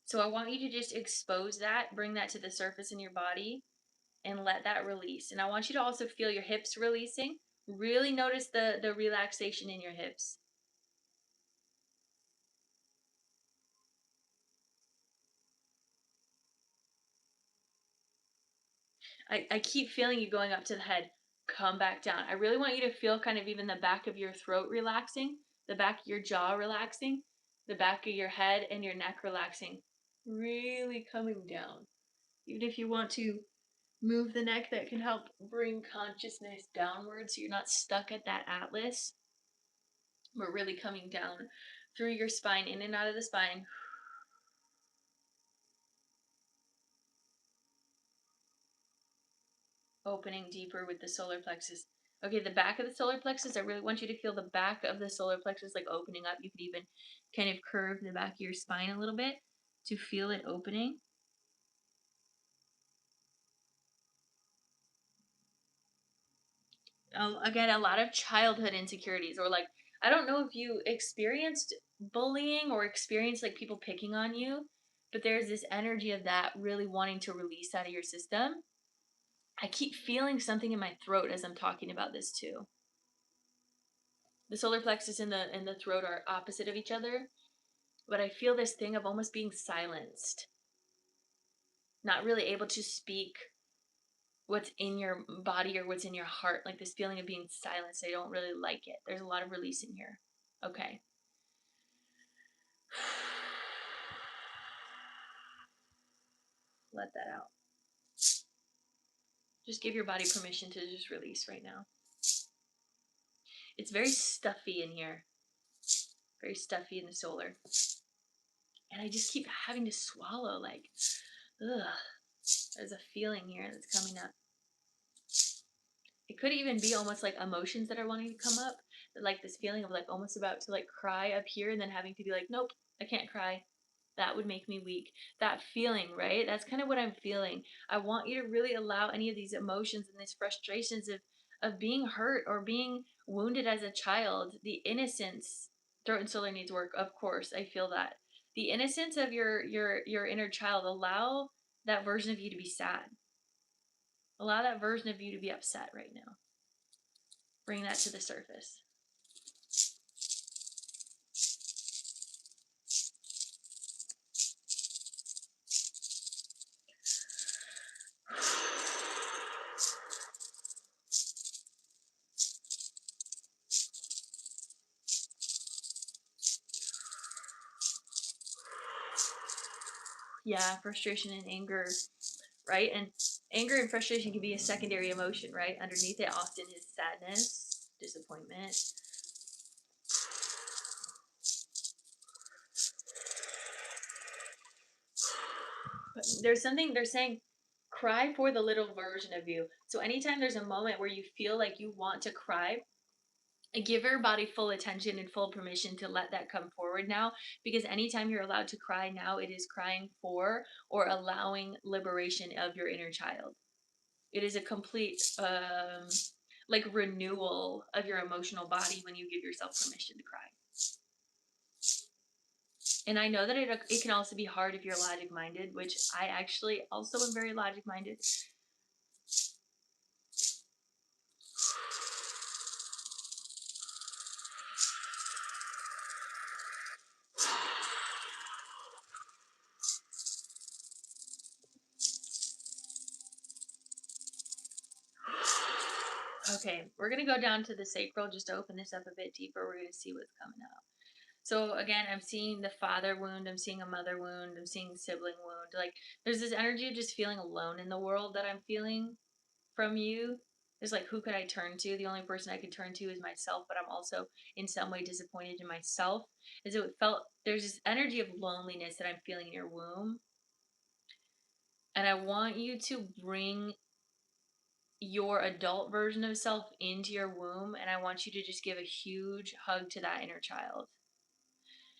So I want you to just expose that, bring that to the surface in your body, and let that release. And I want you to also feel your hips releasing. Really notice the relaxation in your hips. I keep feeling you going up to the head. Come back down. I really want you to feel kind of even the back of your throat relaxing, the back of your jaw relaxing, the back of your head and your neck relaxing. Really coming down. Even if you want to move the neck, that can help bring consciousness downward so you're not stuck at that atlas. But really coming down through your spine, in and out of the spine. Opening deeper with the solar plexus. Okay, the back of the solar plexus, I really want you to feel the back of the solar plexus like opening up. You could even kind of curve the back of your spine a little bit to feel it opening. Again, a lot of childhood insecurities, or like, I don't know if you experienced bullying or experienced like people picking on you, but there's this energy of that really wanting to release out of your system. I keep feeling something in my throat as I'm talking about this too. The solar plexus and the throat are opposite of each other, but I feel this thing of almost being silenced, not really able to speak what's in your body or what's in your heart, like this feeling of being silenced. I don't really like it. There's a lot of release in here. Okay. Let that out. Just give your body permission to just release right now. It's very stuffy in here. Very stuffy in the solar. And I just keep having to swallow, like, ugh. There's a feeling here that's coming up. It could even be almost like emotions that are wanting to come up. Like this feeling of like almost about to like cry up here and then having to be like, nope, I can't cry. That would make me weak. That feeling, right? That's kind of what I'm feeling. I want you to really allow any of these emotions and these frustrations of being hurt or being wounded as a child, the innocence. Throat and solar needs work, of course. I feel that. The innocence of your inner child, allow that version of you to be sad. Allow that version of you to be upset right now. Bring that to the surface. Yeah, frustration and anger, right? And anger and frustration can be a secondary emotion, right? Underneath it often is sadness, disappointment. But there's something they're saying, cry for the little version of you. So anytime there's a moment where you feel like you want to cry, give your body full attention and full permission to let that come forward now, because anytime you're allowed to cry now, it is crying for or allowing liberation of your inner child. It is a complete like renewal of your emotional body when you give yourself permission to cry. And I know that it can also be hard if you're logic minded, which I actually also am very logic minded. Okay, we're going to go down to the sacral just to open this up a bit deeper. We're going to see what's coming out. So again, I'm seeing the father wound, I'm seeing a mother wound, I'm seeing sibling wound. Like there's this energy of just feeling alone in the world that I'm feeling from you. There's like, who could I turn to? The only person I could turn to is myself, but I'm also in some way disappointed in myself. As it felt, there's this energy of loneliness that I'm feeling in your womb. And I want you to bring your adult version of self into your womb, and I want you to just give a huge hug to that inner child.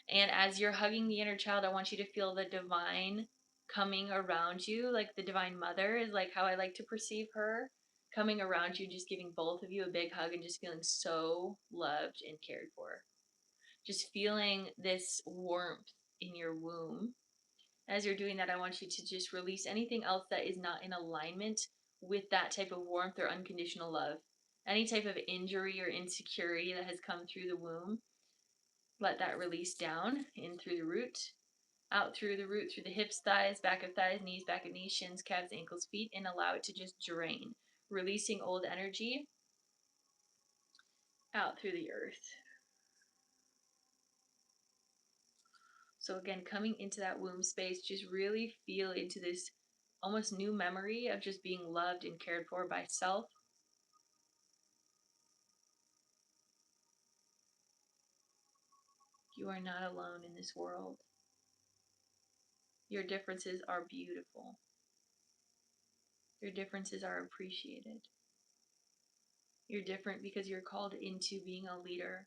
And as you're hugging the inner child, I want you to feel the divine coming around you, like the divine mother is like how I like to perceive her, coming around you, just giving both of you a big hug and just feeling so loved and cared for. Just feeling this warmth in your womb. As you're doing that, I want you to just release anything else that is not in alignment with that type of warmth or unconditional love. Any type of injury or insecurity that has come through the womb, let that release down in through the root, out through the root, through the hips, thighs, back of thighs, knees, back of knees, shins, calves, ankles, feet, and allow it to just drain, releasing old energy out through the earth. So again, coming into that womb space, just really feel into this almost new memory of just being loved and cared for by self. You are not alone in this world. Your differences are beautiful. Your differences are appreciated. You're different because you're called into being a leader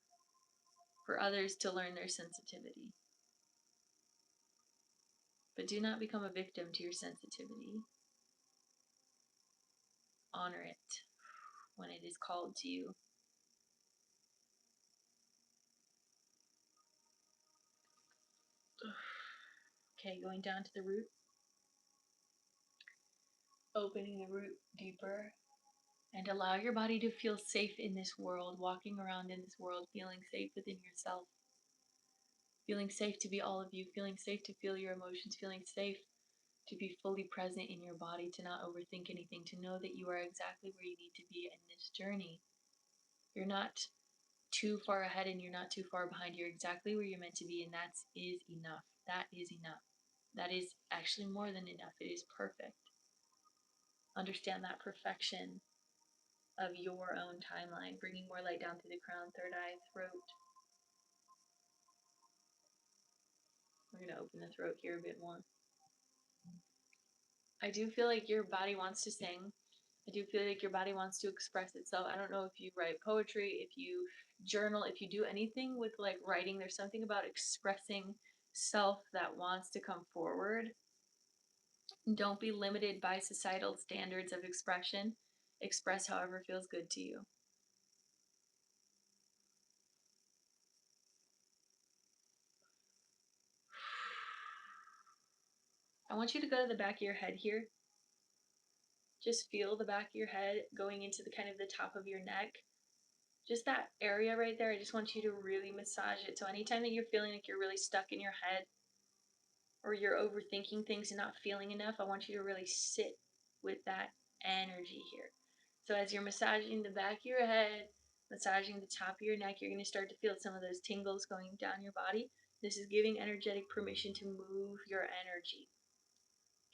for others to learn their sensitivity. But do not become a victim to your sensitivity. Honor it when it is called to you. Okay, going down to the root. Opening the root deeper. And allow your body to feel safe in this world, walking around in this world, feeling safe within yourself. Feeling safe to be all of you, feeling safe to feel your emotions, feeling safe to be fully present in your body, to not overthink anything, to know that you are exactly where you need to be in this journey. You're not too far ahead and you're not too far behind. You're exactly where you're meant to be, and that is enough. That is enough. That is actually more than enough. It is perfect. Understand that perfection of your own timeline, bringing more light down through the crown, third eye, throat. We're going to open the throat here a bit more. I do feel like your body wants to sing. I do feel like your body wants to express itself. I don't know if you write poetry, if you journal, if you do anything with like writing. There's something about expressing self that wants to come forward. Don't be limited by societal standards of expression. Express however feels good to you. I want you to go to the back of your head here. Just feel the back of your head going into the kind of the top of your neck. Just that area right there, I just want you to really massage it. So anytime that you're feeling like you're really stuck in your head or you're overthinking things and not feeling enough, I want you to really sit with that energy here. So as you're massaging the back of your head, massaging the top of your neck, you're going to start to feel some of those tingles going down your body. This is giving energetic permission to move your energy.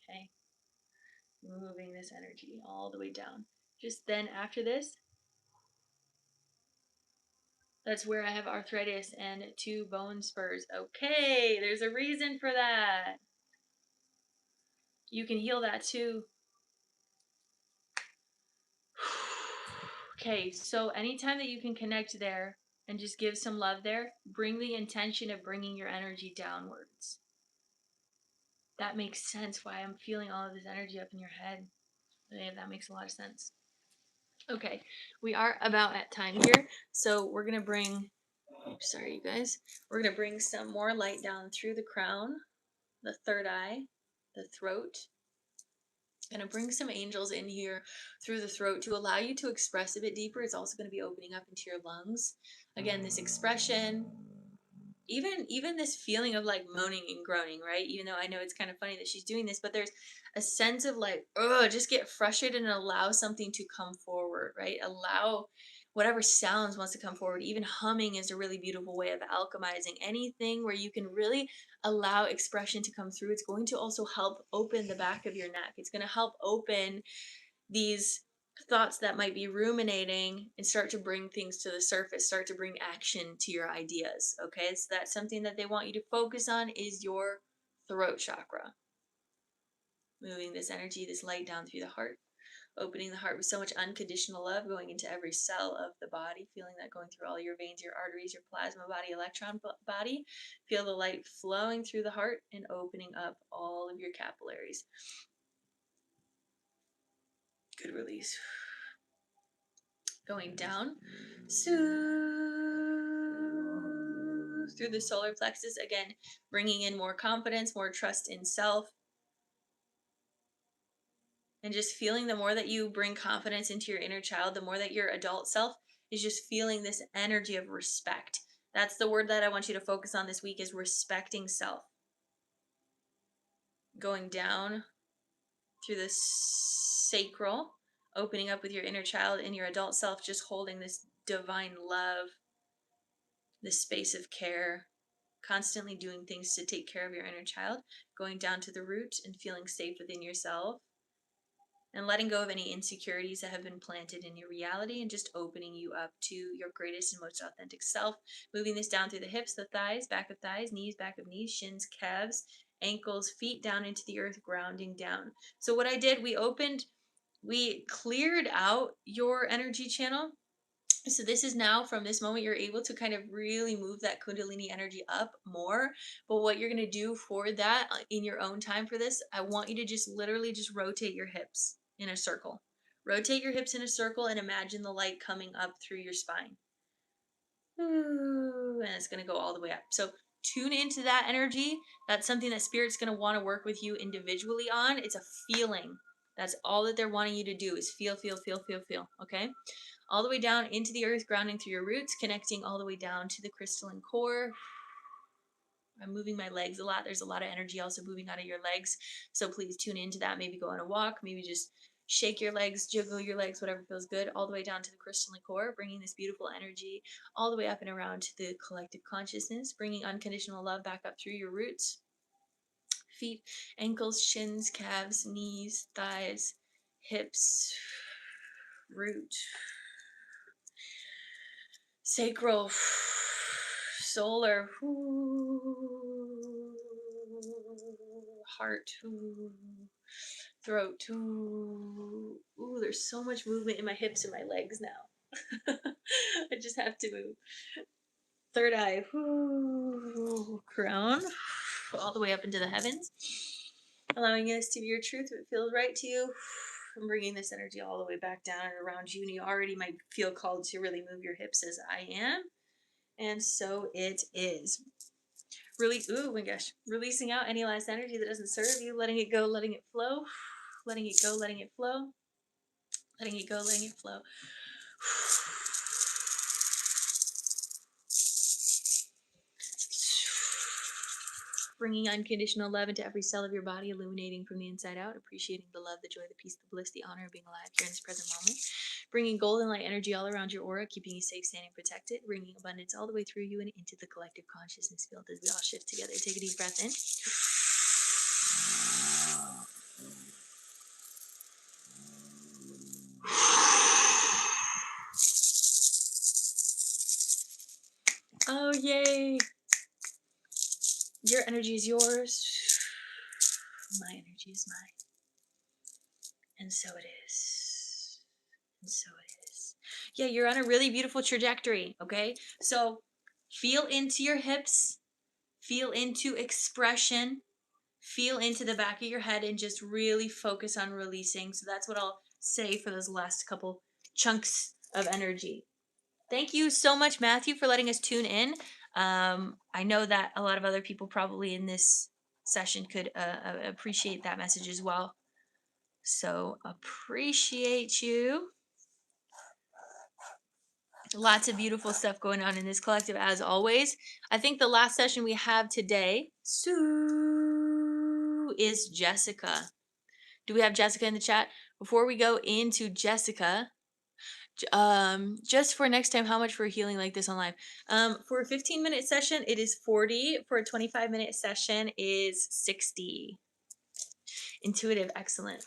Okay? Moving this energy all the way down. Just then after this, that's where I have arthritis and 2 bone spurs. Okay, there's a reason for that. You can heal that too. Okay, so anytime that you can connect there and just give some love there, bring the intention of bringing your energy downwards. That makes sense why I'm feeling all of this energy up in your head. Yeah, that makes a lot of sense. Okay, we are about at time here, so we're going to bring, sorry you guys, we're going to bring some more light down through the crown, the third eye, the throat. Going to bring some angels in here through the throat to allow you to express a bit deeper. It's also going to be opening up into your lungs. Again, this expression, even this feeling of like moaning and groaning, right? Even though I know it's kind of funny that she's doing this, but there's a sense of like, oh, just get frustrated and allow something to come forward, right? Allow whatever sounds wants to come forward. Even humming is a really beautiful way of alchemizing anything where you can really allow expression to come through. It's going to also help open the back of your neck. It's going to help open these thoughts that might be ruminating and start to bring things to the surface, start to bring action to your ideas. Okay, so that's something that they want you to focus on is your throat chakra. Moving this energy, this light down through the heart, opening the heart with so much unconditional love, going into every cell of the body, feeling that going through all your veins, your arteries, your plasma body, electron body. Feel the light flowing through the heart and opening up all of your capillaries. Good release. Going down, soothe through the solar plexus, again bringing in more confidence, more trust in self, and just feeling the more that you bring confidence into your inner child, the more that your adult self is just feeling this energy of respect. That's the word that I want you to focus on this week, is respecting self. Going down through the sacral, opening up with your inner child and your adult self, just holding this divine love, this space of care, constantly doing things to take care of your inner child, going down to the root and feeling safe within yourself, and letting go of any insecurities that have been planted in your reality and just opening you up to your greatest and most authentic self. Moving this down through the hips, the thighs, back of thighs, knees, back of knees, shins, calves, ankles, feet down into the earth, grounding down. So what I did, we cleared out your energy channel. So this is now, from this moment, you're able to kind of really move that Kundalini energy up more. But what you're going to do for that in your own time for this, I want you to just literally just rotate your hips in a circle. Rotate your hips in a circle and imagine the light coming up through your spine. And it's going to go all the way up. So tune into that energy. That's something that Spirit's going to want to work with you individually on. It's a feeling. That's all that they're wanting you to do is feel, feel, feel, feel, feel. Okay? All the way down into the earth, grounding through your roots, connecting all the way down to the crystalline core. I'm moving my legs a lot. There's a lot of energy also moving out of your legs. So please tune into that. Maybe go on a walk. Maybe just shake your legs, jiggle your legs, whatever feels good. All the way down to the crystalline core, bringing this beautiful energy all the way up and around to the collective consciousness, bringing unconditional love back up through your roots. Feet, ankles, shins, calves, knees, thighs, hips, root, sacral, solar, heart, throat. Ooh, there's so much movement in my hips and my legs now. I just have to move. Third eye, crown, all the way up into the heavens. Allowing this to be your truth if it feels right to you. I'm bringing this energy all the way back down and around you. And you already might feel called to really move your hips as I am. And so it is. Really, oh my gosh. Releasing out any last energy that doesn't serve you. Letting it go, letting it flow. Letting it go, letting it flow. Letting it go, letting it flow. Bringing unconditional love into every cell of your body, illuminating from the inside out, appreciating the love, the joy, the peace, the bliss, the honor of being alive here in this present moment. Bringing golden light energy all around your aura, keeping you safe, standing, protected. Bringing abundance all the way through you and into the collective consciousness field as we all shift together. Take a deep breath in. Oh, yay! Your energy is yours. My energy is mine. And so it is. And so it is. Yeah, you're on a really beautiful trajectory, okay? So feel into your hips, feel into expression, feel into the back of your head, and just really focus on releasing. So that's what I'll say for those last couple chunks of energy. Thank you so much, Matthew, for letting us tune in. I know that a lot of other people probably in this session could appreciate that message as well. So appreciate you. Lots of beautiful stuff going on in this collective as always. I think the last session we have today, Sue, is Jessica. Do we have Jessica in the chat? Before we go into Jessica, just for next time, how much for healing like this on live? For a 15-minute session, it is 40. For a 25-minute session is 60. Intuitive, excellent.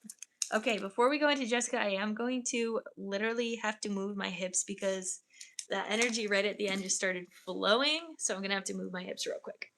Okay, before we go into Jessica, I am going to literally have to move my hips because that energy right at the end just started flowing. So I'm going to have to move my hips real quick.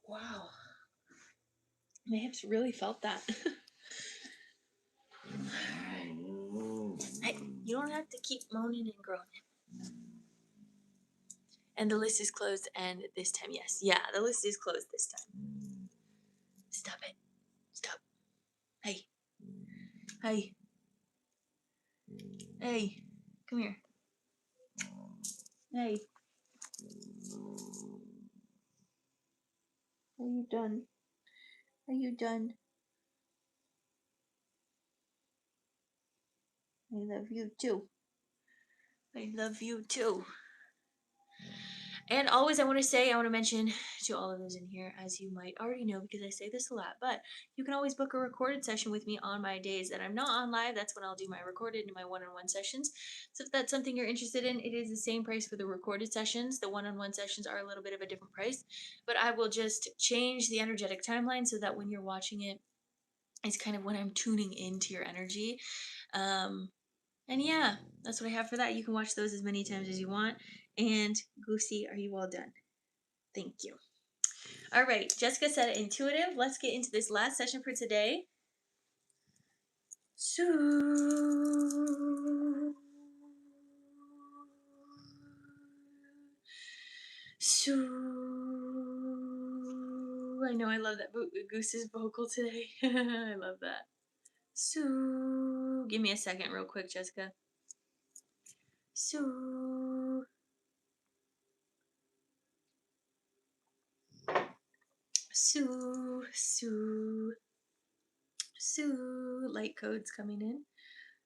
Wow. My hips really felt that. Hey, you don't have to keep moaning and groaning. And the list is closed, and this time, yes. Yeah, the list is closed this time. Stop it. Stop. Hey. Hey. Hey. Come here. Hey. Are you done? Are you done? I love you too. I love you too. And always, I want to mention to all of those in here, as you might already know because I say this a lot, but you can always book a recorded session with me on my days that I'm not on live. That's when I'll do my recorded and my one-on-one sessions. So if that's something you're interested in, it is the same price for the recorded sessions. The one-on-one sessions are a little bit of a different price, but I will just change the energetic timeline so that when you're watching it, it's kind of when I'm tuning into your energy. And yeah, that's what I have for that. You can watch those as many times as you want. And Goosey, are you all done? Thank you. All right, Jessica said intuitive. Let's get into this last session for today. Sue. Sue. I know I love that Goose's vocal today. I love that. Sue. Give me a second real quick, Jessica. Sue. Sue. Sue. Sue. Light codes coming in.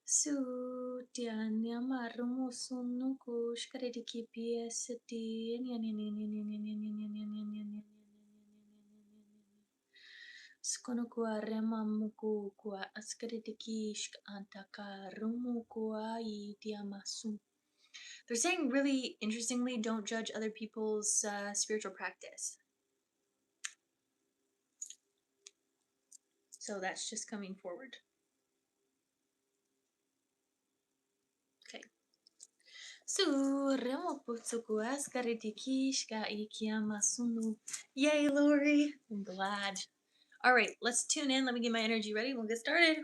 Su tiania marmo sunu kush karediki pieseti skono kwa rema muku kwa askarediki shk antaka rumu kwa itiamasu. They're saying really interestingly, don't judge other people's spiritual practice. So that's just coming forward. Okay. Yay, Lori. I'm glad. All right, let's tune in. Let me get my energy ready. We'll get started.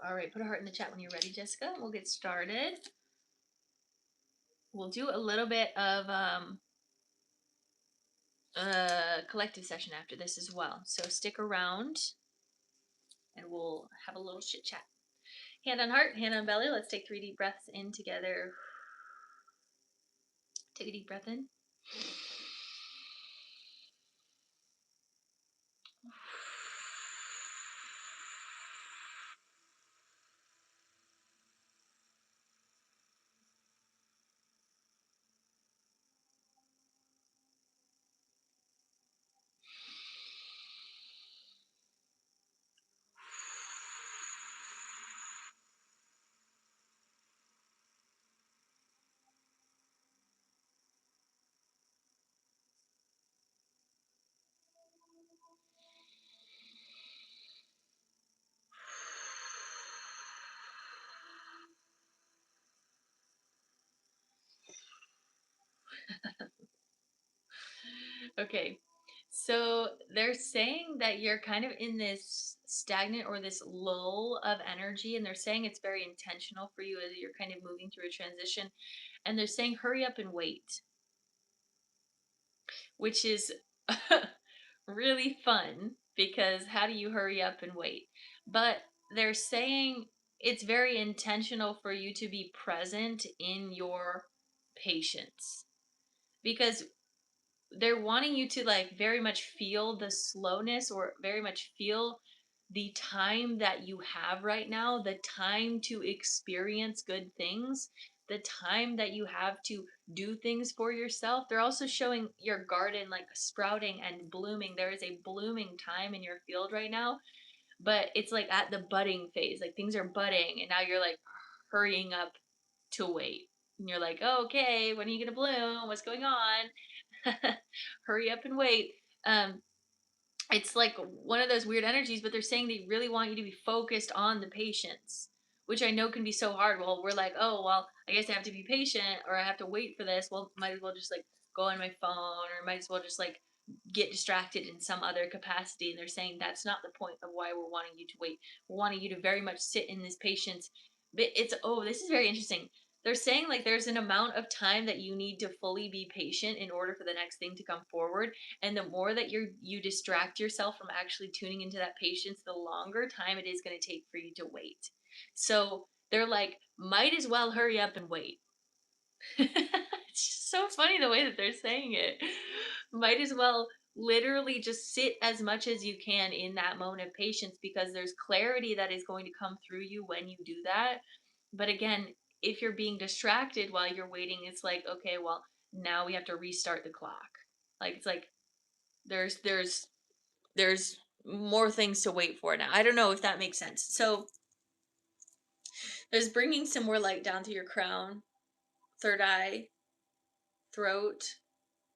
All right, put a heart in the chat when you're ready, Jessica. We'll get started. We'll do a little bit of collective session after this as well. So stick around and we'll have a little chit chat. Hand on heart, hand on belly. Let's take 3 deep breaths in together. Take a deep breath in. Okay. So they're saying that you're kind of in this stagnant or this lull of energy, and they're saying it's very intentional for you as you're kind of moving through a transition. And they're saying, hurry up and wait, which is really fun because how do you hurry up and wait? But they're saying it's very intentional for you to be present in your patience because they're wanting you to like very much feel the slowness or very much feel the time that you have right now, the time to experience good things, the time that you have to do things for yourself. They're also showing your garden like sprouting and blooming. There is a blooming time in your field right now, but it's like at the budding phase. Like things are budding and now you're like hurrying up to wait. And you're like, oh, okay, when are you going to bloom? What's going on? Hurry up and wait. Um, it's like one of those weird energies, but they're saying they really want you to be focused on the patience, which I know can be so hard. Well, we're like, oh, well, I guess I have to be patient or I have to wait for this. Well, might as well just like go on my phone or might as well just like get distracted in some other capacity. And they're saying that's not the point of why we're wanting you to wait. We're wanting you to very much sit in this patience. But it's, oh, this is very interesting. They're saying like there's an amount of time that you need to fully be patient in order for the next thing to come forward, and the more that you distract yourself from actually tuning into that patience, the longer time it is going to take for you to wait. So they're like, might as well hurry up and wait. It's just so funny the way that they're saying it. Might as well literally just sit as much as you can in that moment of patience because there's clarity that is going to come through you when you do that. But again, if you're being distracted while you're waiting, it's like, okay, well, now we have to restart the clock. Like it's like there's more things to wait for now. I don't know if that makes sense. So there's bringing some more light down to your crown, third eye, throat,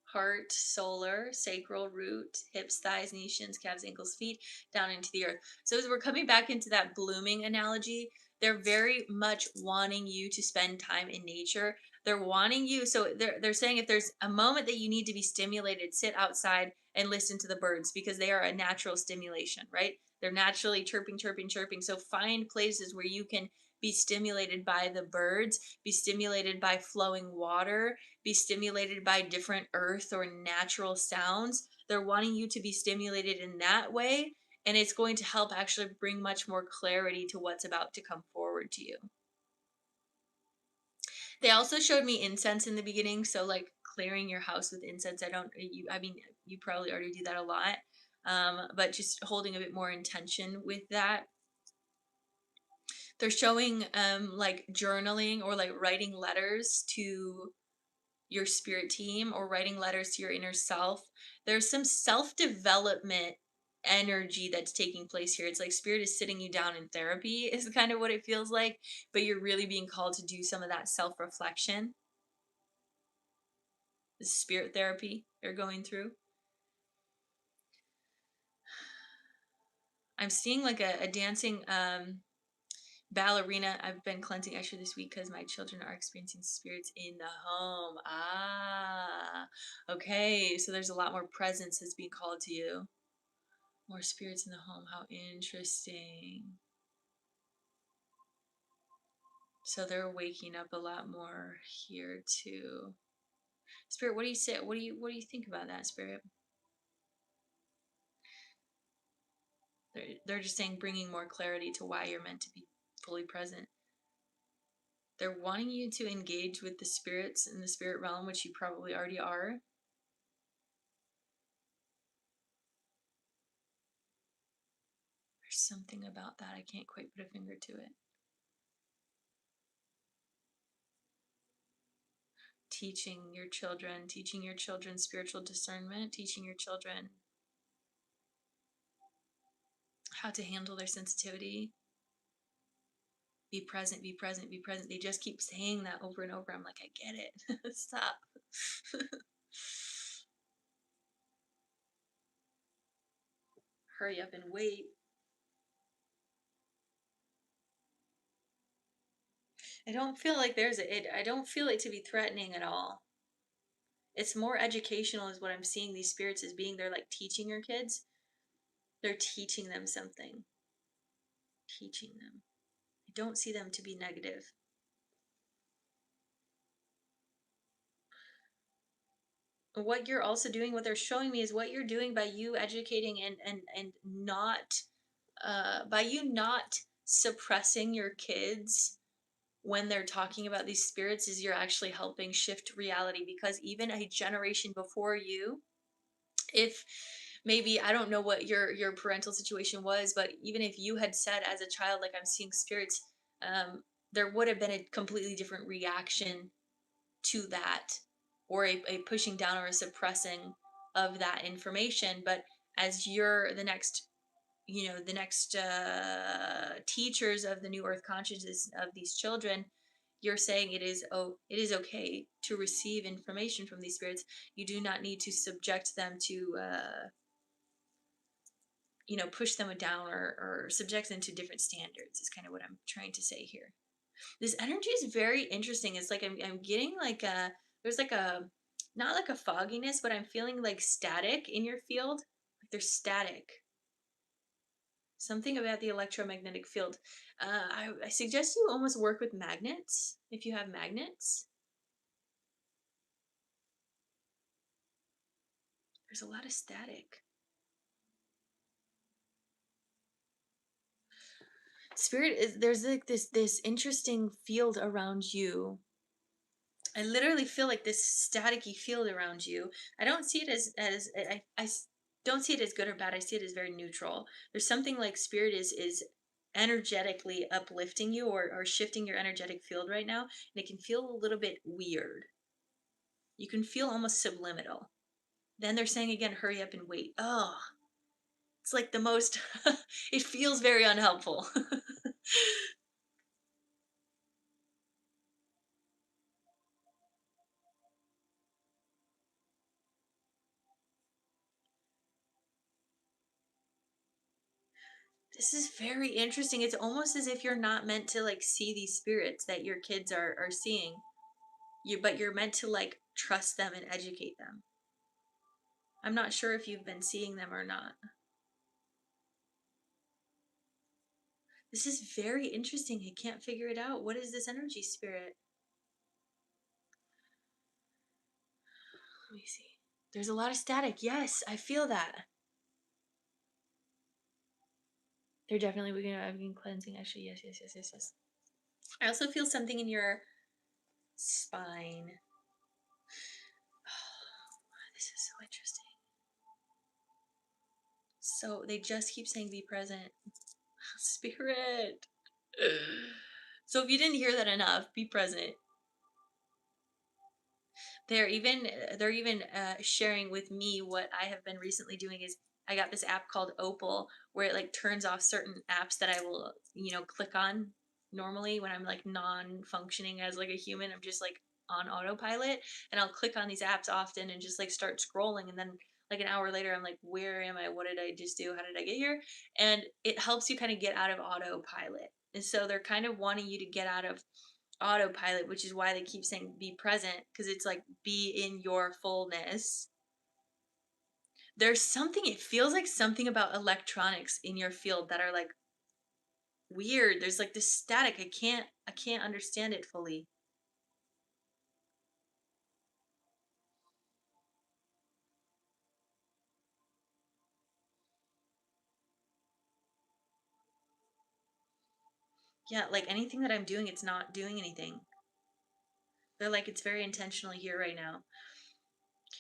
heart, solar, sacral, root, hips, thighs, knees, shins, calves, ankles, feet, down into the earth. So as we're coming back into that blooming analogy, they're very much wanting you to spend time in nature. They're wanting you, so they're saying if there's a moment that you need to be stimulated, sit outside and listen to the birds because they are a natural stimulation, right? They're naturally chirping, chirping, chirping. So find places where you can be stimulated by the birds, be stimulated by flowing water, be stimulated by different earth or natural sounds. They're wanting you to be stimulated in that way, and it's going to help actually bring much more clarity to what's about to come forward to you. They also showed me incense in the beginning, so like clearing your house with incense. I mean, you probably already do that a lot, but just holding a bit more intention with that. They're showing like journaling or like writing letters to your spirit team or writing letters to your inner self. There's some self-development energy that's taking place here. It's like spirit is sitting you down in therapy is kind of what it feels like, but you're really being called to do some of that self-reflection. This spirit therapy you're going through. I'm seeing like a dancing ballerina. I've been cleansing actually this week because my children are experiencing spirits in the home. Okay, so there's a lot more presence that's being called to you. More spirits in the home. How interesting. So they're waking up a lot more here too. Spirit, what do you say? What do you think about that, Spirit? They're just saying bringing more clarity to why you're meant to be fully present. They're wanting you to engage with the spirits in the spirit realm, which you probably already are. There's something about that. I can't quite put a finger to it. Teaching your children spiritual discernment, teaching your children how to handle their sensitivity. Be present, be present, be present. They just keep saying that over and over. I'm like, I get it. Stop. Hurry up and wait. I don't feel like I don't feel it to be threatening at all. It's more educational is what I'm seeing these spirits as being. They're like teaching your kids. They're teaching them something. Teaching them. I don't see them to be negative. What you're also doing, what they're showing me is what you're doing by you educating and not by you not suppressing your kids when they're talking about these spirits is you're actually helping shift reality, because even a generation before you, if maybe I don't know what your parental situation was, but even if you had said as a child, like, I'm seeing spirits, there would have been a completely different reaction to that, or a pushing down or a suppressing of that information. But as you're the next, the next teachers of the new earth consciousness of these children, you're saying it is okay to receive information from these spirits. You do not need to subject them to push them down, or subject them to different standards, is kind of what I'm trying to say here. This energy is very interesting. It's like I'm getting like there's like a, not like a fogginess, but I'm feeling like static in your field. Like there's static. Something about the electromagnetic field. I suggest you almost work with magnets if you have magnets. There's a lot of static. Spirit is, there's like this interesting field around you. I literally feel like this staticky field around you. I don't see it as I don't see it as good or bad. I see it as very neutral. There's something like spirit is energetically uplifting you, or shifting your energetic field right now, and it can feel a little bit weird. You can feel almost subliminal. Then they're saying again, hurry up and wait. Oh, it's like the most it feels very unhelpful. This is very interesting. It's almost as if you're not meant to like see these spirits that your kids are seeing. But you're meant to like trust them and educate them. I'm not sure if you've been seeing them or not. This is very interesting. I can't figure it out. What is this energy spirit? Let me see. There's a lot of static. Yes, I feel that. They're definitely beginning cleansing. Actually, yes, yes, yes, yes, yes. I also feel something in your spine. Oh, this is so interesting. So they just keep saying be present. Spirit. So if you didn't hear that enough, be present. They're even sharing with me what I have been recently doing is I got this app called Opal, where it like turns off certain apps that I will click on normally when I'm like non-functioning as like a human. I'm just like on autopilot, and I'll click on these apps often and just like start scrolling, and then like an hour later I'm like, where am I? What did I just do? How did I get here? And it helps you kind of get out of autopilot. And so they're kind of wanting you to get out of autopilot, which is why they keep saying be present, because it's like be in your fullness. There's something, it feels like something about electronics in your field that are like weird. There's like this static. I can't understand it fully. Yeah, like anything that I'm doing, it's not doing anything. They're like, it's very intentionally here right now.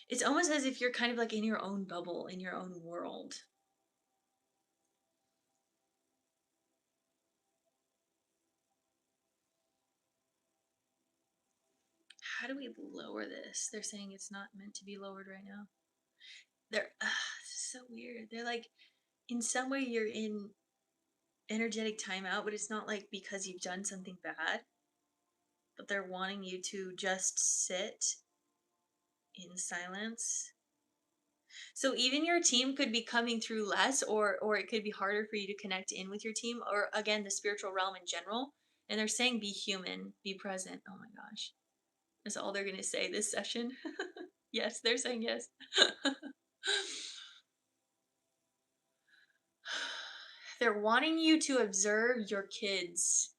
It's almost as if you're kind of like in your own bubble, in your own world. How do we lower this? They're saying it's not meant to be lowered right now. They're, this is so weird. They're like, in some way you're in energetic timeout, but it's not like because you've done something bad, but they're wanting you to just sit in silence. So even your team could be coming through less, or it could be harder for you to connect in with your team, or again the spiritual realm in general. And they're saying be human, be present. Oh my gosh. That's all they're gonna say this session. Yes, they're saying yes. They're wanting you to observe your kids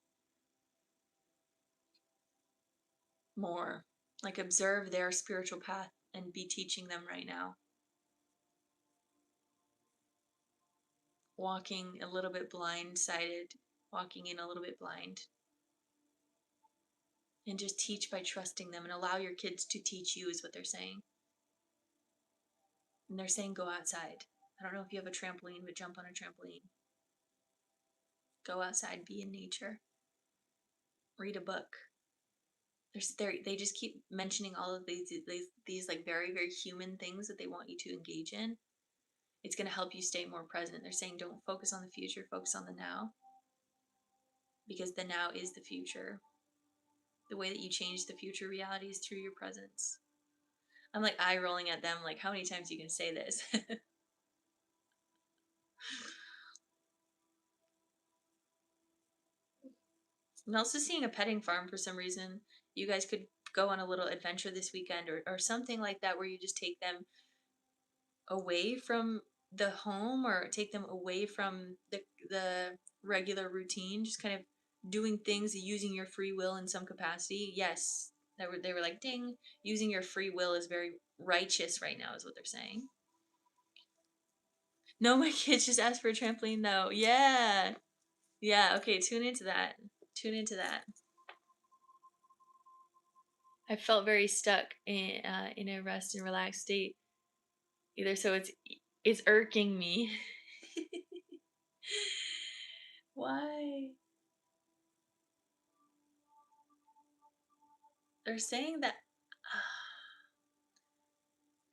more. Like observe their spiritual path and be teaching them right now. Walking a little bit blindsided, walking in a little bit blind. And just teach by trusting them and allow your kids to teach you, is what they're saying. And they're saying go outside. I don't know if you have a trampoline, but jump on a trampoline. Go outside, be in nature. Read a book. They just keep mentioning all of these like very, very human things that they want you to engage in. It's going to help you stay more present. They're saying don't focus on the future, focus on the now. Because the now is the future. The way that you change the future reality is through your presence. I'm like eye rolling at them, like, how many times are you going to say this? I'm also seeing a petting farm for some reason. You guys could go on a little adventure this weekend, or something like that, where you just take them away from the home, or take them away from the regular routine, just kind of doing things using your free will in some capacity. Yes, they were like, ding, using your free will is very righteous right now, is what they're saying. No, my kids just asked for a trampoline though. Yeah. Yeah, okay, tune into that. Tune into that. I felt very stuck in a rest and relaxed state. Either so it's irking me. Why? They're saying that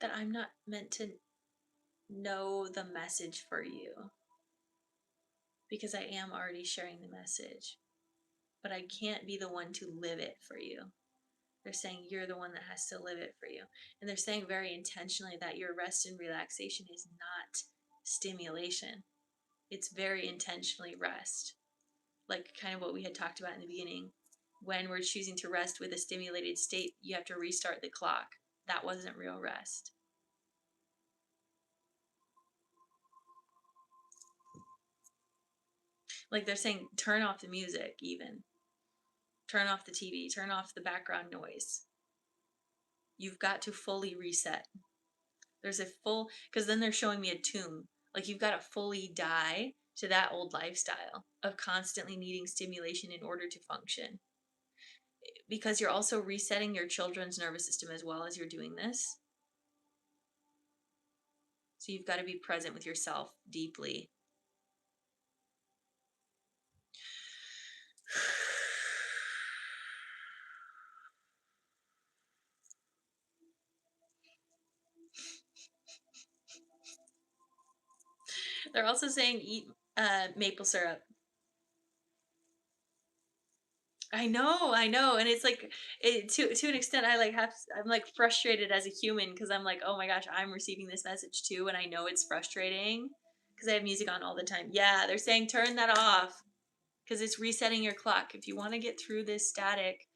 that I'm not meant to know the message for you, because I am already sharing the message, but I can't be the one to live it for you. They're saying you're the one that has to live it for you. And they're saying very intentionally that your rest and relaxation is not stimulation. It's very intentionally rest. Like kind of what we had talked about in the beginning. When we're choosing to rest with a stimulated state, you have to restart the clock. That wasn't real rest. Like they're saying, turn off the music, even. Turn off the TV, turn off the background noise. You've got to fully reset. There's a full, because then they're showing me a tomb. Like you've got to fully die to that old lifestyle of constantly needing stimulation in order to function. Because you're also resetting your children's nervous system as well as you're doing this. So you've got to be present with yourself deeply. They're also saying eat maple syrup. I know, and it's like to an extent, I'm like frustrated as a human, because I'm like, oh my gosh, I'm receiving this message too, and I know it's frustrating because I have music on all the time. Yeah, they're saying turn that off because it's resetting your clock. If you want to get through this static,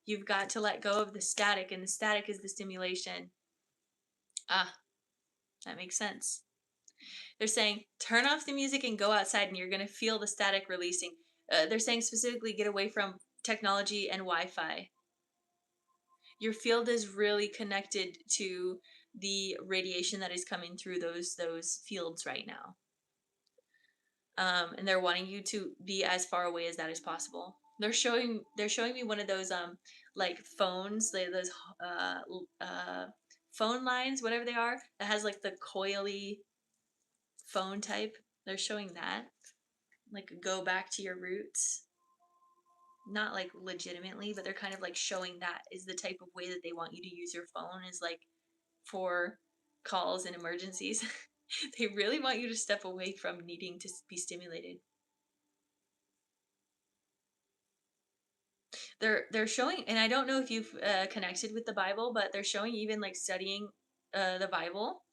you've got to let go of the static, and the static is the stimulation. Ah, that makes sense. They're saying turn off the music and go outside, and you're going to feel the static releasing. They're saying specifically get away from technology and Wi-Fi. Your field is really connected to the radiation that is coming through those fields right now. And they're wanting you to be as far away as that as possible. They're showing me one of those like phones, those uh phone lines, whatever they are, that has like the coily phone type. They're showing that. Like go back to your roots. Not like legitimately, but they're kind of like showing that is the type of way that they want you to use your phone, is like for calls and emergencies. They really want you to step away from needing to be stimulated. They're showing, and I don't know if you've connected with the Bible, but they're showing even like studying the Bible,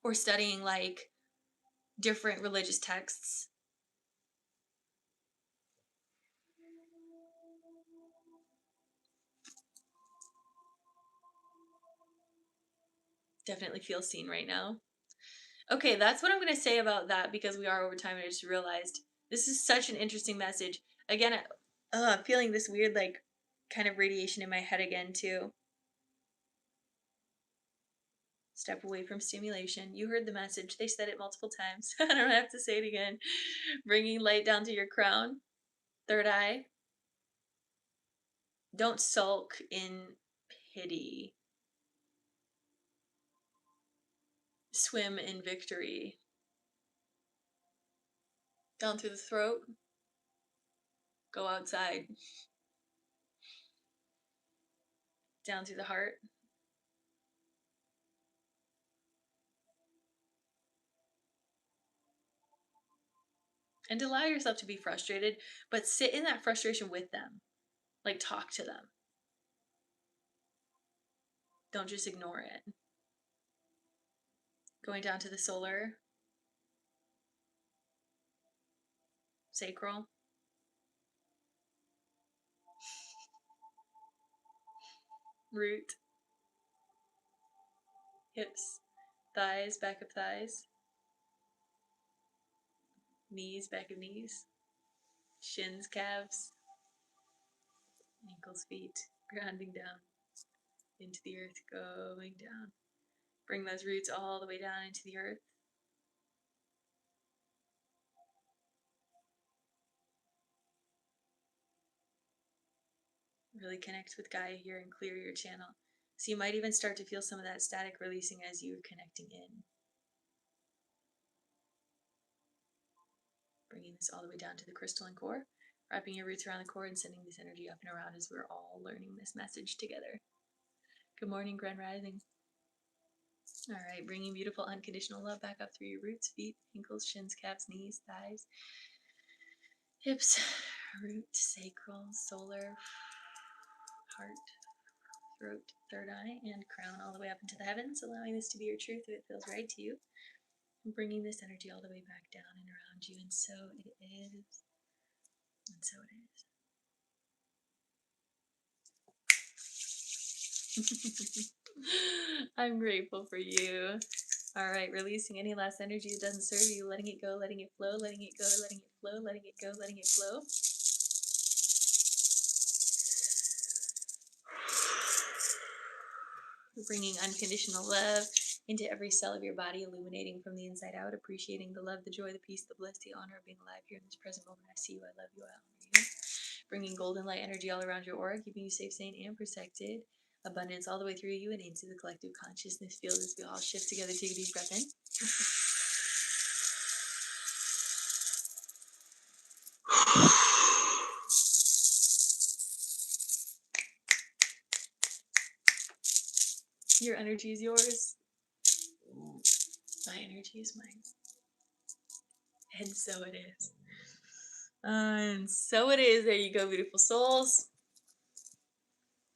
or studying like different religious texts. Definitely feel seen right now. Okay, that's what I'm going to say about that, because we are over time and I just realized this is such an interesting message. Again, I'm feeling this weird, like, kind of radiation in my head again, too. Step away from stimulation. You heard the message. They said it multiple times. I don't have to say it again. Bringing light down to your crown, third eye. Don't sulk in pity. Swim in victory. Down through the throat. Go outside. Down through the heart. And allow yourself to be frustrated, but sit in that frustration with them. Like, talk to them. Don't just ignore it. Going down to the solar, sacral, root, hips, thighs, back of thighs, knees, back of knees, shins, calves, ankles, feet, grounding down into the earth, going down. Bring those roots all the way down into the earth. Really connect with Gaia here and clear your channel. So you might even start to feel some of that static releasing as you're connecting in. Bringing this all the way down to the crystalline core, wrapping your roots around the core and sending this energy up and around as we're all learning this message together. Good morning, Grand Rising. All right, bringing beautiful unconditional love back up through your roots, feet, ankles, shins, calves, knees, thighs, hips, root, sacral, solar, heart, throat, third eye, and crown, all the way up into the heavens, allowing this to be your truth if it feels right to you. And bringing this energy all the way back down and around you, and so it is. And so it is. I'm grateful for you. All right, releasing any last energy that doesn't serve you, letting it go, letting it flow, letting it go, letting it flow, letting it go, letting it flow. Bringing unconditional love into every cell of your body, illuminating from the inside out, appreciating the love, the joy, the peace, the bliss, the honor of being alive here in this present moment. I see you, I love you, I honor you. Bringing golden light energy all around your aura, keeping you safe, sane, and protected. Abundance all the way through you and into the collective consciousness field as we all shift together. Take a deep breath in. Your energy is yours. My energy is mine. And so it is. And so it is. There you go, beautiful souls.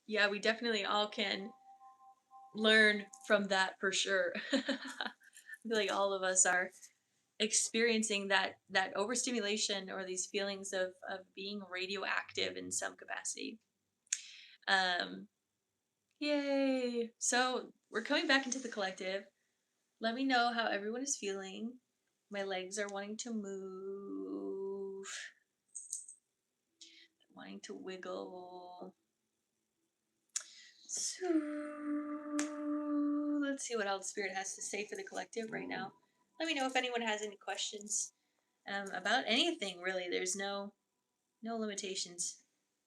Yeah, we definitely all can learn from that for sure. I feel like all of us are experiencing that overstimulation, or these feelings of being radioactive in some capacity. Yay! So we're coming back into the collective. Let me know how everyone is feeling. My legs are wanting to move, wanting to wiggle. So let's see what else Spirit has to say for the collective right now. Let me know if anyone has any questions about anything, really. There's no No limitations.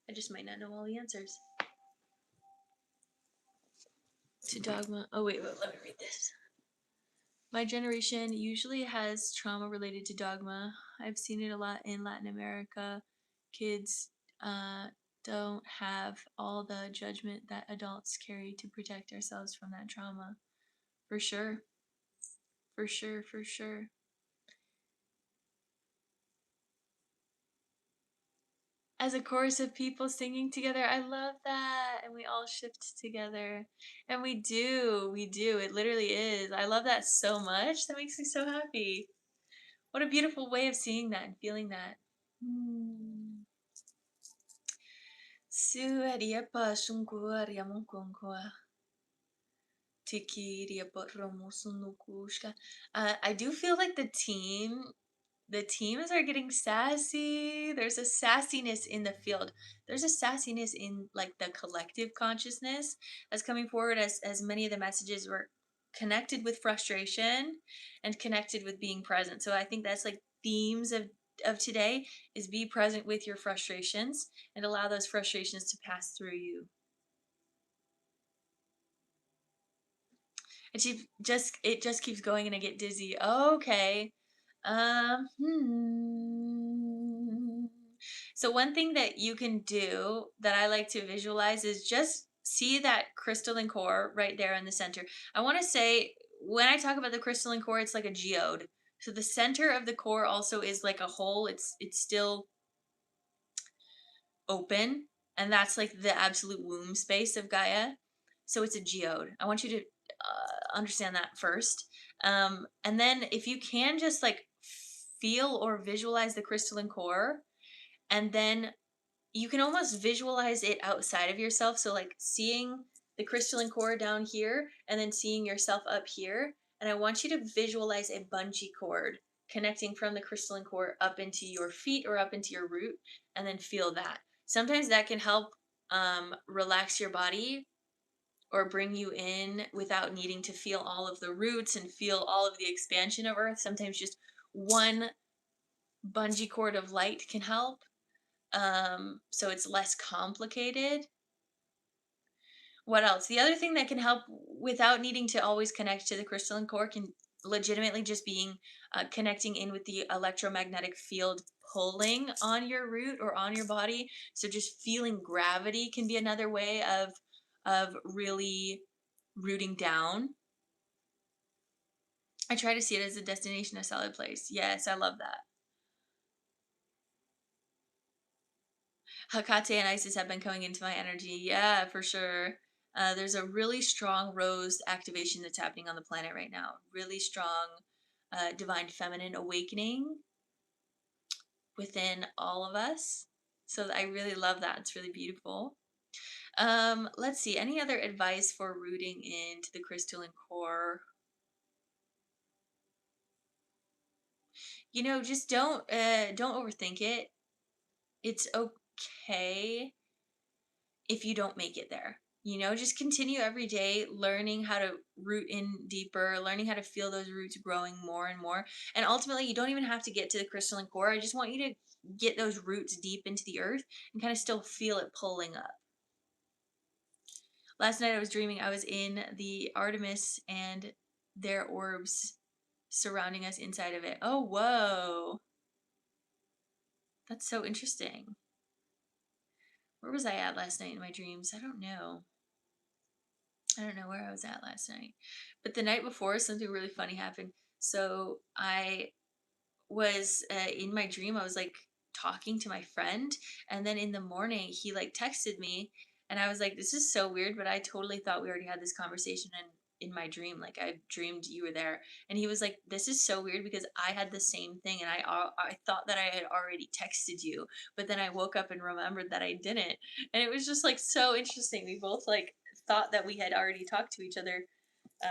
I just might not know all the answers. To dogma. Oh, wait, let me read this. My generation usually has trauma related to dogma. I've seen it a lot in Latin America. Kids don't have all the judgment that adults carry to protect ourselves from that trauma. For sure. For sure, for sure. As a chorus of people singing together, I love that. And we all shift together. And we do. We do. It literally is. I love that so much. That makes me so happy. What a beautiful way of seeing that and feeling that. Suaria sunguaria monkonkwa. Tikiria romusunukushka. I do feel like the teams are getting sassy. There's a sassiness in the field. There's a sassiness in like the collective consciousness that's coming forward as many of the messages were connected with frustration and connected with being present. So I think that's like themes of today is be present with your frustrations and allow those frustrations to pass through you. And it just keeps going and I get dizzy. Okay. So one thing that you can do that I like to visualize is just see that crystalline core right there in the center. I want to say when I talk about the crystalline core, it's like a geode. So the center of the core also is like a hole. It's still open, and that's like the absolute womb space of Gaia. So it's a geode. I want you to understand that first. And then if you can just like feel or visualize the crystalline core, and then you can almost visualize it outside of yourself. So like seeing the crystalline core down here and then seeing yourself up here. And I want you to visualize a bungee cord connecting from the crystalline core up into your feet or up into your root, and then feel that. Sometimes that can help relax your body or bring you in without needing to feel all of the roots and feel all of the expansion of earth. Sometimes just one bungee cord of light can help. So it's less complicated. What else? The other thing that can help without needing to always connect to the crystalline core can legitimately just being connecting in with the electromagnetic field pulling on your root or on your body. So just feeling gravity can be another way of really rooting down. I try to see it as a destination, a solid place. Yes, I love that. Hecate and Isis have been coming into my energy. Yeah, for sure. There's a really strong rose activation that's happening on the planet right now. Really strong divine feminine awakening within all of us. So I really love that. It's really beautiful. Let's see. Any other advice for rooting into the crystalline core? Just don't overthink it. It's okay if you don't make it there. Just continue every day learning how to root in deeper, learning how to feel those roots growing more and more. And ultimately, you don't even have to get to the crystalline core. I just want you to get those roots deep into the earth and kind of still feel it pulling up. Last night I was dreaming I was in the Artemis and their orbs surrounding us inside of it. Oh, whoa. That's so interesting. Where was I at last night in my dreams? I don't know. I don't know where I was at last night. But the night before, something really funny happened. So I was in my dream, I was like talking to my friend. And then in the morning, he like texted me. And I was like, this is so weird. But I totally thought we already had this conversation in my dream. Like I dreamed you were there. And he was like, this is so weird because I had the same thing. And I thought that I had already texted you. But then I woke up and remembered that I didn't. And it was just like so interesting. We both like thought that we had already talked to each other,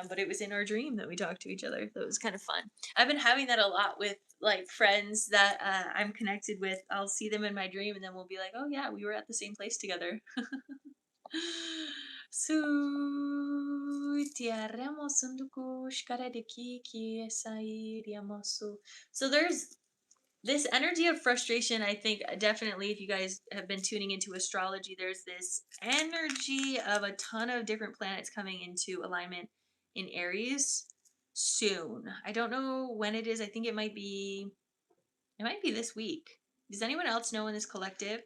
but it was in our dream that we talked to each other. So it was kind of fun. I've been having that a lot with like friends that I'm connected with. I'll see them in my dream, and then we'll be like, "Oh yeah, we were at the same place together." So there's This energy of frustration, I think definitely, if you guys have been tuning into astrology, there's this energy of a ton of different planets coming into alignment in Aries soon. I don't know when it is. I think it might be this week. Does anyone else know in this collective?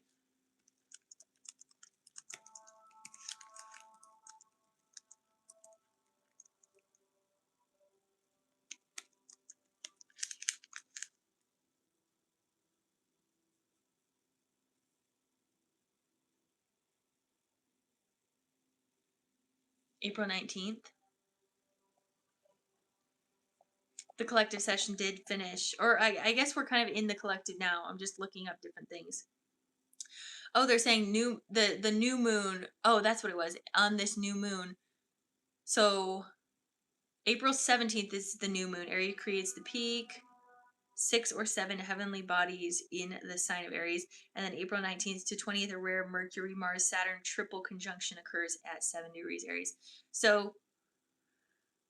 April 19th. The collective session did finish, or I guess we're kind of in the collective now. I'm just looking up different things. Oh, they're saying the new moon. Oh, that's what it was. On this new moon. So April 17th is the new moon. Aries creates the peak, 6 or 7 heavenly bodies in the sign of Aries. And then April 19th to 20th, a rare Mercury Mars Saturn triple conjunction occurs at 7 degrees Aries. So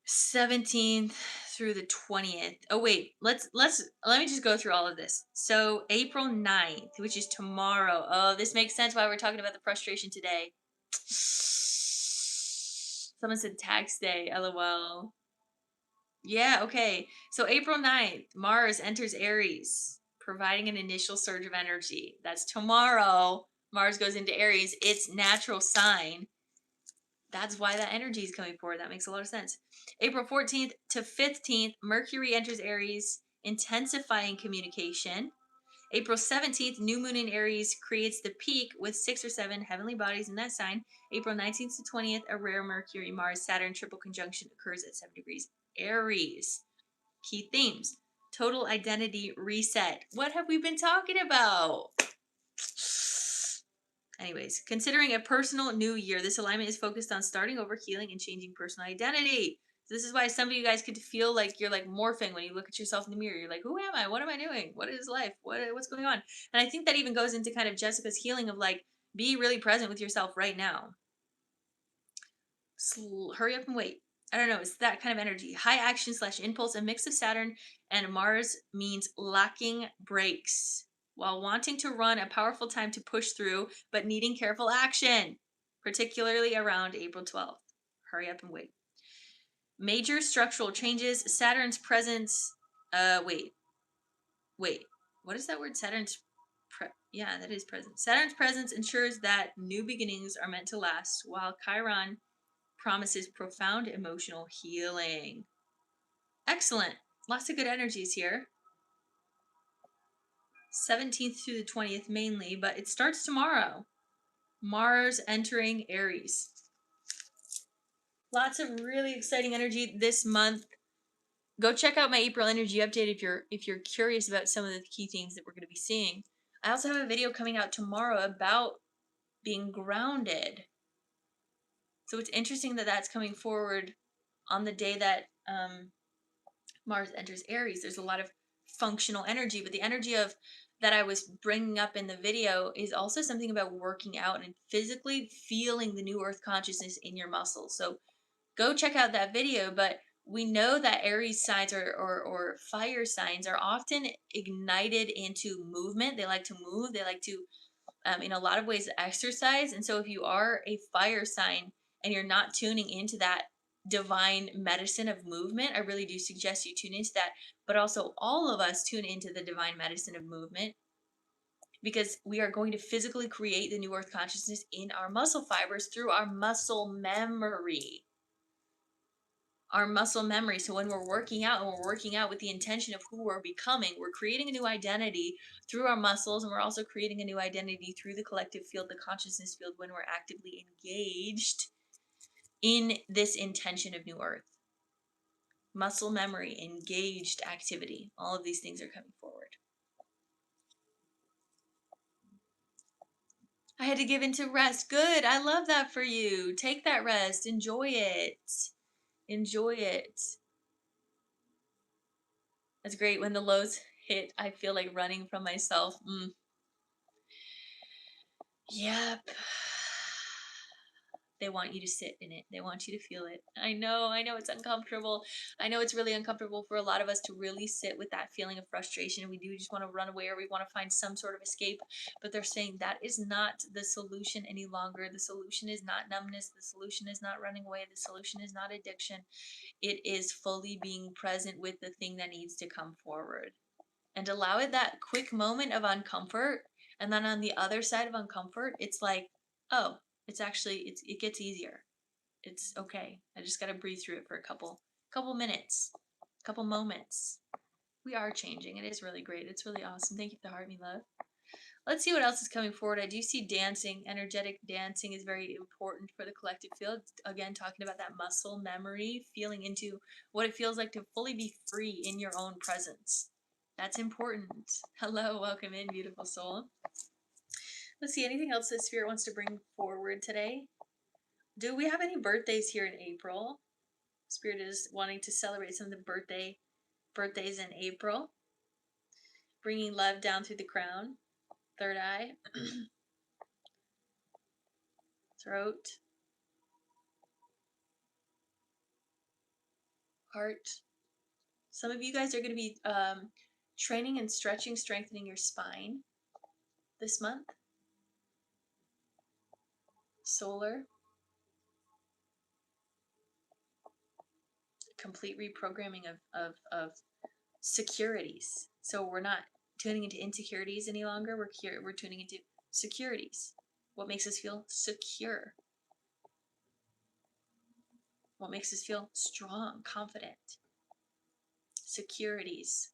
17th through the 20th. Oh wait, let me just go through all of this. So April 9th, which is tomorrow. Oh, this makes sense why we're talking about the frustration today. Someone said tax day, LOL. Yeah, okay. So April 9th, Mars enters Aries, providing an initial surge of energy. That's tomorrow. Mars goes into Aries, its natural sign. That's why that energy is coming forward. That makes a lot of sense. April 14th to 15th, Mercury enters Aries, intensifying communication. April 17th, new moon in Aries creates the peak with 6 or 7 heavenly bodies in that sign. April 19th to 20th, a rare Mercury Mars Saturn triple conjunction occurs at 7 degrees Aries. Key themes: total identity reset. What have we been talking about? Anyways, considering a personal new year, this alignment is focused on starting over, healing, and changing personal identity. So this is why some of you guys could feel like you're like morphing when you look at yourself in the mirror. You're like, who am I? What am I doing? What is life? What's going on? And I think that even goes into kind of Jessica's healing of like, be really present with yourself right now. Hurry up and wait. I don't know. It's that kind of energy. High action / impulse. A mix of Saturn and Mars means lacking brakes while wanting to run, a powerful time to push through, but needing careful action, particularly around April 12th. Hurry up and wait. Major structural changes. Saturn's presence. Wait. What is that word? Yeah, that is presence. Saturn's presence ensures that new beginnings are meant to last, while Chiron promises profound emotional healing. Excellent. Lots of good energies here. 17th through the 20th mainly, but it starts tomorrow. Mars entering Aries. Lots of really exciting energy this month. Go check out my April energy update if you're curious about some of the key themes that we're going to be seeing. I also have a video coming out tomorrow about being grounded. So it's interesting that that's coming forward on the day that Mars enters Aries. There's a lot of functional energy, but the energy of that I was bringing up in the video is also something about working out and physically feeling the new earth consciousness in your muscles. So go check out that video, but we know that Aries signs or fire signs are often ignited into movement. They like to move. They like to, in a lot of ways, exercise. And so if you are a fire sign and you're not tuning into that divine medicine of movement, I really do suggest you tune into that. But also, all of us tune into the divine medicine of movement because we are going to physically create the new earth consciousness in our muscle fibers through our muscle memory. Our muscle memory. So when we're working out and we're working out with the intention of who we're becoming, we're creating a new identity through our muscles, and we're also creating a new identity through the collective field, the consciousness field, when we're actively engaged in this intention of new earth. Muscle memory, engaged activity, all of these things are coming forward. I had to give into rest. Good. I love that for you. Take that rest. Enjoy it. Enjoy it. That's great. When the lows hit, I feel like running from myself. Yep. They want you to sit in it. They want you to feel it. I know it's uncomfortable. I know it's really uncomfortable for a lot of us to really sit with that feeling of frustration. We do just want to run away, or we want to find some sort of escape. But they're saying that is not the solution any longer. The solution is not numbness. The solution is not running away. The solution is not addiction. It is fully being present with the thing that needs to come forward. And allow it that quick moment of uncomfort. And then on the other side of uncomfort, it's like, oh, it gets easier. It's okay. I just got to breathe through it for a couple minutes, couple moments. We are changing. It is really great. It's really awesome. Thank you for the heart, me love. Let's see what else is coming forward. I do see dancing. Energetic dancing is very important for the collective field. Again, talking about that muscle memory, feeling into what it feels like to fully be free in your own presence. That's important. Hello, welcome in, beautiful soul. Let's see, anything else that Spirit wants to bring forward today? Do we have any birthdays here in April? Spirit is wanting to celebrate some of the birthdays in April. Bringing love down through the crown, third eye, throat, heart. Some of you guys are going to be training and stretching, strengthening your spine this month. Solar. Complete reprogramming of securities. So we're not tuning into insecurities any longer. We're tuning into securities. What makes us feel secure? What makes us feel strong, confident? Securities.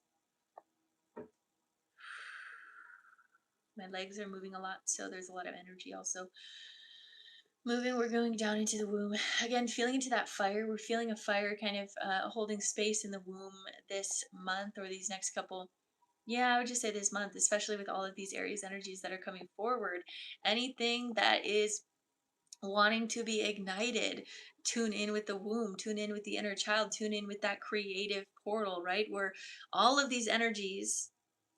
My legs are moving a lot, so there's a lot of energy also moving. We're going down into the womb again, feeling into that fire. We're feeling a fire kind of holding space in the womb this month, or these next couple. Yeah, I would just say this month, especially with all of these Aries energies that are coming forward. Anything that is wanting to be ignited, tune in with the womb, tune in with the inner child, tune in with that creative portal, right? Where all of these energies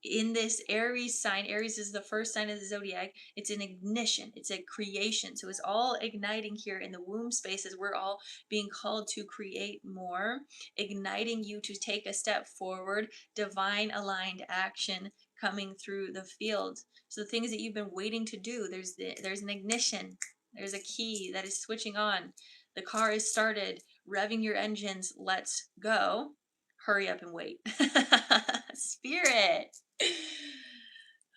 in this Aries sign, Aries is the first sign of the zodiac, it's an ignition, it's a creation. So it's all igniting here in the womb spaces. We're all being called to create more, igniting you to take a step forward, divine aligned action coming through the field. So the things that you've been waiting to do, there's an ignition. There's a key that is switching on. The car is started. Revving your engines. Let's go. Hurry up and wait. Spirit.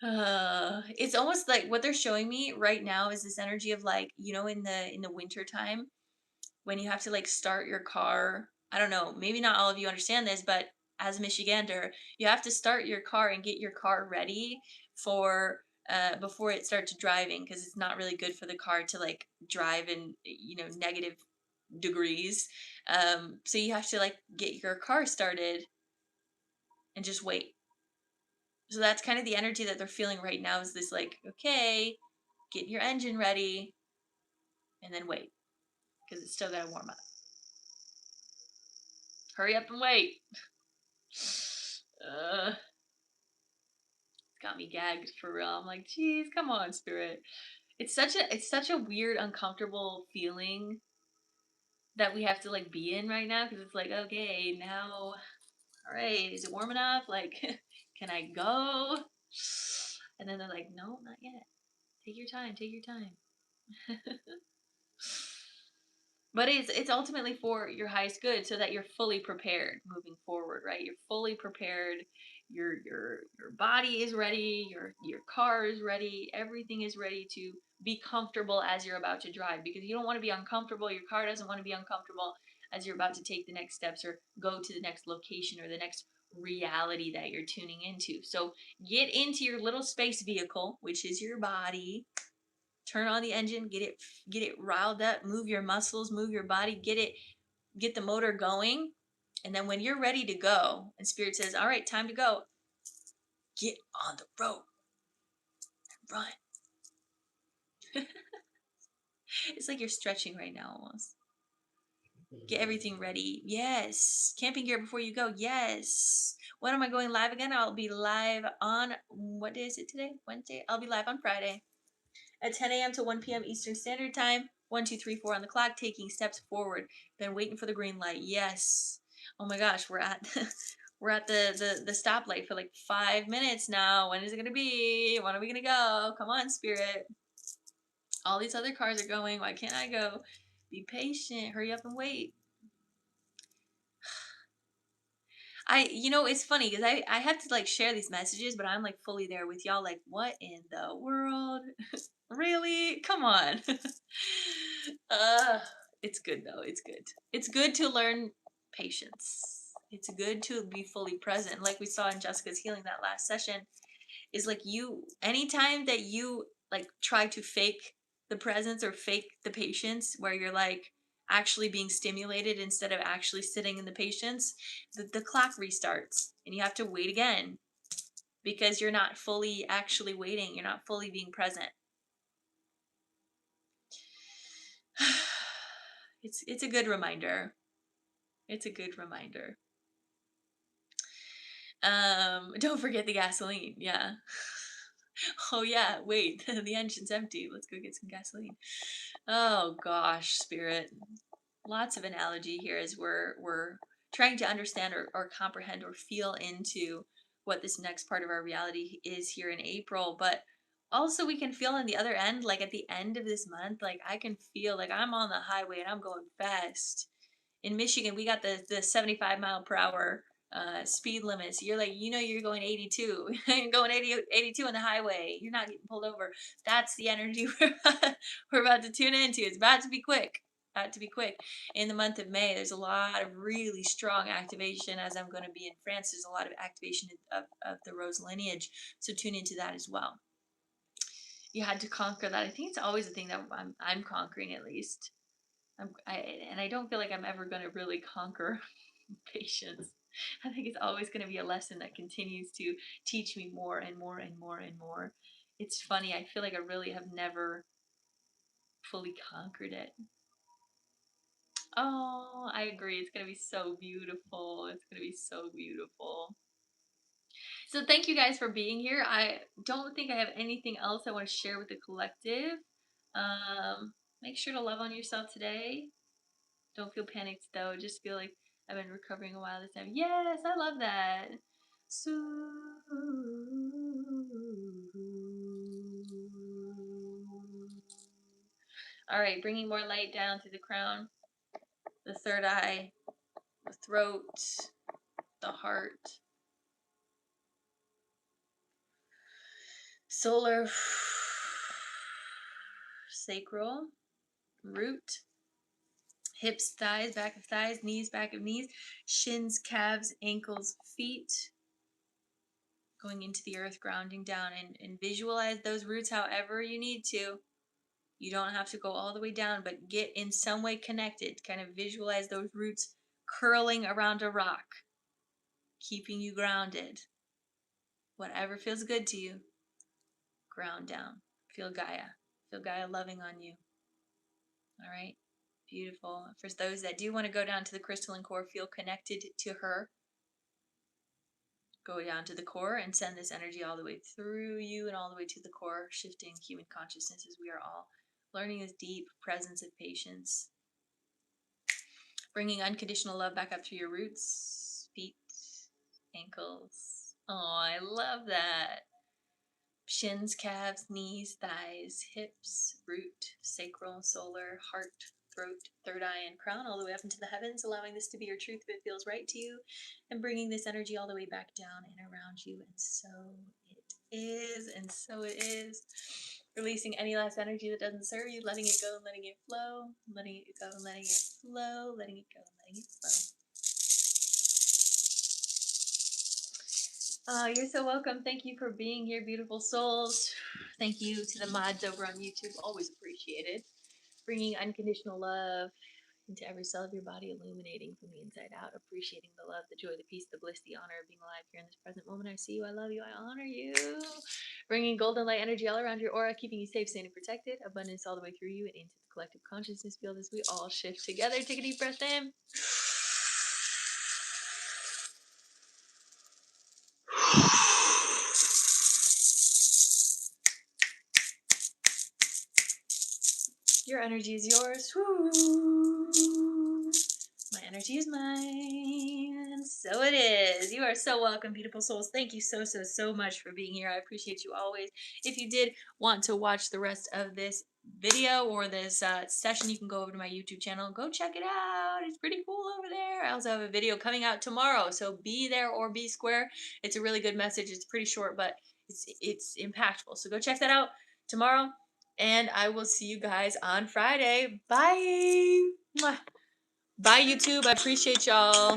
It's almost like what they're showing me right now is this energy of, like, in the winter time when you have to, like, start your car. I don't know, maybe not all of you understand this, but as a Michigander, you have to start your car and get your car ready for before it starts driving, because it's not really good for the car to, like, drive in negative degrees. So you have to, like, get your car started and just wait. So that's kind of the energy that they're feeling right now, is this, like, okay, get your engine ready and then wait, because it's still gotta warm up. Hurry up and wait. Got me gagged for real. I'm like, geez, come on, Spirit. It's such a weird, uncomfortable feeling that we have to, like, be in right now, because it's like, okay, now, all right, is it warm enough? Like, can I go? And then they're like, no, not yet. Take your time. Take your time. But it's ultimately for your highest good, so that you're fully prepared moving forward, right? You're fully prepared. Your body is ready. Your car is ready. Everything is ready to be comfortable as you're about to drive, because you don't want to be uncomfortable. Your car doesn't want to be uncomfortable as you're about to take the next steps or go to the next location or the next reality that you're tuning into. So get into your little space vehicle, which is your body. Turn on the engine, get it riled up, move your muscles, move your body, get the motor going. And then when you're ready to go and Spirit says, all right, time to go, get on the road and run. It's like you're stretching right now almost. Get everything ready. Yes. Camping gear before you go. Yes. When am I going live again? I'll be live on, what day is it today? Wednesday? I'll be live on Friday at 10 a.m. to 1 p.m. Eastern Standard Time. 1, 2, 3, 4 on the clock, taking steps forward. Been waiting for the green light. Yes. Oh my gosh, we're at we're at the stoplight for like 5 minutes now. When is it gonna be? When are we gonna go? Come on, spirit. All these other cars are going. Why can't I go? Be patient. Hurry up and wait. It's funny because I have to like share these messages, but I'm like fully there with y'all. Like, what in the world? Really? Come on. uh, it's good though. It's good. It's good to learn patience. It's good to be fully present. Like we saw in Jessica's healing that last session, is like anytime that you like try to fake the presence or fake the patience, where you're like actually being stimulated instead of actually sitting in the patience, the clock restarts and you have to wait again because you're not fully actually waiting. You're not fully being present. It's a good reminder. It's a good reminder. Don't forget the gasoline. Yeah. Oh yeah, wait, the engine's empty. Let's go get some gasoline. Oh gosh, spirit. Lots of analogy here as we're trying to understand or comprehend or feel into what this next part of our reality is here in April. But also we can feel on the other end, like at the end of this month, like I can feel like I'm on the highway and I'm going fast. In Michigan, we got the 75-mile-per-hour speed limits. You're like, you're going 82. You're going 82 on the highway. You're not getting pulled over. That's the energy we're about to tune into. It's about to be quick. About to be quick. In the month of May, there's a lot of really strong activation. As I'm going to be in France, there's a lot of activation of the Rose lineage. So tune into that as well. You had to conquer that. I think it's always a thing that I'm conquering, at least. And I don't feel like I'm ever going to really conquer patience. I think it's always going to be a lesson that continues to teach me more and more and more and more. It's funny. I feel like I really have never fully conquered it. Oh, I agree. It's going to be so beautiful. It's going to be so beautiful. So thank you guys for being here. I don't think I have anything else I want to share with the collective. Make sure to love on yourself today. Don't feel panicked though. Just feel like I've been recovering a while this time. Yes, I love that. So, all right, bringing more light down through the crown, the third eye, the throat, the heart, solar, sacral, root, hips, thighs, back of thighs, knees, back of knees, shins, calves, ankles, feet, going into the earth, grounding down, and visualize those roots however you need to. You don't have to go all the way down, but get in some way connected. Kind of visualize those roots curling around a rock, keeping you grounded. Whatever feels good to you, ground down. Feel Gaia. Feel Gaia loving on you. All right? Beautiful. For those that do want to go down to the crystalline core, feel connected to her. Go down to the core and send this energy all the way through you and all the way to the core, shifting human consciousness as we are all learning this deep presence of patience. Bringing unconditional love back up through your roots, feet, ankles. Oh, I love that. Shins, calves, knees, thighs, hips, root, sacral, solar, heart, throat, third eye, and crown, all the way up into the heavens, allowing this to be your truth if it feels right to you, and bringing this energy all the way back down and around you. And so it is, and so it is. Releasing any last energy that doesn't serve you, letting it go and letting it flow, letting it go and letting it flow, letting it go and letting it flow. You're so welcome. Thank you for being here, beautiful souls. Thank you to the mods over on YouTube. Always appreciated. Bringing unconditional love into every cell of your body, illuminating from the inside out, appreciating the love, the joy, the peace, the bliss, the honor of being alive here in this present moment. I see you, I love you, I honor you. Bringing golden light energy all around your aura, keeping you safe, sane, and protected. Abundance all the way through you and into the collective consciousness field as we all shift together. Take a deep breath in. Your energy is yours. Woo. My energy is mine. So it is. You are so welcome, beautiful souls. Thank you so much for being here. I appreciate you always. If you did want to watch the rest of this video or this session, you can go over to my YouTube channel. Go check it out. It's pretty cool over there. I also have a video coming out tomorrow, so be there or be square. It's a really good message. It's pretty short, but it's impactful. So go check that out tomorrow. And I will see you guys on Friday. Bye. Mwah. Bye, YouTube. I appreciate y'all.